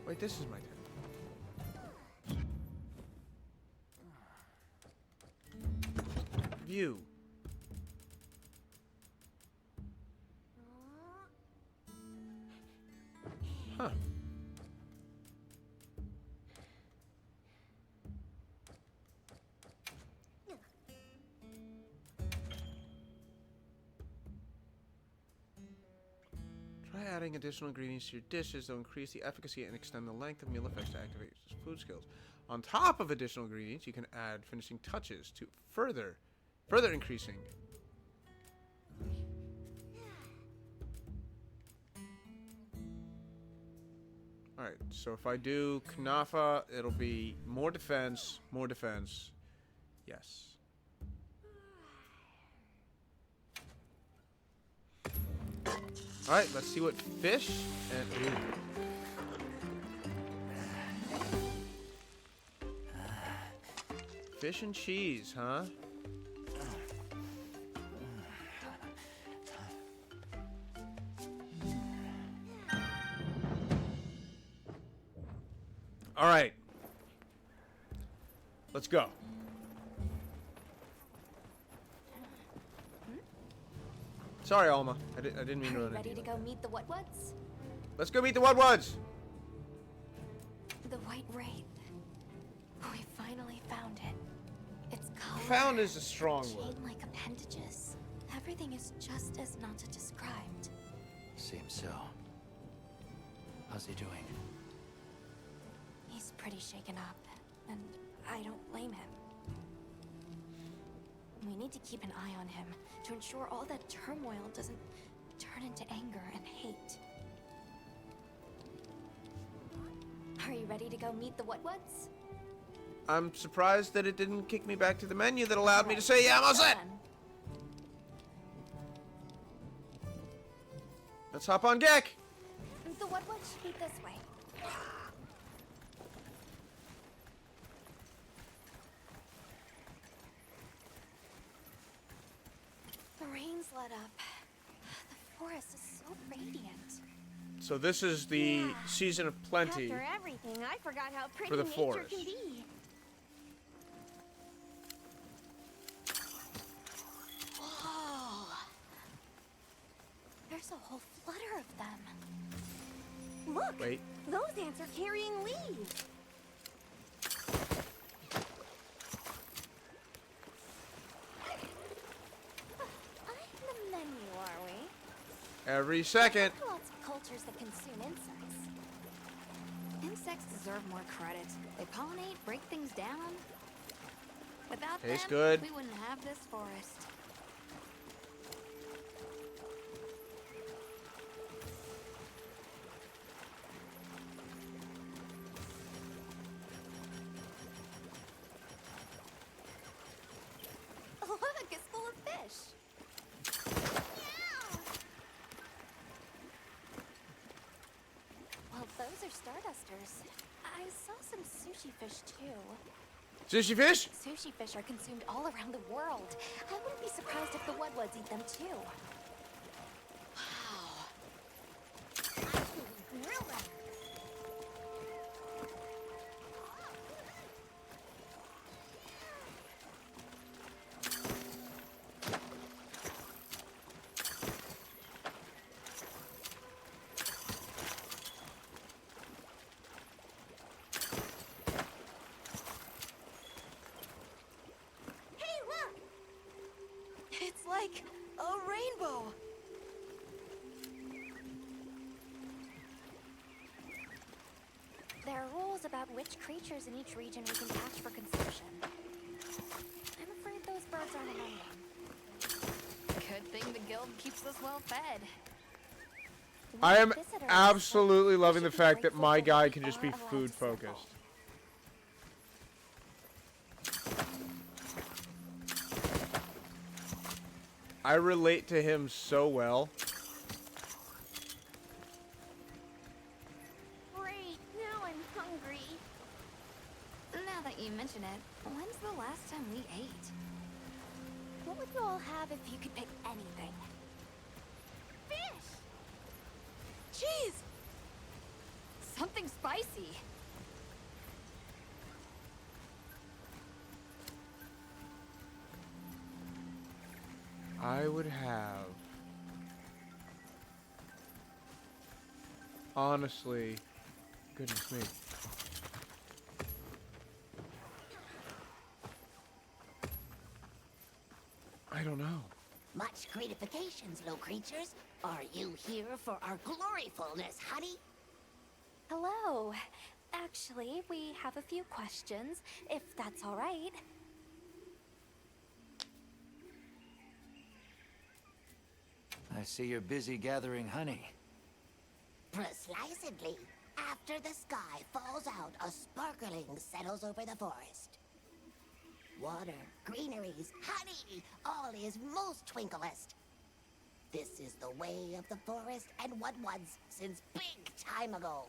Wait, this is my tent. View. Huh. Try adding additional ingredients to your dishes. They'll increase the efficacy and extend the length of meal effects to activate your food skills. On top of additional ingredients, you can add finishing touches to further increasing. Alright, so if I do Knafa, it'll be more defense, yes. Alright, let's see what fish and... Ooh. Fish and cheese, huh? All right. Let's go. Sorry, Alma. I didn't mean to run Ready into to you. go meet the what-whats? Let's go meet the Wudwuds. The White Wraith. We finally found it. It's color. Found is a strong word. Chain-like appendages. Everything is just as Nata described. Seems so. How's he doing? He's pretty shaken up, and I don't blame him. We need to keep an eye on him to ensure all that turmoil doesn't turn into anger and hate. Are you ready to go meet the Wudwuds? I'm surprised that it didn't kick me back to the menu that allowed me to say, yeah, I'm all set. Let's hop on deck. The Wudwuds should be this way. The rain's let up. The forest is so radiant. So this is the season of plenty. After everything, I forgot how pretty for the nature forest. can be. Whoa! There's a whole flutter of them. Look! Wait. Those ants are carrying leaves. Every second. Lots of cultures that consume insects. Insects deserve more credit. They pollinate, break things down. Without Tastes them, good. we wouldn't have this forest. Look, it's full of fish. Well, those are Stardusters. I saw some sushi fish too. Sushi fish? Sushi fish are consumed all around the world. I wouldn't be surprised if the Woodwoods eat them too. It's like a rainbow. There are rules about which creatures in each region we can catch for consumption. I'm afraid those birds aren't among them. Good thing the guild keeps us well fed. I am absolutely loving the fact that my guy can just be food focused. I relate to him so well. Great, now I'm hungry. Now that you mention it, when's the last time we ate? What would you all have if you could pick anything? Fish! Cheese! Something spicy. I would have... Honestly, goodness me. I don't know. Much gratifications, low creatures. Are you here for our gloryfulness, honey? Hello. Actually, we have a few questions, if that's all right. I see you're busy gathering honey. Precisely. After the sky falls out, a sparkling settles over the forest. Water, greeneries, honey, all is most twinklest. This is the way of the forest and what was since big time ago.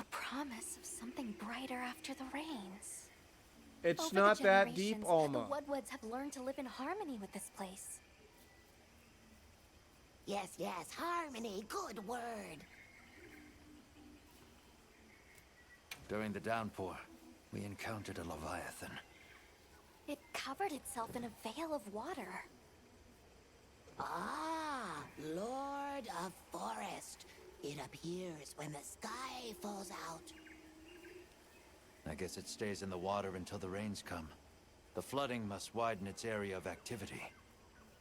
A promise of something brighter after the rains. It's Over not the that deep, generations, Alma. The Woodwoods have learned to live in harmony with this place. Yes, yes, harmony, good word. During the downpour, we encountered a Leviathan. It covered itself in a veil of water. Ah, Lord of Forest. It appears when the sky falls out. I guess it stays in the water until the rains come. The flooding must widen its area of activity.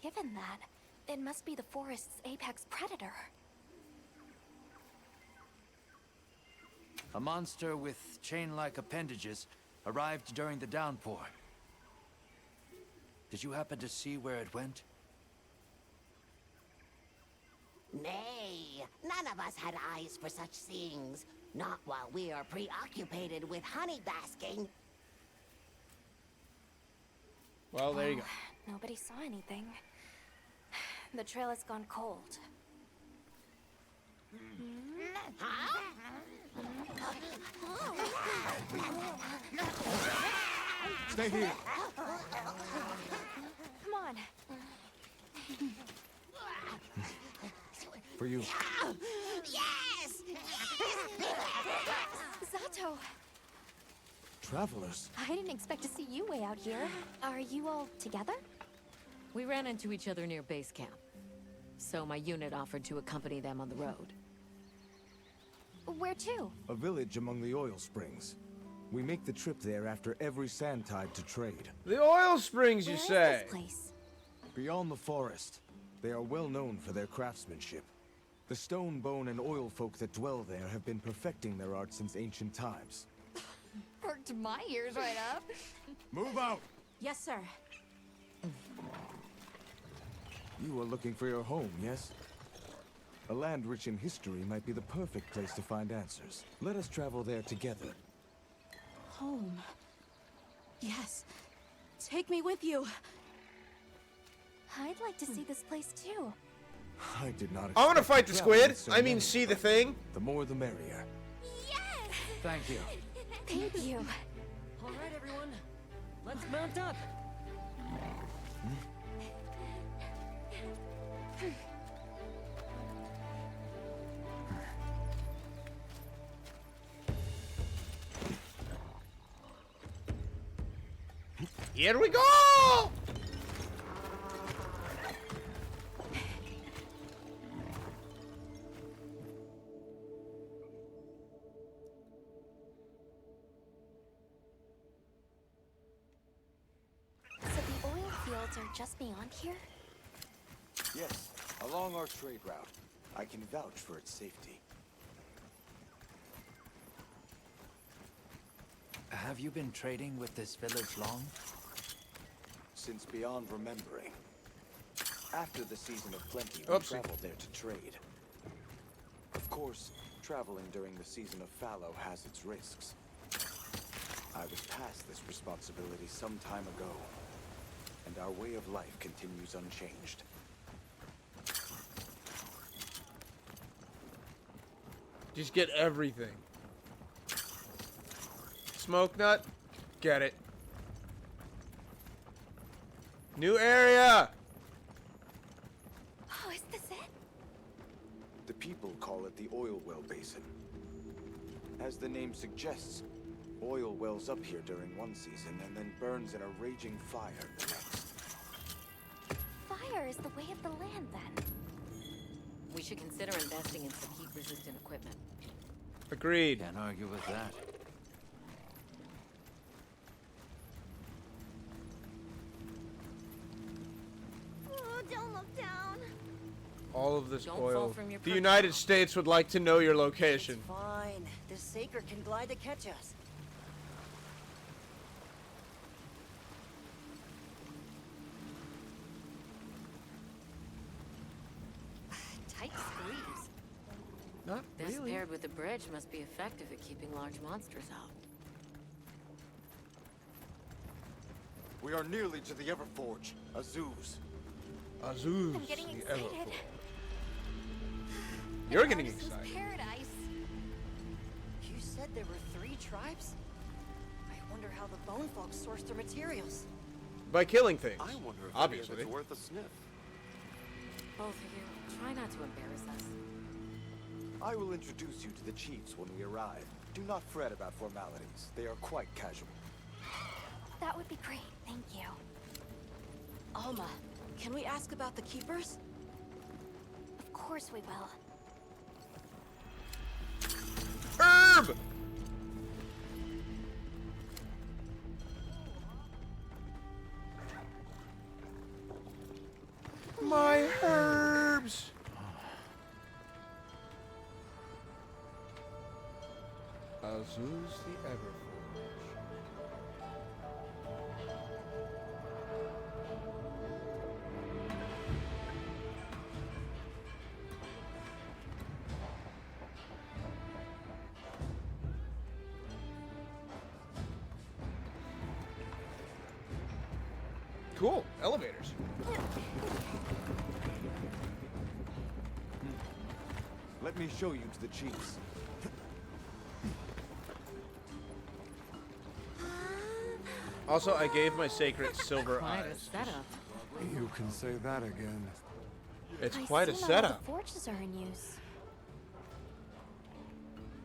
Given that, it must be the forest's apex predator. A monster with chain-like appendages arrived during the downpour. Did you happen to see where it went? Nay, none of us had eyes for such things. Not while we are preoccupied with honey basking. Well, there you go. Nobody saw anything. The trail has gone cold. Stay here. Come on. For you. Yes! Zato! Travelers. I didn't expect to see you way out here. Are you all together? We ran into each other near base camp, so my unit offered to accompany them on the road. Where to? A village among the oil springs. We make the trip there after every sand tide to trade. The oil springs, you Where is say? this place? Beyond the forest. They are well known for their craftsmanship. The stone, bone, and oil folk that dwell there have been perfecting their art since ancient times. Perked my ears right up. Move out! Yes, sir. You are looking for your home, yes? A land rich in history might be the perfect place to find answers. Let us travel there together. Home. Yes. Take me with you. I'd like to see this place too. I did not I want to expect fight the travel squid. with so I mean, many. see the thing. The more the merrier. Thank you. Thank you. All right, everyone. Let's mount up. Here we go! So the oil fields are just beyond here? Yes, along our trade route. I can vouch for its safety. Have you been trading with this village long? Since beyond remembering. After the season of plenty, we Oopsie. traveled there to trade. Of course, traveling during the season of fallow has its risks. I was past this responsibility some time ago, and our way of life continues unchanged. Just get everything. Smoke nut? Get it. New area! Oh, is this it? The people call it the oil well basin. As the name suggests, oil wells up here during one season and then burns in a raging fire the next. Fire is the way of the land then. We should consider investing in some heat-resistant equipment. Agreed. Can't argue with that. Oh, don't look down. All of this Don't fall oil. from your The perch. United States would like to know your location. Fine. This Saker can glide to catch us. Tight squeeze. Not This really. paired with the bridge must be effective at keeping large monsters out. We are nearly to the Everforge, Azuz. Azuz. I'm getting the excited. Everforge. You're getting Artisans excited. Paradise. You said there were 3 tribes? I wonder how the bone folks source their materials. By killing things. I wonder if Obviously. it's worth a sniff. Both of you, try not to embarrass us. I will introduce you to the chiefs when we arrive. Do not fret about formalities. They are quite casual. That would be great, thank you. Alma, can we ask about the keepers? Of course we will. Herb! My herbs! Azuz the Everforge. Cool. Elevators. Let me show you to the chiefs. Also, I gave my sacred silver Quite a eyes. setup. You can say that again. It's I quite a see not all setup. the forges are in use.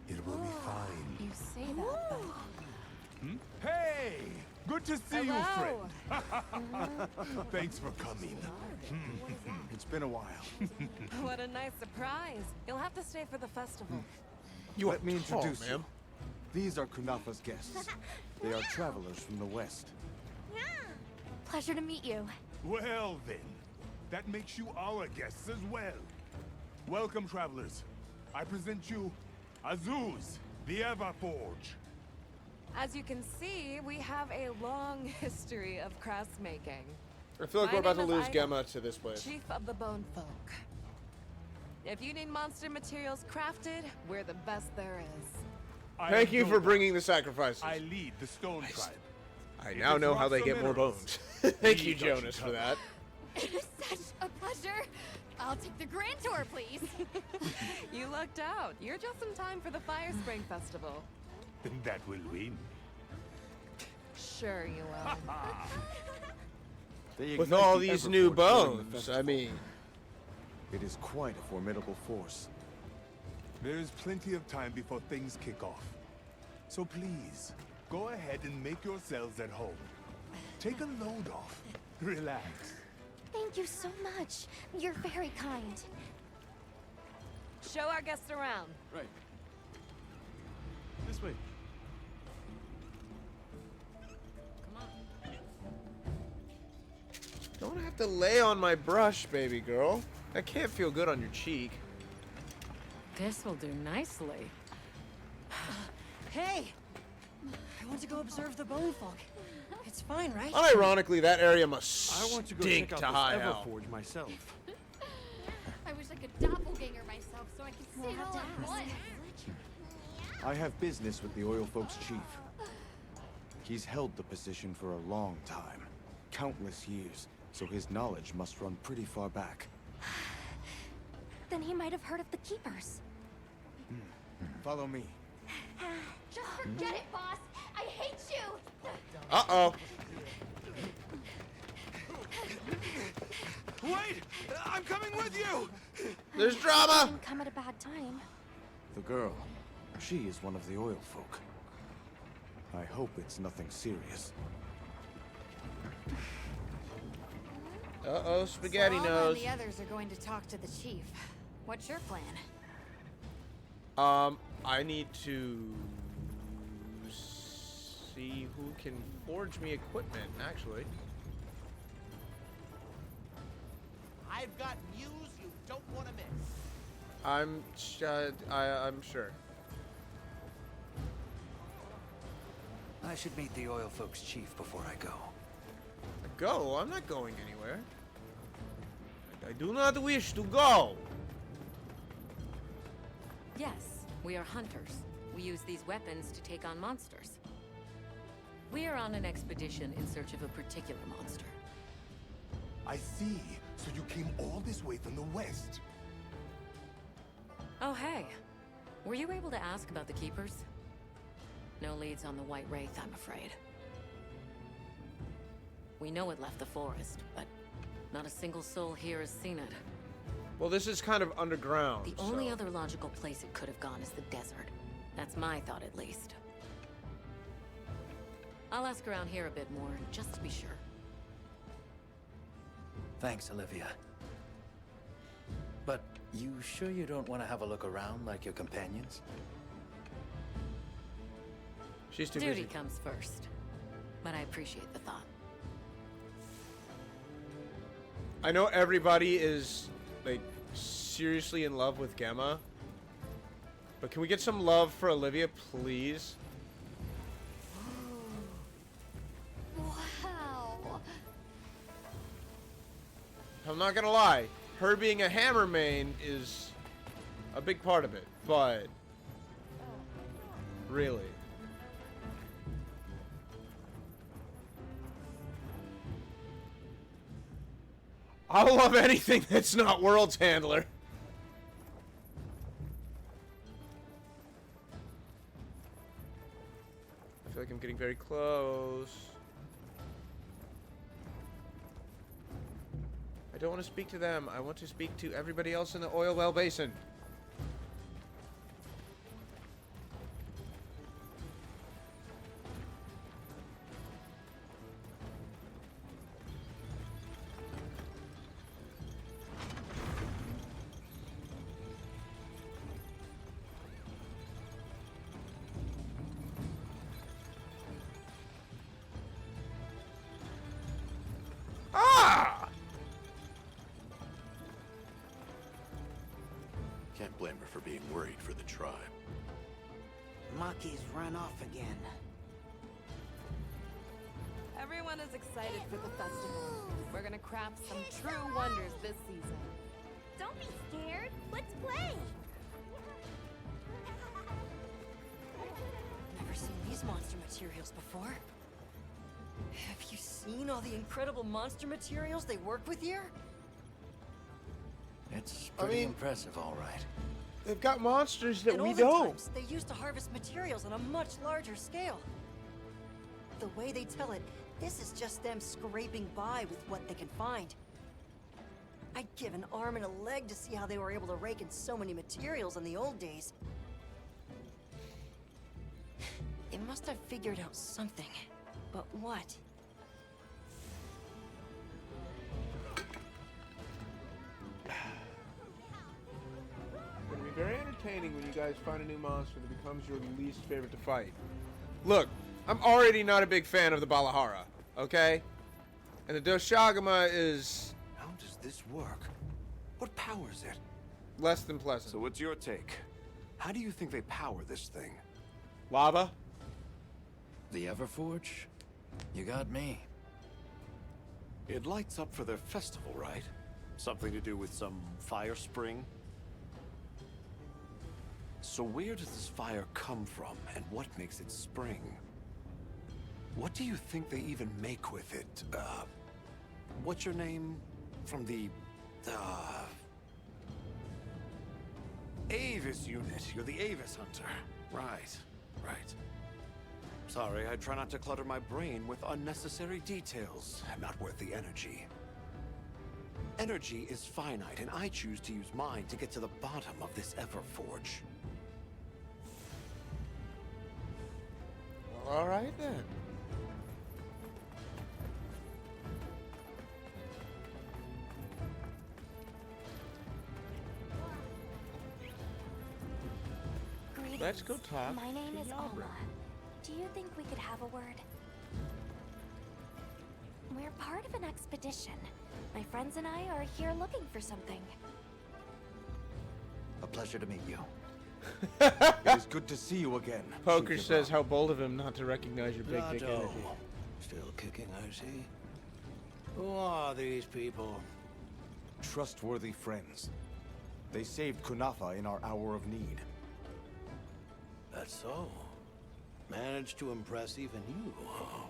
It will be fine. You say that, but... Hey! Good to see you, Hello. friend. Thanks for coming. It's been a while. What a nice surprise. You'll have to stay for the festival. You Let me tall, introduce you. ma'am. These are Kunafa's guests. They are travelers from the west. Pleasure to meet you. Well then, That makes you our guests as well. Welcome, travelers. I present you Azuz, the Everforge. As you can see, we have a long history of crafts making. I feel like My we're about to name is lose Ida, Gemma to this place. Chief of the Bone Folk. If you need monster materials crafted, we're the best there is. Thank you for bringing the sacrifices. I lead the Stone Tribe. I now know how they get more bones. Thank you, Jonas, for that. It is such a pleasure. I'll take the grand tour, please. You lucked out. You're just in time for the Fire Spring Festival. Then that will win. Sure you will. With all these new bones, I mean... It is quite a formidable force. There is plenty of time before things kick off. So please, go ahead and make yourselves at home. Take a load off. Relax. Thank you so much. You're very kind. Show our guests around. Right. This way. Don't have to lay on my brush, baby girl. That can't feel good on your cheek. This will do nicely. Hey! I want to go observe the Bone Folk. It's fine, right? Unironically, that area must I want to go stink check to out high this hell. Everforge myself. I wish I could doppelganger myself so I could see it all at once. I have business with the Oil Folks' chief. He's held the position for a long time. Countless years, so his knowledge must run pretty far back. Then he might have heard of the Keepers. Follow me. Just forget it, boss. I hate you. Uh-oh. Wait! I'm coming with you! There's drama! Didn't come at a bad time. The girl, she is one of the Oil Folk. I hope it's nothing serious. Uh-oh, spaghetti so nose. the others are going to talk to the chief. What's your plan? I need to see who can forge me equipment, actually. I've got news you don't want to miss. I'm sure. I should meet the Oil Folks' chief before I go. Go? I'm not going anywhere. I do not wish to go. Yes, we are hunters. We use these weapons to take on monsters. We are on an expedition in search of a particular monster. I see. So you came all this way from the west. Oh, hey. Were you able to ask about the Keepers? No leads on the White Wraith, I'm afraid. We know it left the forest, but not a single soul here has seen it. Well, this is kind of underground. The only other logical place it could have gone is the desert. That's my thought, at least. I'll ask around here a bit more, just to be sure. Thanks, Olivia. But you sure you don't want to have a look around like your companions? She's too Duty busy. comes first, but I appreciate the thought. I know everybody is, like, seriously in love with Gemma. But can we get some love for Olivia, please? Wow. I'm not gonna lie. Her being a hammer main is a big part of it. But... really. I'll love anything that's not World's Handler. I feel like I'm getting very close. I don't want to speak to them. I want to speak to everybody else in the oil well basin. blame her for being worried for the tribe. Maki's run off again. Everyone is excited for the festival. We're gonna craft some true wonders this season. Don't be scared. Let's play. Never seen these monster materials before. Have you seen all the incredible monster materials they work with here? It's pretty impressive, all right. They've got monsters that In we olden don't. times, they used to harvest materials on a much larger scale. The way they tell it, this is just them scraping by with what they can find. I'd give an arm and a leg to see how they were able to rake in so many materials in the old days. They must have figured out something. But what? It's going to be very entertaining when you guys find a new monster that becomes your least favorite to fight. Look, I'm already not a big fan of the Balahara, okay? And the Doshagama is... How does this work? What powers it? less than pleasant. So what's your take? How do you think they power this thing? Lava? The Everforge? You got me. It lights up for their festival, right? Something to do with some fire spring? So where does this fire come from, and what makes it spring? What do you think they even make with it? What's your name? From the, Avis unit. You're the Avis hunter. Right, right. Sorry, I try not to clutter my brain with unnecessary details. Not worth the energy. Energy is finite, and I choose to use mine to get to the bottom of this Everforge. Well, all right then. Greetings. Let's go talk My name to is Yabra. Alma. Do you think we could have a word? We're part of an expedition. My friends and I are here looking for something. A pleasure to meet you. It is good to see you again. Poker Chief says Yabra. how bold of him not to recognize your big dick Zato. energy. Still kicking, I see. Who are these people? Trustworthy friends. They saved Kunafa in our hour of need. That's so. Managed to impress even you, huh?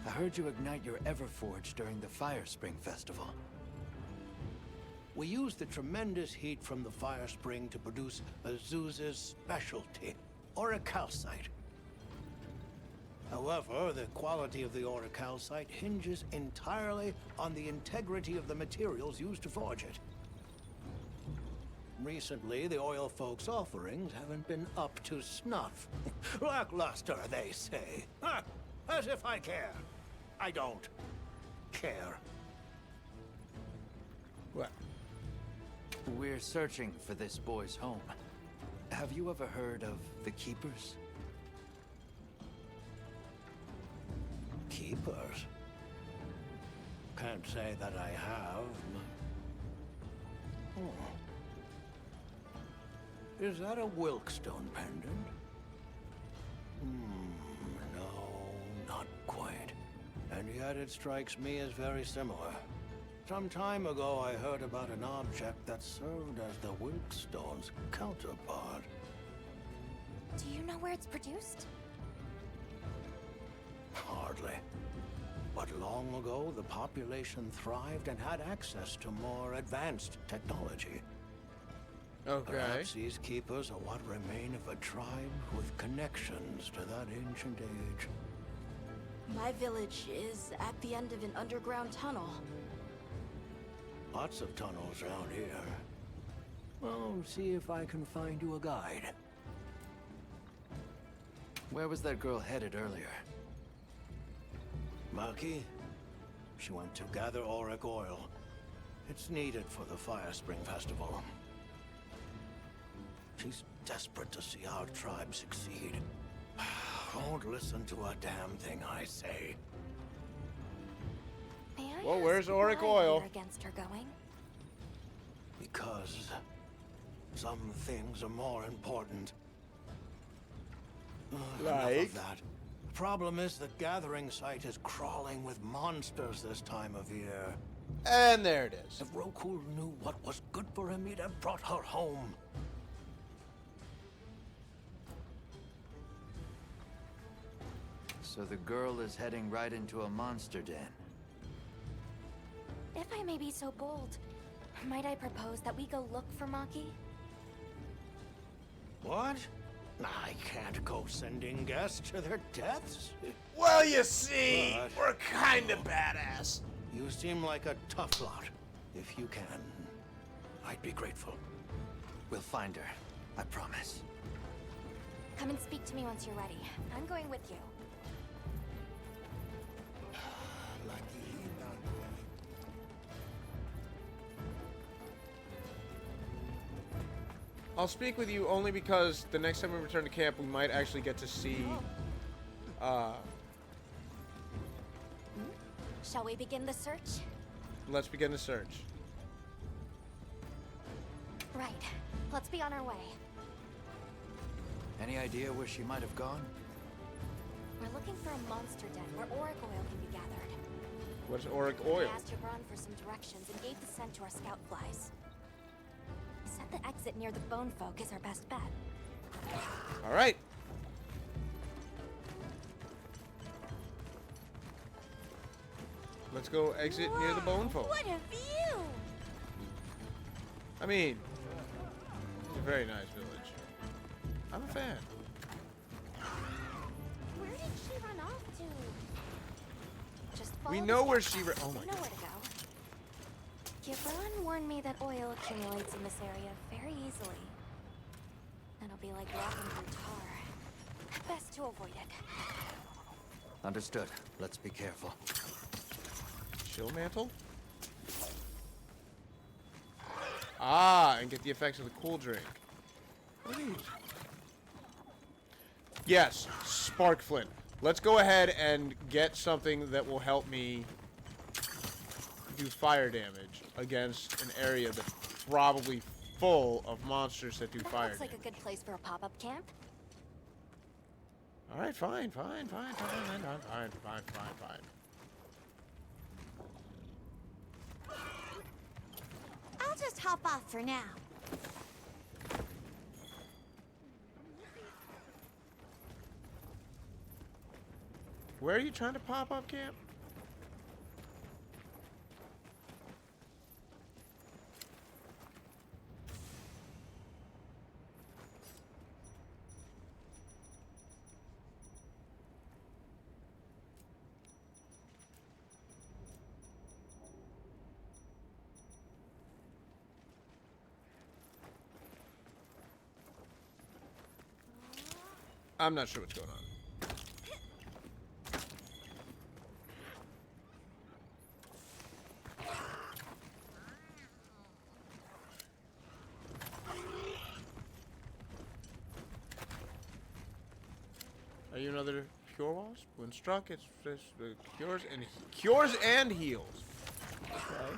I heard you ignite your Everforge during the Fire Spring Festival. We used the tremendous heat from the fire spring to produce Azuz's specialty, auricalcite. However, the quality of the auricalcite hinges entirely on the integrity of the materials used to forge it. Recently, the oil folks' offerings haven't been up to snuff. Lackluster, they say. Huh, as if I care. I don't care. What? We're searching for this boy's home. Have you ever heard of the Keepers? Keepers? Can't say that I have. Oh. Is that a Wilkstone pendant? No, not quite. And yet it strikes me as very similar. Some time ago I heard about an object that served as the Wilkstone's counterpart. Do you know where it's produced? Hardly. But long ago, the population thrived and had access to more advanced technology. Okay. Perhaps these keepers are what remain of a tribe with connections to that ancient age. My village is at the end of an underground tunnel. Lots of tunnels around here. Well, see if I can find you a guide. Where was that girl headed earlier? Maki? She went to gather auric oil. It's needed for the Fire Spring Festival. She's desperate to see our tribe succeed. Won't listen to a damn thing I say. May I Well, where's Auric Why Oil? you're against her going? Because some things are more important. Enough Like? of that. The problem is the gathering site is crawling with monsters this time of year. And there it is. If Rokul knew what was good for him, he'd have brought her home. So the girl is heading right into a monster den. If I may be so bold, might I propose that we go look for Maki? What? I can't go sending guests to their deaths. Well, you see, But- we're kind of badass. You seem like a tough lot. If you can, I'd be grateful. We'll find her. I promise. Come and speak to me once you're ready. I'm going with you. I'll speak with you only because the next time we return to camp, we might actually get to see. Shall we begin the search? Let's begin the search. Right. Let's be on our way. Any idea where she might have gone? We're looking for a monster den where Auric Oil can be gathered. What's Auric Oil? I asked Hebron for some directions and gave the scent to our scout flies. He said the exit near the bone folk is our best bet. All right. Let's go exit near the bone folk. What a view! I mean, it's a very nice village. I'm a fan. Where did she run off to? Just We follow know the where scout she flies. oh my We know where to go. Gibran warned me that oil accumulates in this area very easily. It'll be like walking through tar. Best to avoid it. Understood. Let's be careful. Chill mantle? Ah, and get the effects of the cool drink. What are these? Yes, Spark Flint. Let's go ahead and get something that will help me do fire damage against an area that's probably full of monsters that do That fire looks like damage. a good place for a pop-up camp. Alright, fine. I'll just hop off for now. Where are you trying to pop up camp? I'm not sure what's going on. Are you another Pure Wasp? When struck, it's cures and heals. Okay.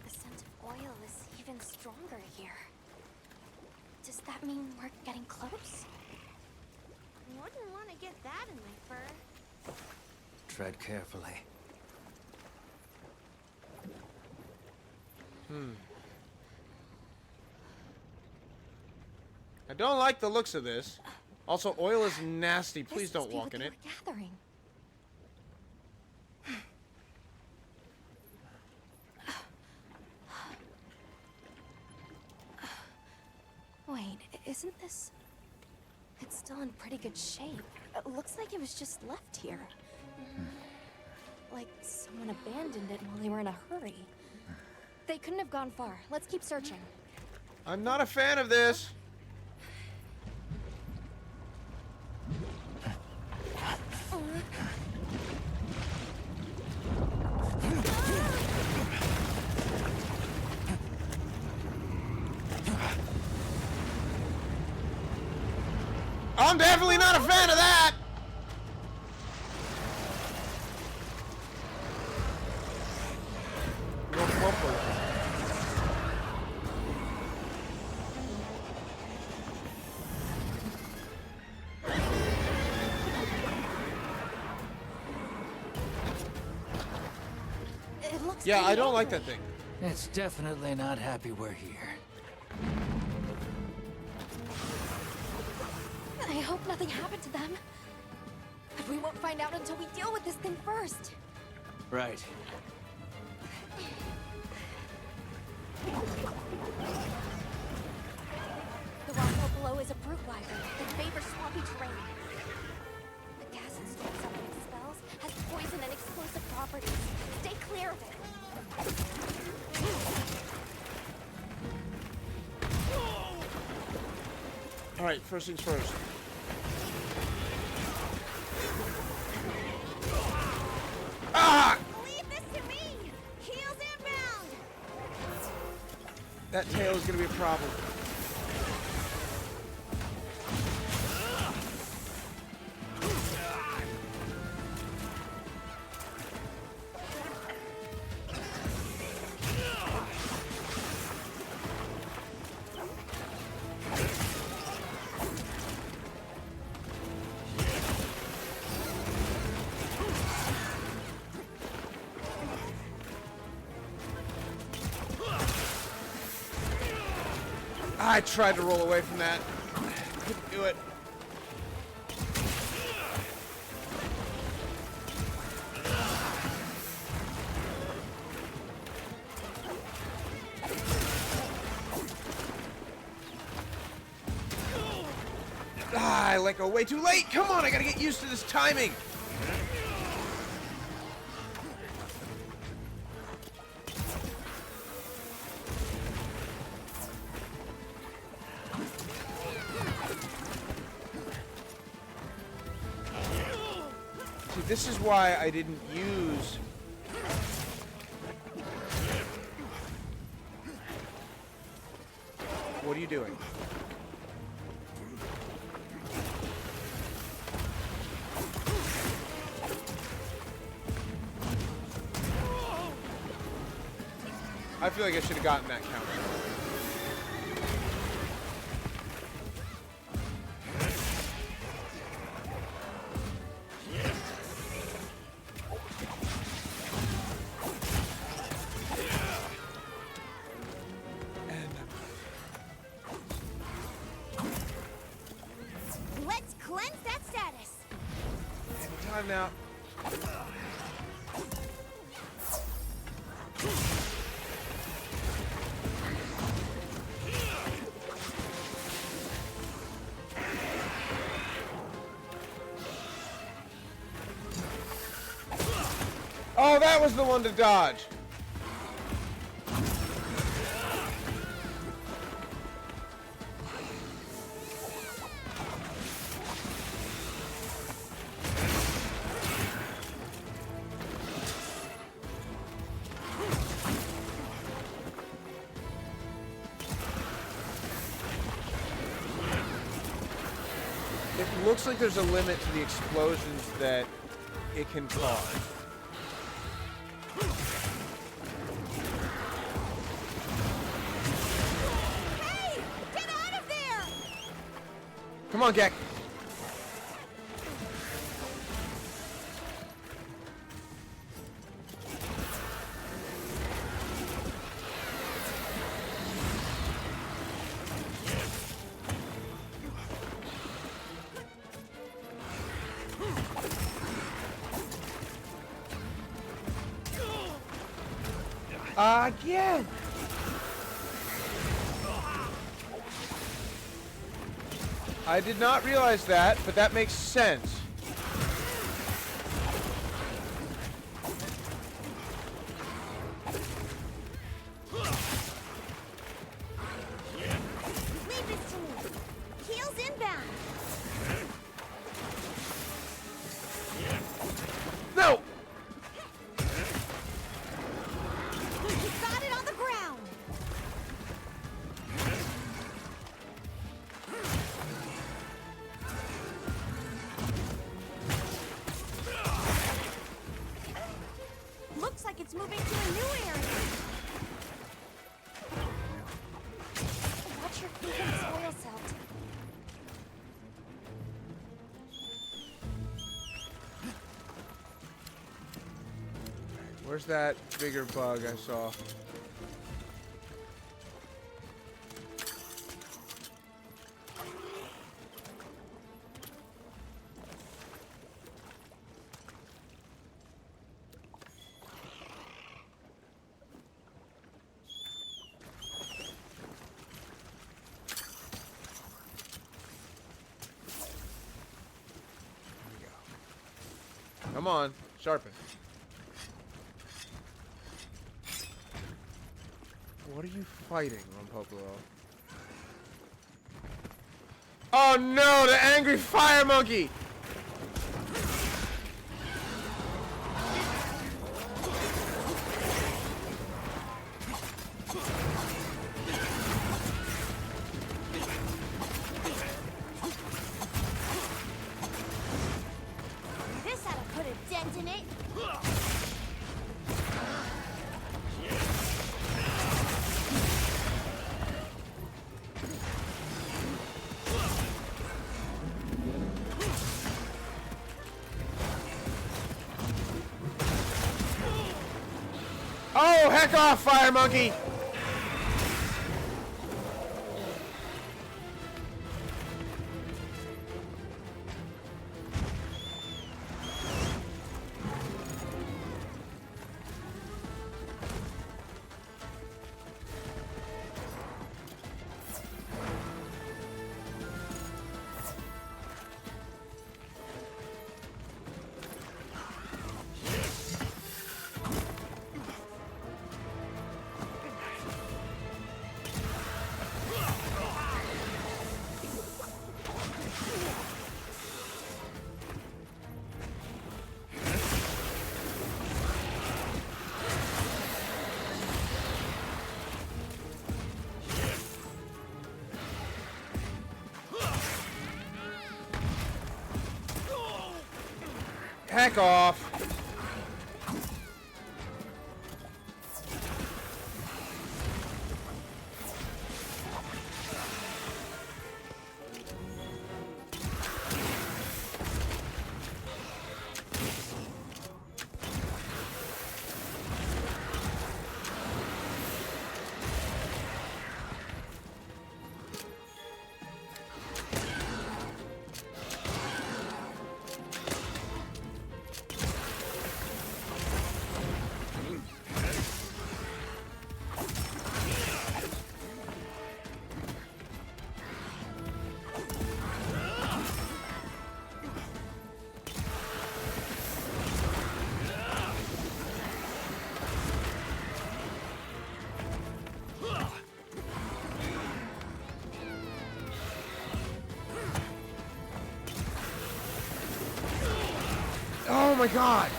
The scent of oil is even stronger here. Does that mean we're getting close? Wouldn't want to get that in my fur. Tread carefully. I don't like the looks of this. Also, oil is nasty. Please This don't must be walk what in they it. were gathering. Wait, isn't this... It's still in pretty good shape. It looks like it was just left here. Like someone abandoned it while they were in a hurry. They couldn't have gone far. Let's keep searching. I'm not a fan of this. I'm definitely not a fan of that. looks Yeah, I pretty don't like angry. that thing. It's definitely not happy we're here. I hope nothing happened to them. But we won't find out until we deal with this thing first. Right. The rock below is a brute wyvern that favors swampy terrain. The gas and storm summoning spells has poison and explosive properties. Stay clear of it. All right, first things first. Ah! Leave this to me! Heels inbound! That tail is gonna be a problem. I tried to roll away from that. Couldn't do it. Ah, I let go way too late. Come on, I gotta get used to this timing. See, this is why I didn't use... What are you doing? I feel like I should have gotten that counter. Let's cleanse that status! Time now. Oh, that was the one to dodge. It looks like there's a limit to the explosions that it can cause. Hey! Get out of there! Come on, Gek. Again! I did not realize that, but that makes sense. Leave this to me! Heels inbound! No! You got it on the ground! Looks like it's moving to a new area. Watch your feet in the spoil celt. Where's that bigger bug I saw? Come on, sharpen. What are you fighting, Rumpopolo? Oh no, the angry fire monkey! This ought to put a dent in it. Oh, heck off, fire monkey! Heck off! Oh my god!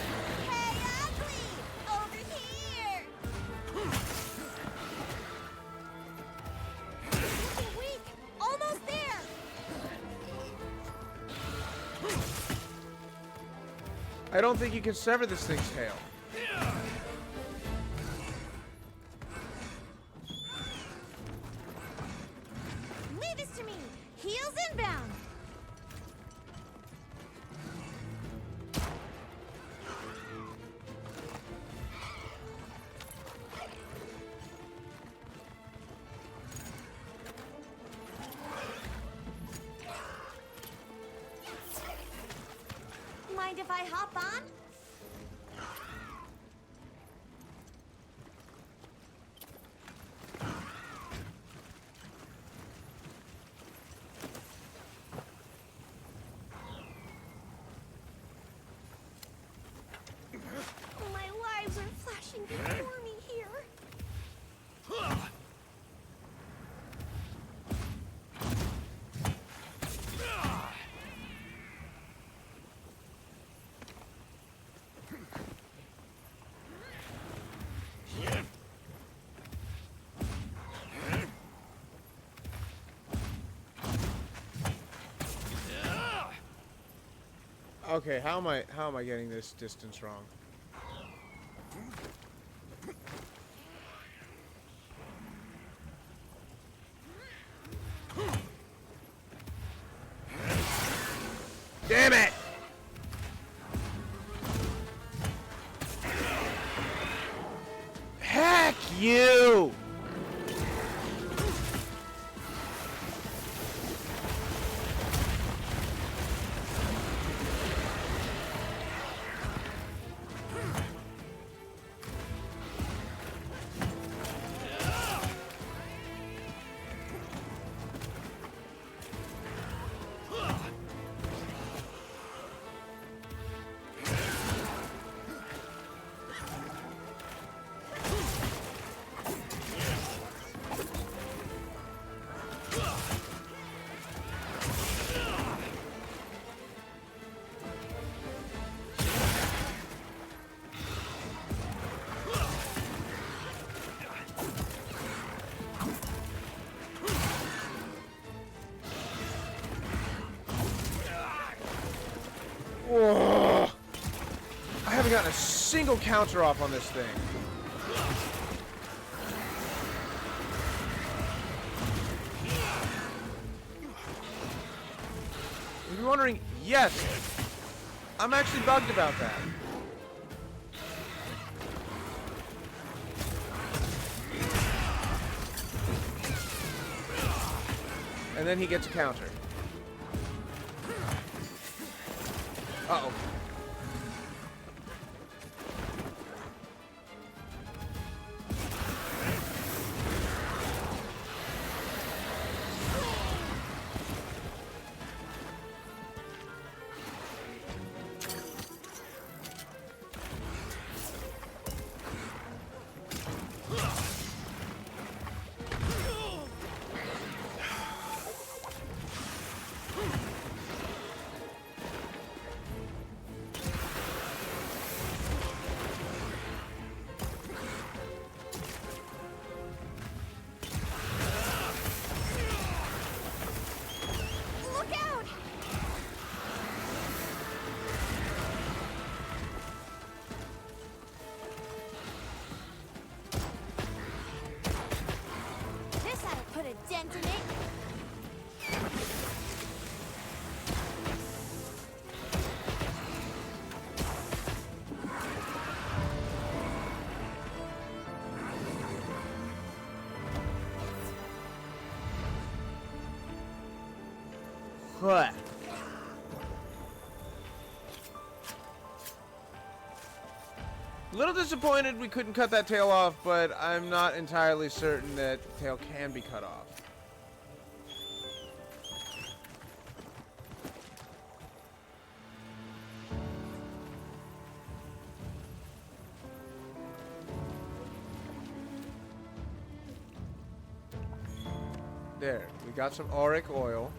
Hey, Ugly! Over here! Looking weak! Almost there! I don't think you can sever this thing's tail. Leave this to me! Heels inbound! Mind if I hop on? My lives are flashing before me here. Okay, how am I getting this distance wrong? Damn it! you! Whoa. I haven't gotten a single counter off on this thing. If you're wondering, yes, I'm actually bugged about that. And then he gets a counter. Uh-oh. Dent in it. What? A little disappointed we couldn't cut that tail off, but I'm not entirely certain that the tail can be cut off. There, we got some auric oil.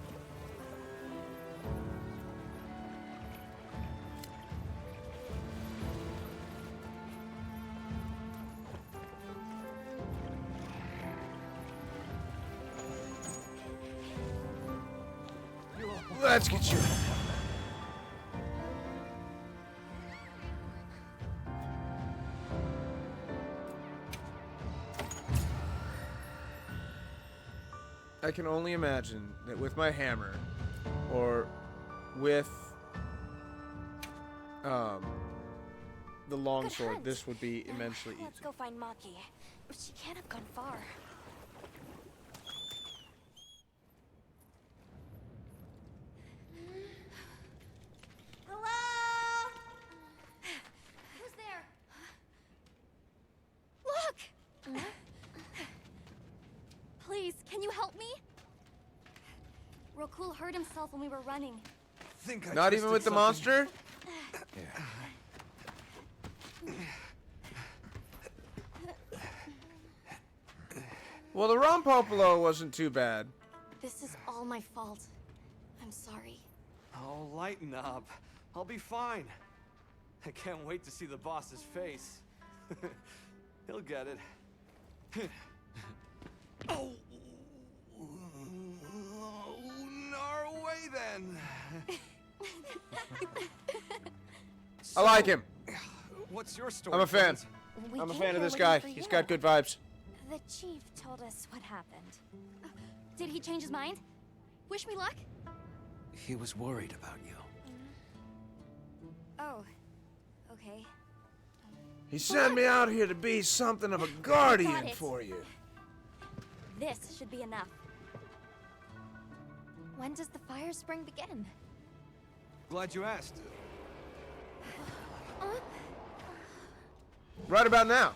Let's get you. I can only imagine that with my hammer, or with the longsword, this would be immensely easy. Let's go find Maki. She can't have gone far. Hello? Who's there? Look! Please, can you help me? Rokul hurt himself when we were running. Not even with the monster? Well, the Rompopolo wasn't too bad. This is all my fault. I'm sorry. Oh, lighten up. I'll be fine. I can't wait to see the boss's face. He'll get it. Oh! No way then! I like him. What's your story? I'm a fan. We I'm a came fan of here this looking guy. for He's you. got good vibes. The chief told us what happened. Did he change his mind? Wish me luck? He was worried about you. Oh, okay. He sent me out here to be something of a guardian Got it. for you. This should be enough. When does the fire spring begin? Glad you asked. Right about now.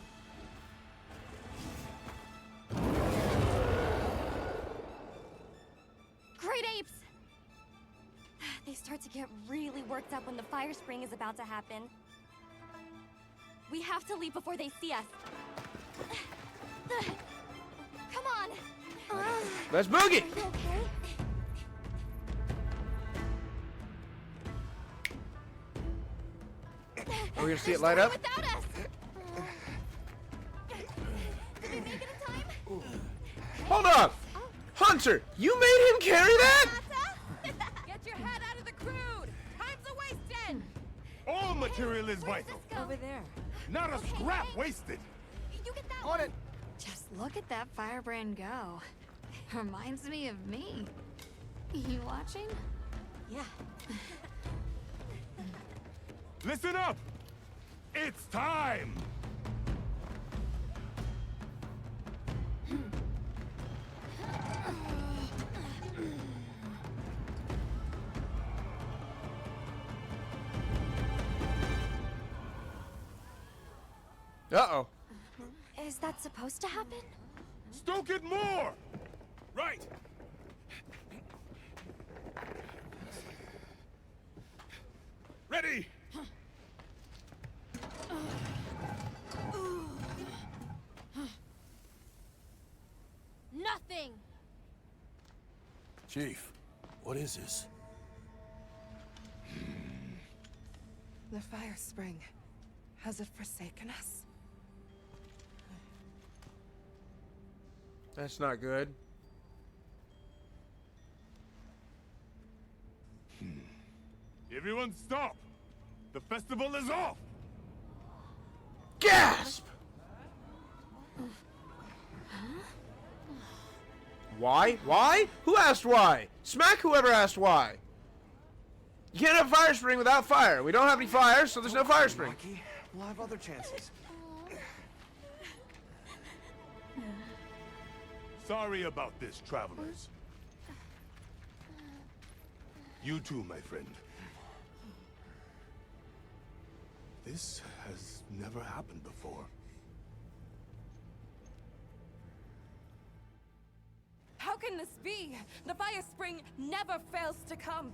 Great apes! They start to get really worked up when the fire spring is about to happen. We have to leave before they see us. Come on! Let's boogie! Are you okay? Are we gonna see it light up? Without us! Did we make it in time? Hold up! Hunter, you made him carry that? Get your head out of the crude! Time's a wasted! All material is vital. Over there. Not a scrap wasted. You get that On one. it. Just look at that firebrand go. Reminds me of me. You watching? Yeah. Listen up! It's time! Uh-oh. Is that supposed to happen? Stoke it more! Right! Ready! Nothing! Chief, what is this? The fire spring. Has it forsaken us? That's not good. Everyone stop! The festival is off! Gasp! Why? Why? Who asked why? Smack whoever asked why. You can't have a fire spring without fire. We don't have any fire, so there's no fire spring. Rocky, we'll have other chances. Sorry about this, travelers. You too, my friend. This has never happened before. How can this be? The fire spring never fails to come.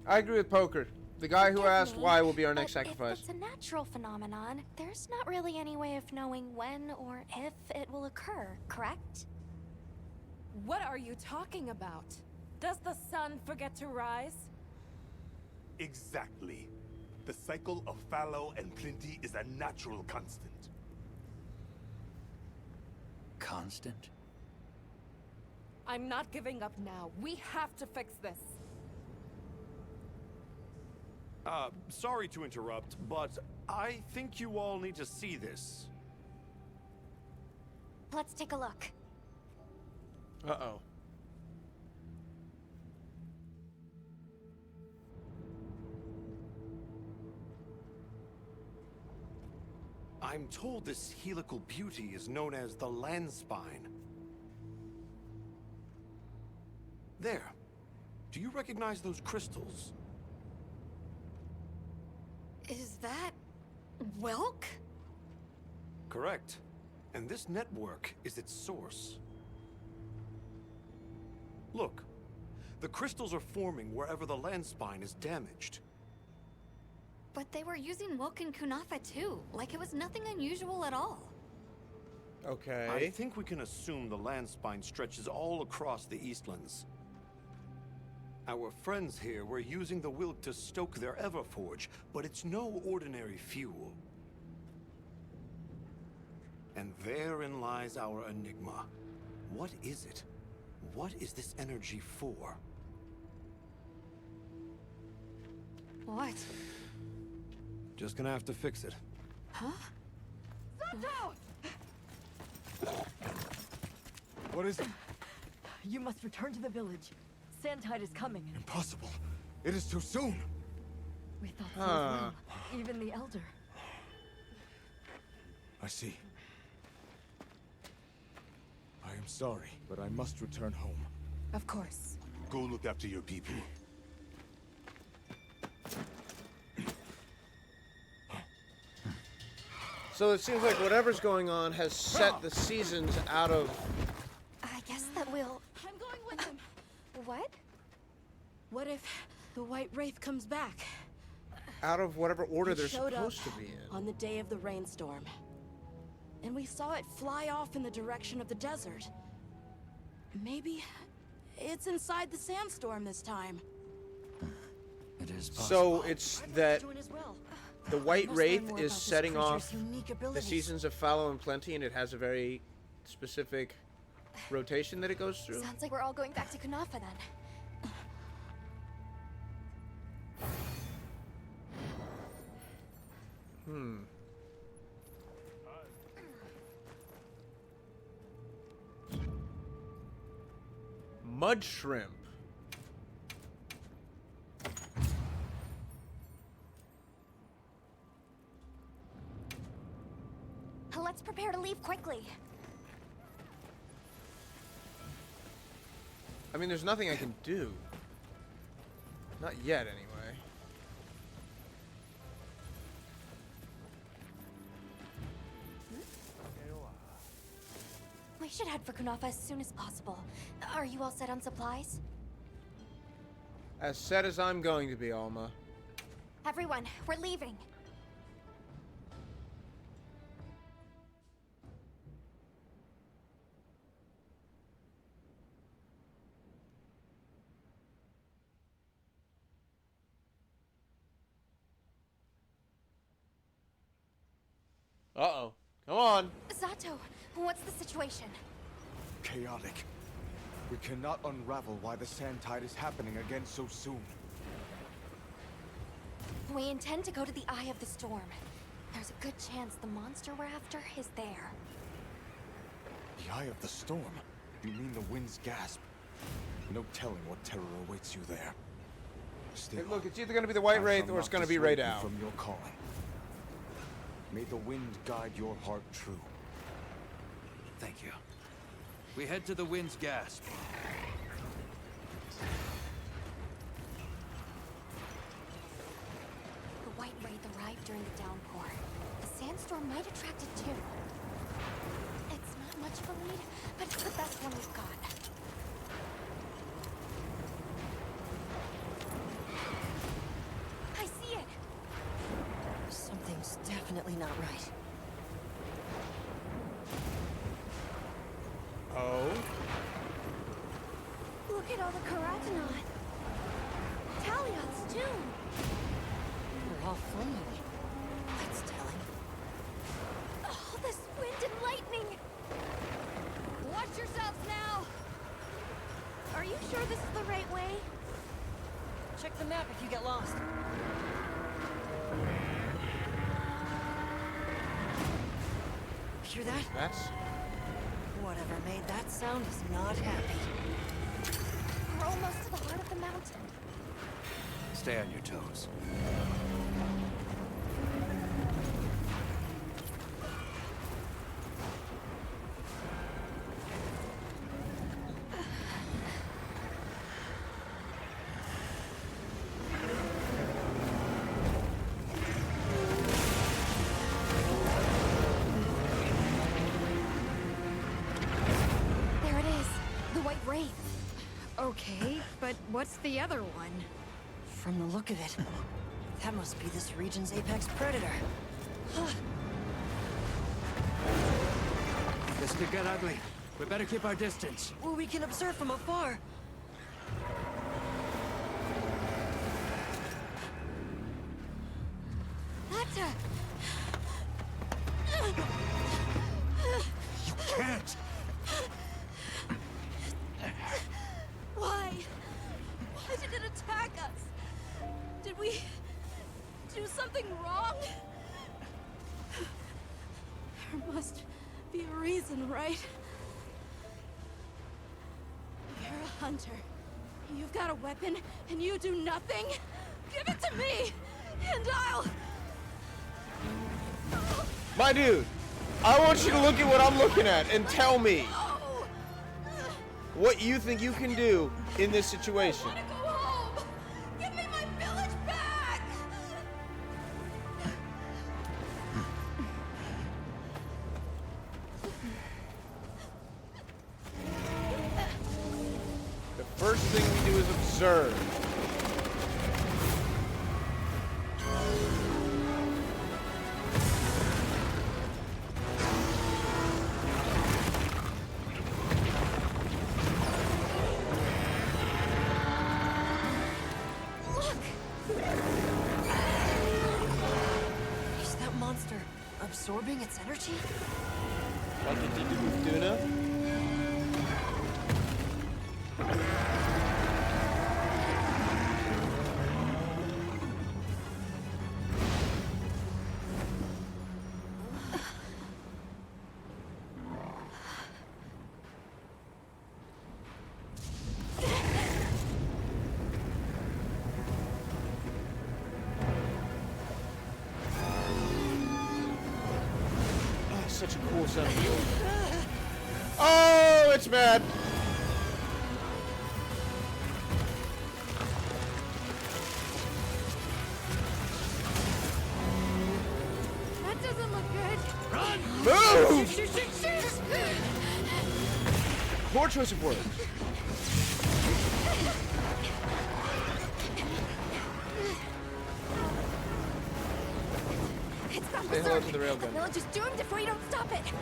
I agree with Poker. The guy who Forgive asked me, why will be our but next sacrifice. If it's a natural phenomenon, there's not really any way of knowing when or if it will occur, correct? What are you talking about? Does the sun forget to rise? Exactly. The cycle of fallow and plenty is a natural constant. Constant? I'm not giving up now. We have to fix this. Sorry to interrupt, but I think you all need to see this. Let's take a look. Uh-oh. I'm told this helical beauty is known as the Landspine. There. Do you recognize those crystals? Is that... Welk? Correct. And this network is its source. Look. The crystals are forming wherever the Landspine is damaged. But they were using Welk and Kunafa too, like it was nothing unusual at all. Okay. I think we can assume the Landspine stretches all across the Eastlands. Our friends here were using the Wilk to stoke their Everforge, but it's no ordinary fuel. And therein lies our enigma. What is it? What is this energy for? What? Just gonna have to fix it. Huh? What is it? You must return to the village. Sandtide is coming. Impossible. It is too soon. We thought so as well. Even the Elder. I see. I am sorry, but I must return home. Of course. Go look after your people. So it seems like whatever's going on has set the seasons out of... I guess that we'll... I'm going with him. What? What if the White Wraith comes back? out of whatever order It they're showed up supposed to be in. on the day of the rainstorm. And we saw it fly off in the direction of the desert. Maybe it's inside the sandstorm this time. It is So it's that Join as well. the White Must learn Wraith more is about this setting creature's off unique the abilities. seasons of fallow and plenty, and it has a very specific rotation that it goes through. Sounds like we're all going back to Kunafa then. Hmm. Mud shrimp. Let's prepare to leave quickly. I mean, there's nothing I can do. Not yet, anyway. We should head for Kunafa as soon as possible. Are you all set on supplies? As set as I'm going to be, Alma. Everyone, we're leaving. Uh-oh. Come on. Zato, what's the situation? Chaotic. We cannot unravel why the sand tide is happening again so soon. We intend to go to the Eye of the Storm. There's a good chance the monster we're after is there. The Eye of the Storm? You mean the wind's gasp? No telling what terror awaits you there. Still, Hey, look, it's either going to be the White I Wraith shall or it's not going to be dissuade you Radow. from your calling. May the wind guide your heart true. Thank you. We head to the wind's gasp. The White Wraith arrived during the downpour. The sandstorm might attract it too. It's not much of a lead, but it's the best one we've got. I see it! Something's definitely not right. Oh? Look at all the Karatanot. Taliot's too. We're all friendly. That's telling. Oh, this wind and lightning! Watch yourselves now! Are you sure this is the right way? Check the map if you get lost. Hear that? That's... Whatever made that sound is not happy. We're almost to the heart of the mountain. Stay on your toes. There it is. The White Wraith. Okay, but what's the other one? From the look of it, that must be this region's apex predator. This could get ugly. We better keep our distance. Well, we can observe from afar. Lata! You can't! Why? Why did it attack us? Did we do something wrong? There must be a reason, right? You're a hunter. You've got a weapon, and you do nothing? Give it to me, and I'll... My dude! I want you to look at what I'm looking at and tell me what you think you can do in this situation. I want to go home. Give me my village back. The first thing we do is observe. Is that monster absorbing its energy? Like it did with Duna. Such a cool sound. Oh, it's bad. That doesn't look good. Run! Move! Shoot, shoot, shoot, shoot! Poor choice of words. It's got Say hello to the railgun. The village is doomed if we don't stop it.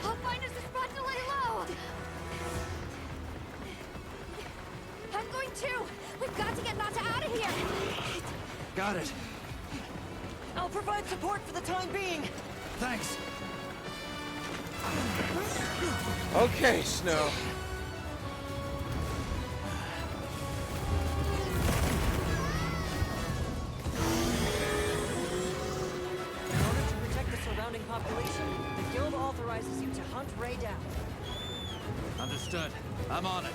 I'll find us a spot to lay low. I'm going too. We've got to get Nata out of here. Got it. I'll provide support for the time being. Thanks. Okay, Snow. In order to protect the surrounding population, the guild authorizes you to hunt Ray down. Understood. I'm on it.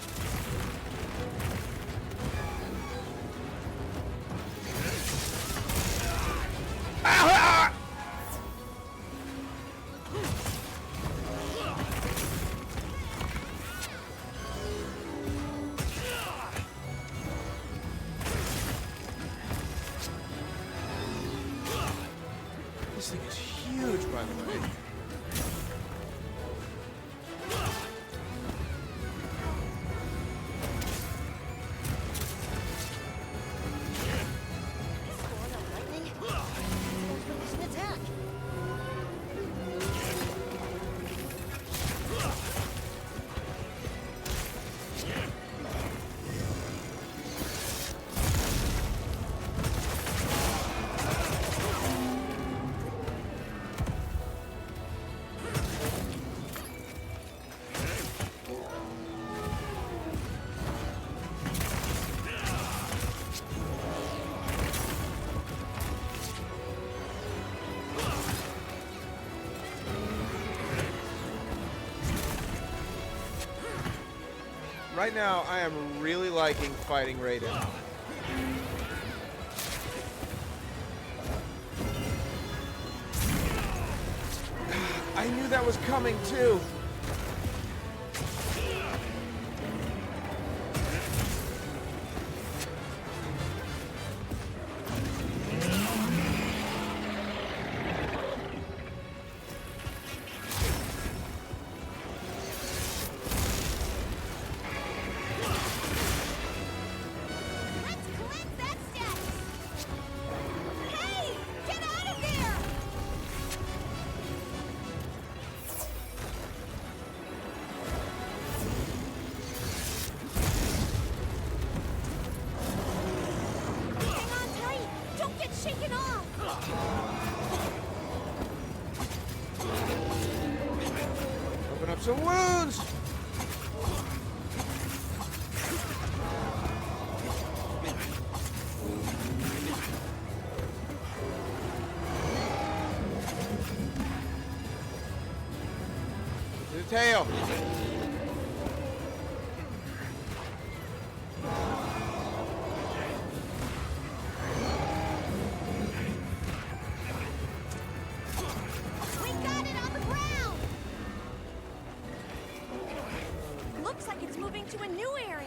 This thing is huge, by the way. Storm of lightning? Release an attack. Right now, I am really liking fighting Raiden. I knew that was coming too. Let's cleanse that status. Hey, get out of there! Hang on tight! Don't get shaken off! Open up some wounds. To the tail. We got it on the ground! moving to a new area.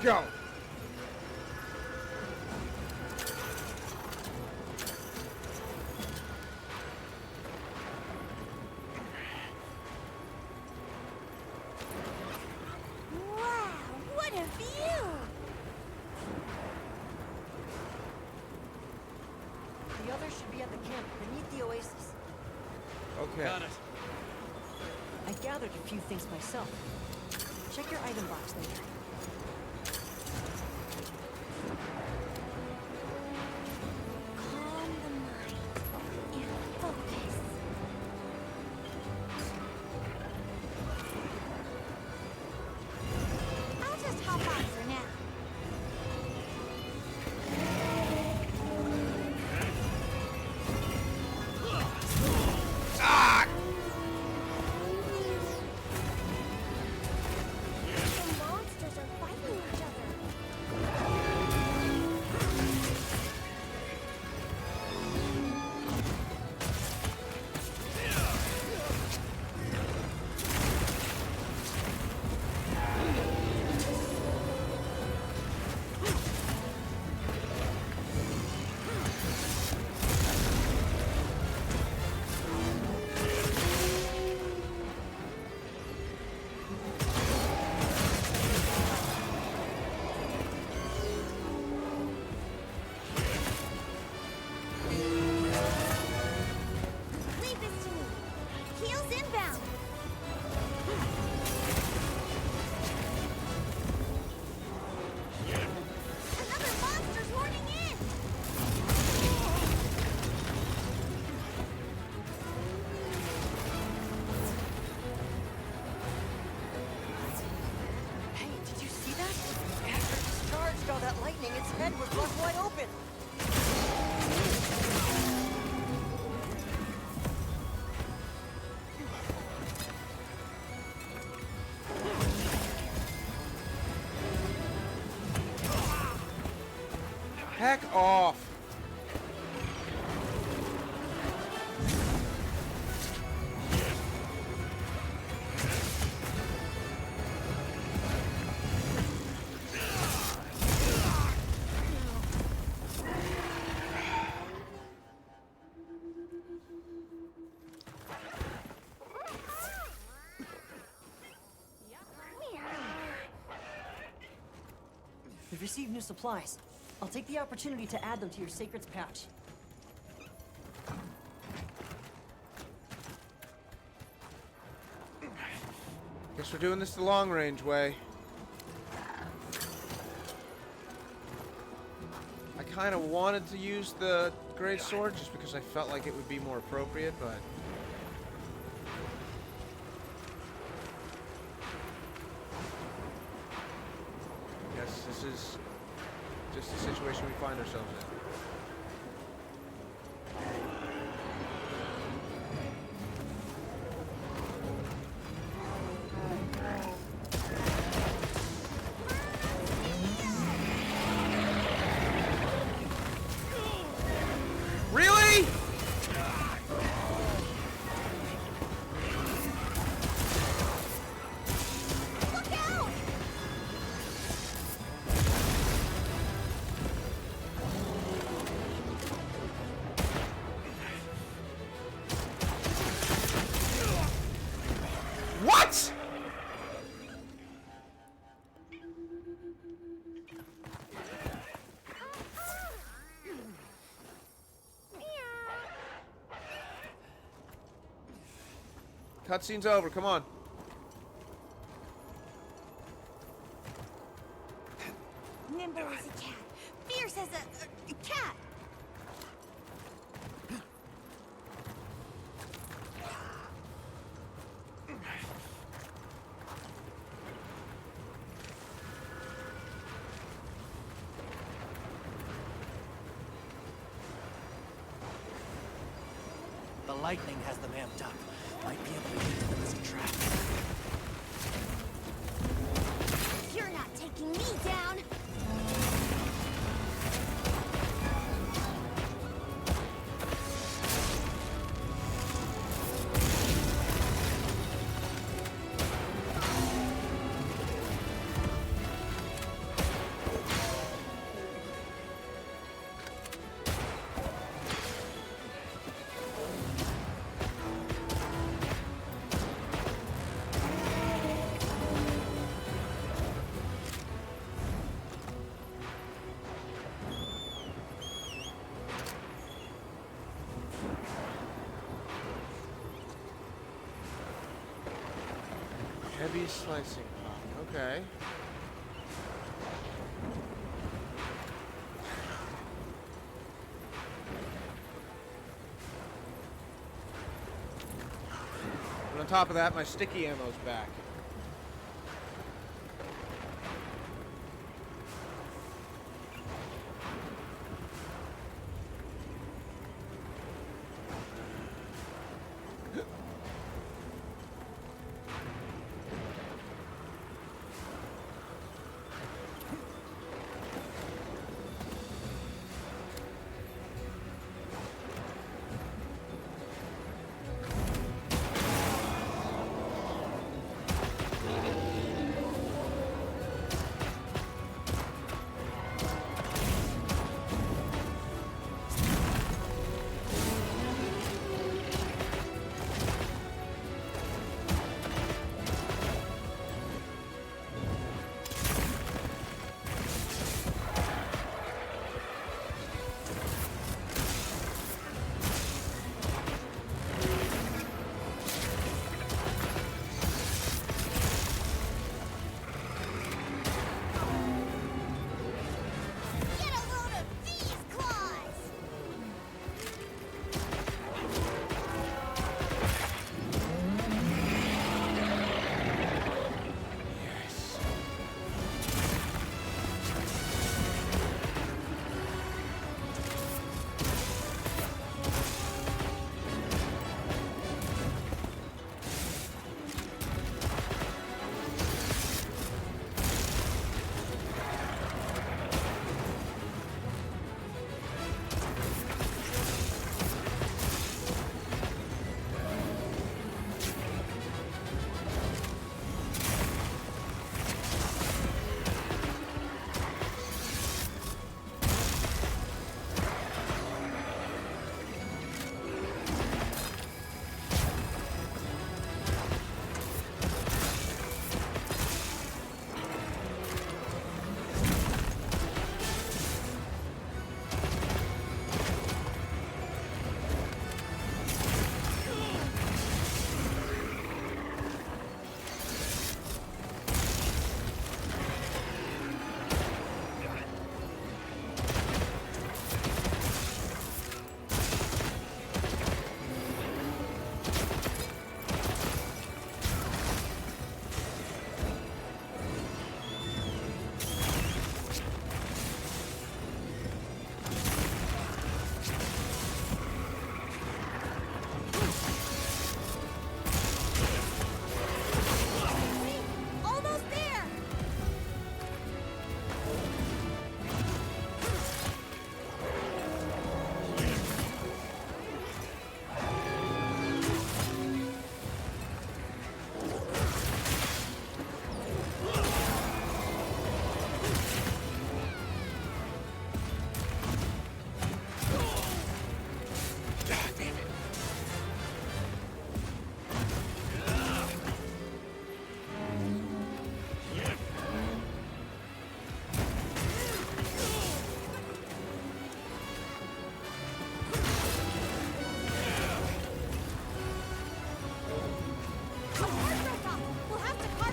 Go. Wow, what a view! The others should be at the camp beneath the oasis. Okay. Got it. I gathered a few things myself. Check your item box later. Calm the mind and focus. I'll just hop on for now. Ah! The monsters are fighting each other. Leave this to me. Heels inbound. Another monster's horning in. Hey, did you see that? After it discharged all that lightning, its head was left wide open. Heck off. We've received new supplies. I'll take the opportunity to add them to your Sacred's pouch. Guess we're doing this the long range way. I kind of wanted to use the great sword just because I felt like it would be more appropriate, but guess this is just the situation we find ourselves in. Really? Look out! What? Cutscene's over, come on. Nimble as a cat. Fierce as a cat. lightning has them amped up. Might be able to get to them as a trap. You're not taking me down! Heavy slicing pot. Okay. And on top of that, my sticky ammo's back.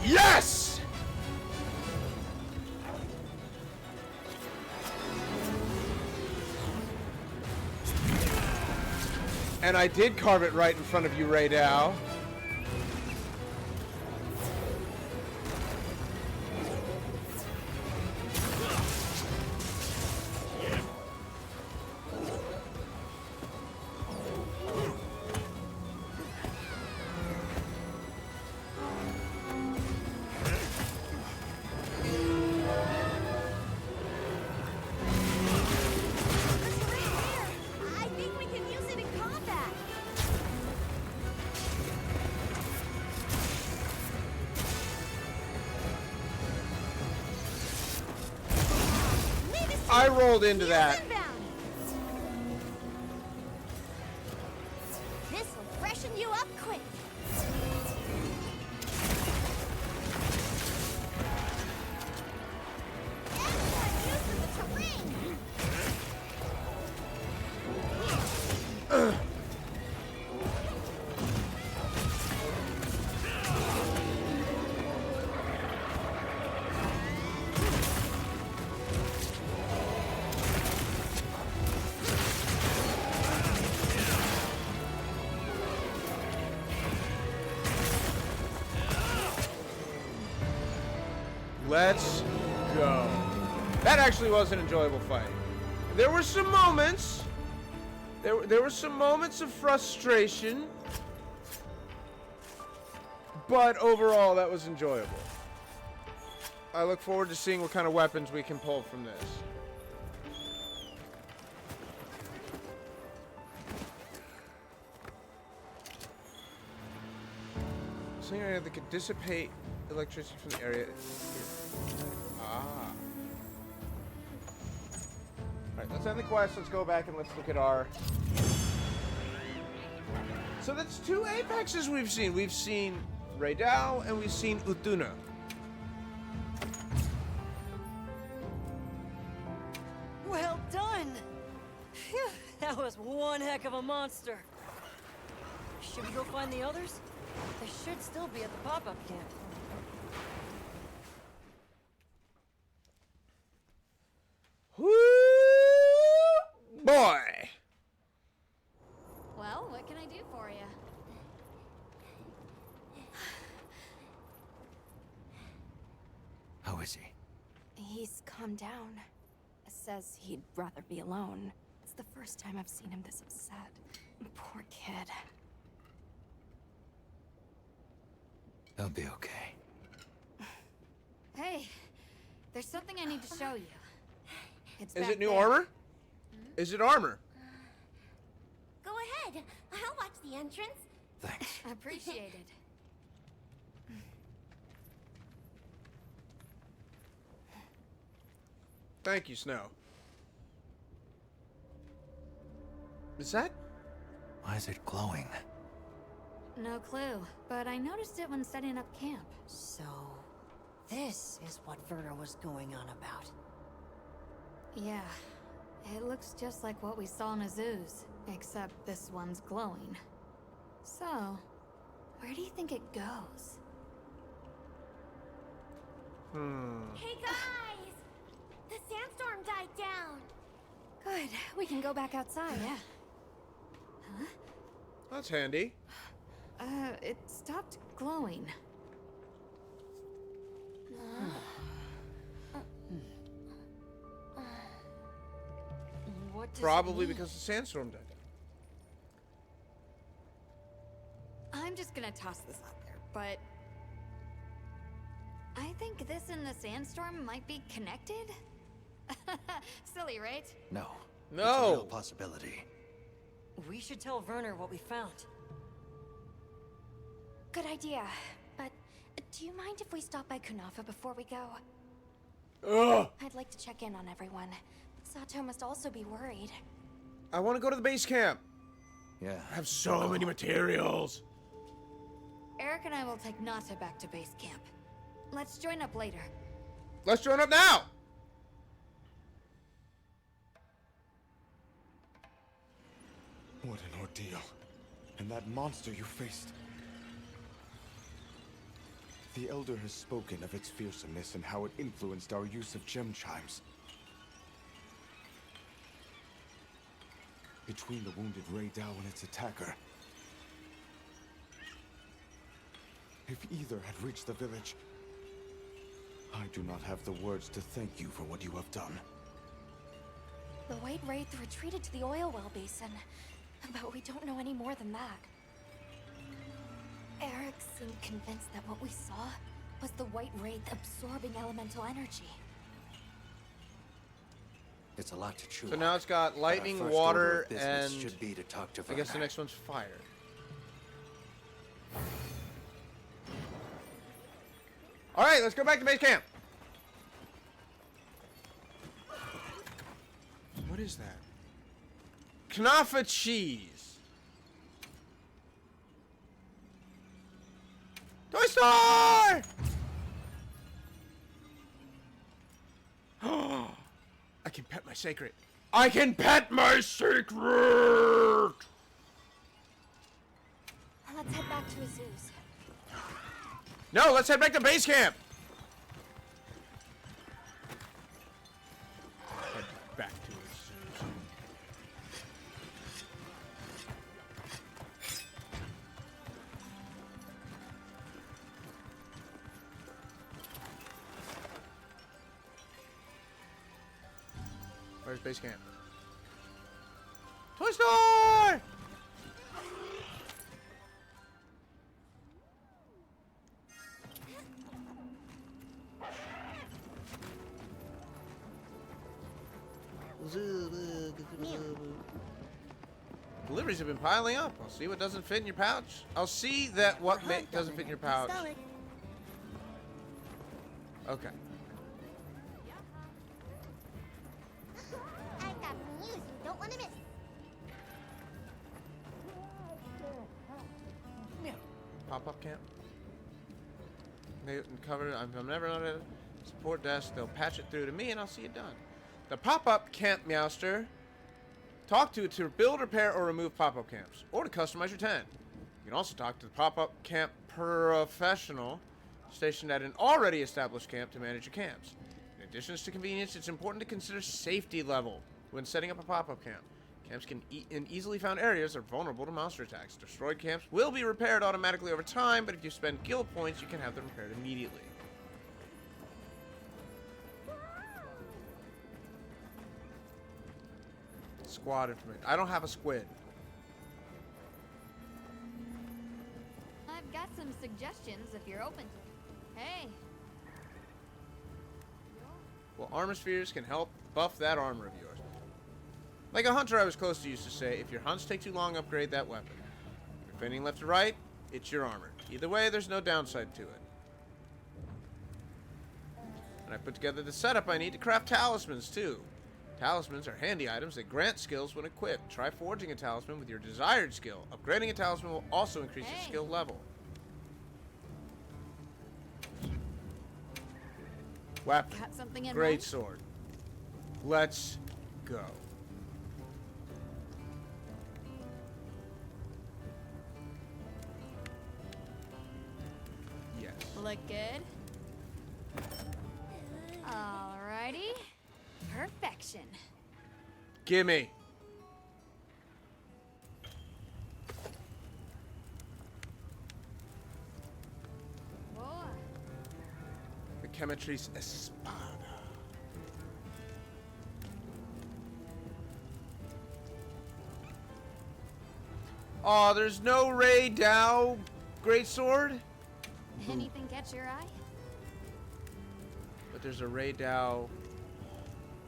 Yes! And I did carve it right in front of you, Raydao. I rolled into that. This will freshen you up quick. Everyone used to the terrain. Let's go. That actually was an enjoyable fight. There were some moments. There were some moments of frustration. But overall, that was enjoyable. I look forward to seeing what kind of weapons we can pull from this. Something that could dissipate electricity from the area. Ah. Alright, let's end the quest. Let's go back and let's look at our... So that's 2 apexes we've seen. We've seen Raydal and we've seen Utuna. Well done! Phew, that was one heck of a monster. Should we go find the others? They should still be at the pop-up camp. Woo! Boy! Well, what can I do for you? How is he? He's calmed down. Says he'd rather be alone. It's the first time I've seen him this upset. Poor kid. He'll be okay. Hey, there's something I need to show you. It's Is back it new there. armor? Is it armor? Go ahead. I'll watch the entrance. Thanks. Appreciated. Thank you, Snow. Is that? Why is it glowing? No clue, but I noticed it when setting up camp. So, this is what Werner was going on about. Yeah, it looks just like what we saw in Azu's, except this one's glowing. So, where do you think it goes? Hey guys! The sandstorm died down. Good. We can go back outside. Yeah. That's handy. It stopped glowing. What does Probably it mean? because the sandstorm died. I'm just gonna toss this out there, but... I think this and the sandstorm might be connected? Silly, right? No. No. It's a real possibility. We should tell Werner what we found. Good idea. But do you mind if we stop by Kunafa before we go? Ugh! I'd like to check in on everyone. Sato must also be worried. I want to go to the base camp. Yeah. I have so many materials. Eric and I will take Nata back to base camp. Let's join up later. Let's join up now. What an ordeal. And that monster you faced. The Elder has spoken of its fearsomeness and how it influenced our use of gem chimes. Between the wounded Raydal and its attacker, if either had reached the village, I do not have the words to thank you for what you have done. The White Wraith retreated to the oil well basin, but we don't know any more than that. Eric seemed convinced that what we saw was the White Wraith absorbing elemental energy. It's a lot to chew So on. now it's got But our lightning, first water, order of business and should be to talk to I guess the Werner. next one's fire. All right, let's go back to base camp. What is that? Knafa cheese. Toy Store! I can pet my secret. I can pet my secret! Let's head back to Azu's. No, let's head back to base camp. Head back to Azu's. Where's base camp? Toy Store! Deliveries have been piling up. I'll see what doesn't fit in your pouch. I'll see that what doesn't fit in your pouch. Okay. I got news you don't want to miss. Pop-up camp. They covered. I'm never on a support desk. They'll patch it through to me, and I'll see it done. The pop-up camp Meowster. Talk to build, repair, or remove pop-up camps, or to customize your tent. You can also talk to the pop-up camp professional stationed at an already established camp to manage your camps. In addition to convenience, it's important to consider safety level when setting up a pop-up camp. Camps in easily found areas are vulnerable to monster attacks. Destroyed camps will be repaired automatically over time, but if you spend guild points, you can have them repaired immediately. Squad information. I don't have a squid. I've got some suggestions if you're open to it. Hey. Well, armor spheres can help buff that armor of yours. Like a hunter I was close to used to say, if your hunts take too long, upgrade that weapon. If you're fending left to right, it's your armor. Either way, there's no downside to it. And I put together the setup I need to craft talismans, too. Talismans are handy items that grant skills when equipped. Try forging a talisman with your desired skill. Upgrading a talisman will also increase your skill level. Weapon. Got something in Great mind? sword. Let's go. Yes. Look good. Alrighty. Perfection. Gimme. Boy. The Chemistry's Espada. Oh, there's no Ray Dow greatsword? Anything catch your eye? But there's a Ray Dow.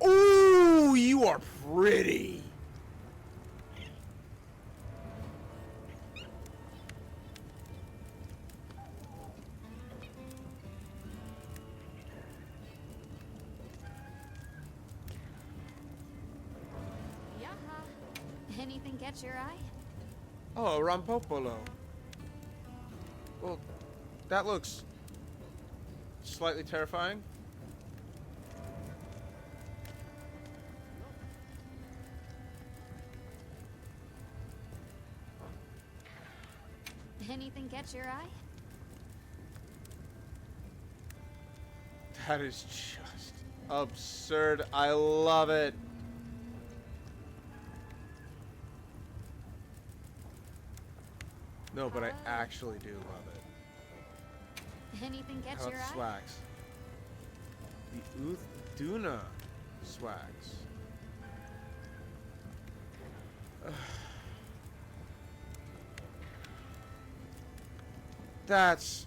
Ooh, you are pretty. Yaha. Anything catch your eye? Oh, Rampopolo. Well, that looks slightly terrifying. Anything catch your eye? That is just absurd. I love it. No, but I actually do love it. Anything catch How your about eye? swags? The Duna swags. That's...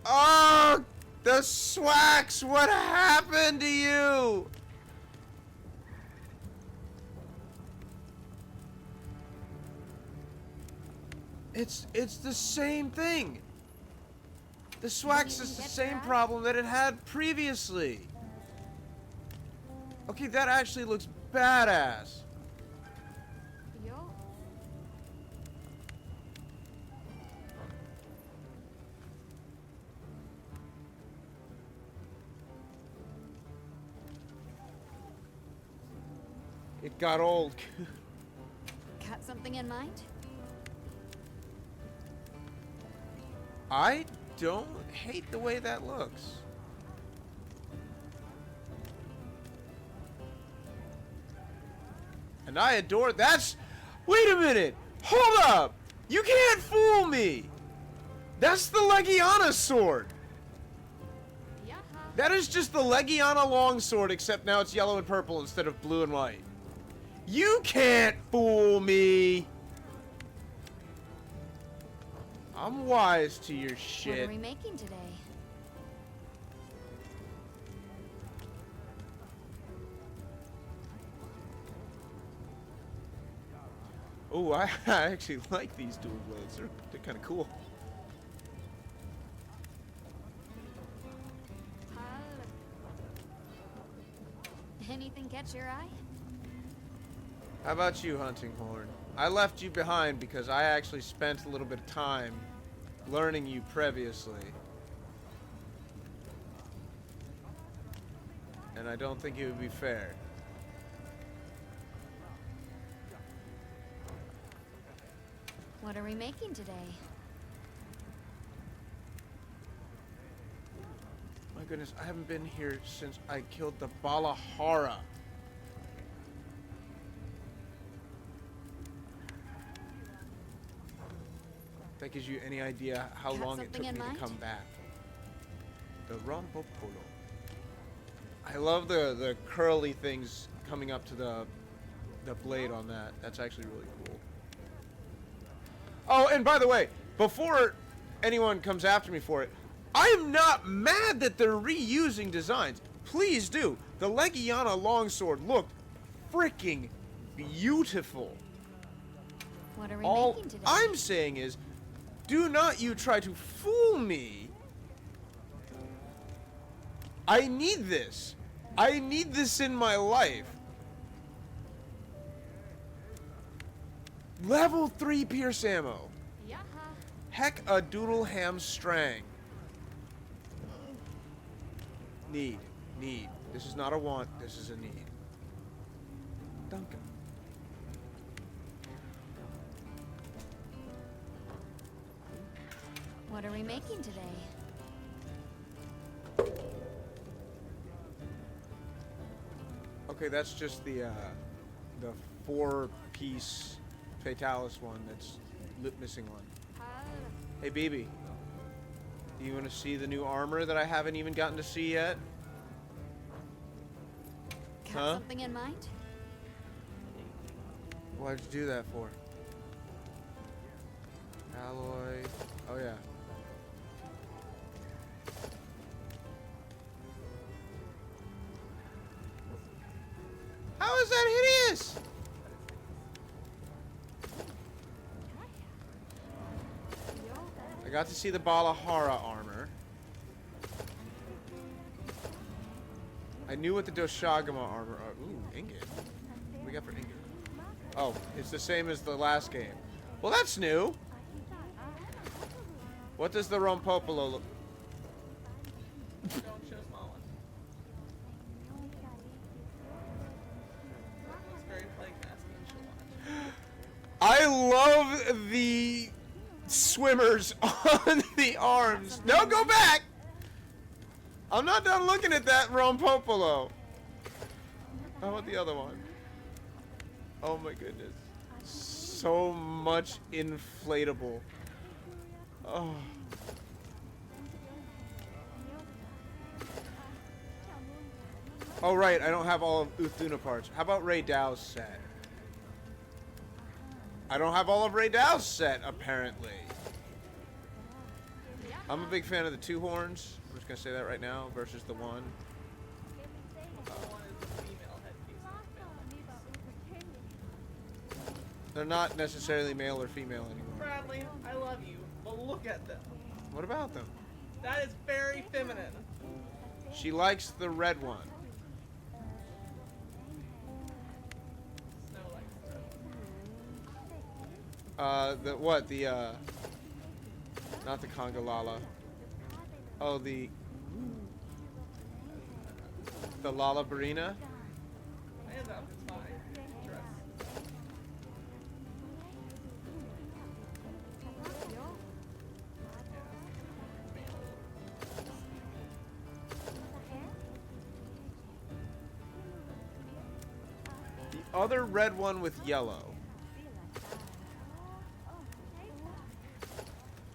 Oh! The swags! What happened to you? It's the same thing. The swags is the same problem that it had previously. Okay, that actually looks badass. Yo. It got old. Got something in mind? I don't hate the way that looks. And I adore that's wait a minute! Hold up! You can't fool me! That's the Legiana sword! That is just the Legiana longsword, except now it's yellow and purple instead of blue and white. You can't fool me! I'm wise to your shit. What are we making today? Oh, I actually like these dual blades. They're kind of cool. Anything catch your eye? How about you, Hunting Horn? I left you behind because I actually spent a little bit of time learning you previously. And I don't think it would be fair. What are we making today? My goodness, I haven't been here since I killed the Balahara. That gives you any idea how Got long it took something me in to mind? come back. The Rompopolo. I love the curly things coming up to the blade on that. That's actually really cool. Oh, and by the way, before anyone comes after me for it, I am not mad that they're reusing designs. Please do. The Legiana longsword looked freaking beautiful. What are we All making today? I'm saying is, do not you try to fool me. I need this. I need this in my life. Level 3 pierce ammo. Heck a doodle ham strang. Need. This is not a want, this is a need. Duncan. What are we making today? Okay, that's just the 4-piece Fatalis one that's missing one. Hey, BB. Do you want to see the new armor that I haven't even gotten to see yet? Got something in mind? Why'd you do that for? Alloy. Oh, yeah. How is that hideous? I got to see the Balahara armor. I knew what the Doshagama armor. Ooh, ingot. What do we got for ingot? Oh, it's the same as the last game. Well, that's new. What does the Rompopolo look? Don't show small one. It's very plague nasty. I love the swimmers on the arms. No, go back! I'm not done looking at that Rompopolo. How about the other one? Oh my goodness. So much inflatable. Oh. Oh right, I don't have all of Uthuna parts. How about Ray Dow's set? I don't have all of Ray Dow's set, apparently. I'm a big fan of the 2 horns. I'm just gonna say that right now, versus the 1. They're not necessarily male or female anymore. Bradley, I love you, but look at them. What about them? That is very feminine. She likes the red one. The what? The not the Congalala. Oh, the Lalabarina. Hands up, it's fine. Dress. The other red one with yellow.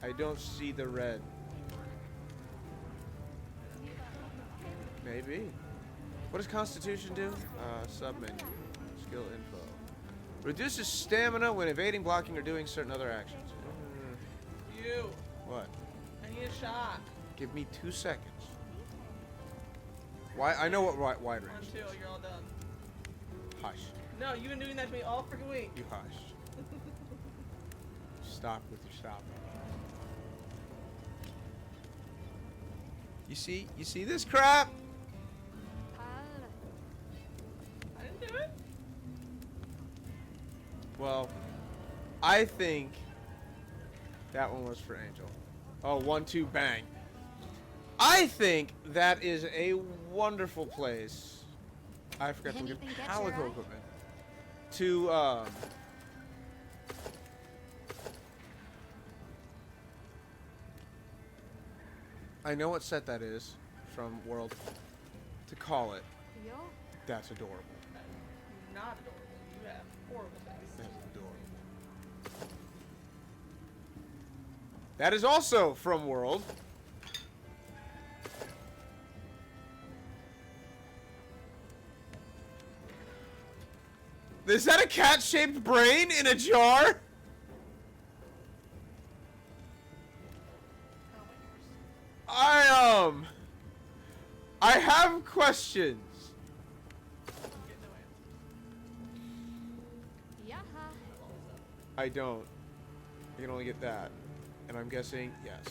I don't see the red. Maybe. What does Constitution do? Submenu. Skill info. Reduces stamina when evading, blocking, or doing certain other actions. You. What? I need a shot. Give me 2 seconds. Why? I know what wide range. 1, 2, you're all done. Hush. No, you've been doing that to me all freaking week. You hush. Stop with your stopping. You see this crap? I didn't do it. Well, I think that one was for Angel. Oh, 1, 2, bang. I think that is a wonderful place. I forgot to look at Calico equipment. To, I know what set that is from World. To call it. That's adorable. Not adorable. You have horrible taste. That's adorable. That is also from World. Is that a cat-shaped brain in a jar? I have questions. I don't. I can only get that. And I'm guessing yes.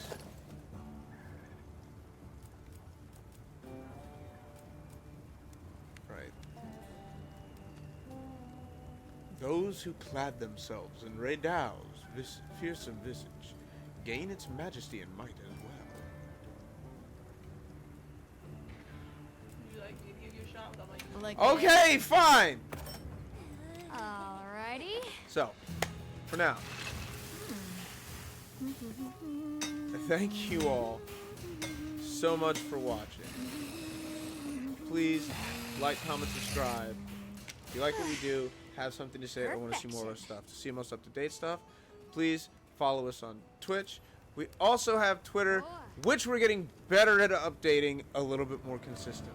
Right. Those who clad themselves in Redow's fearsome visage gain its majesty and might as well. You like me to give you a shot, but I'm like, Okay, fine. Alrighty. So, for now, thank you all so much for watching. Please like, comment, subscribe. If you like what we do, have something to say, or want to see more of our stuff, to see most up-to-date stuff, please follow us on Twitch. We also have Twitter, which we're getting better at updating a little bit more consistently.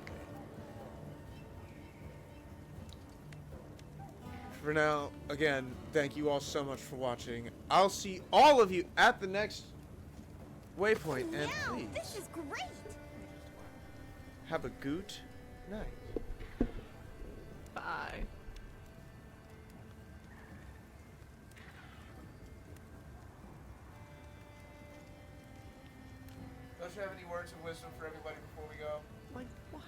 For now, again, thank you all so much for watching. I'll see all of you at the next waypoint, and please, This is great. have a good night. bye. Don't you have any words of wisdom for everybody before we go? Like what?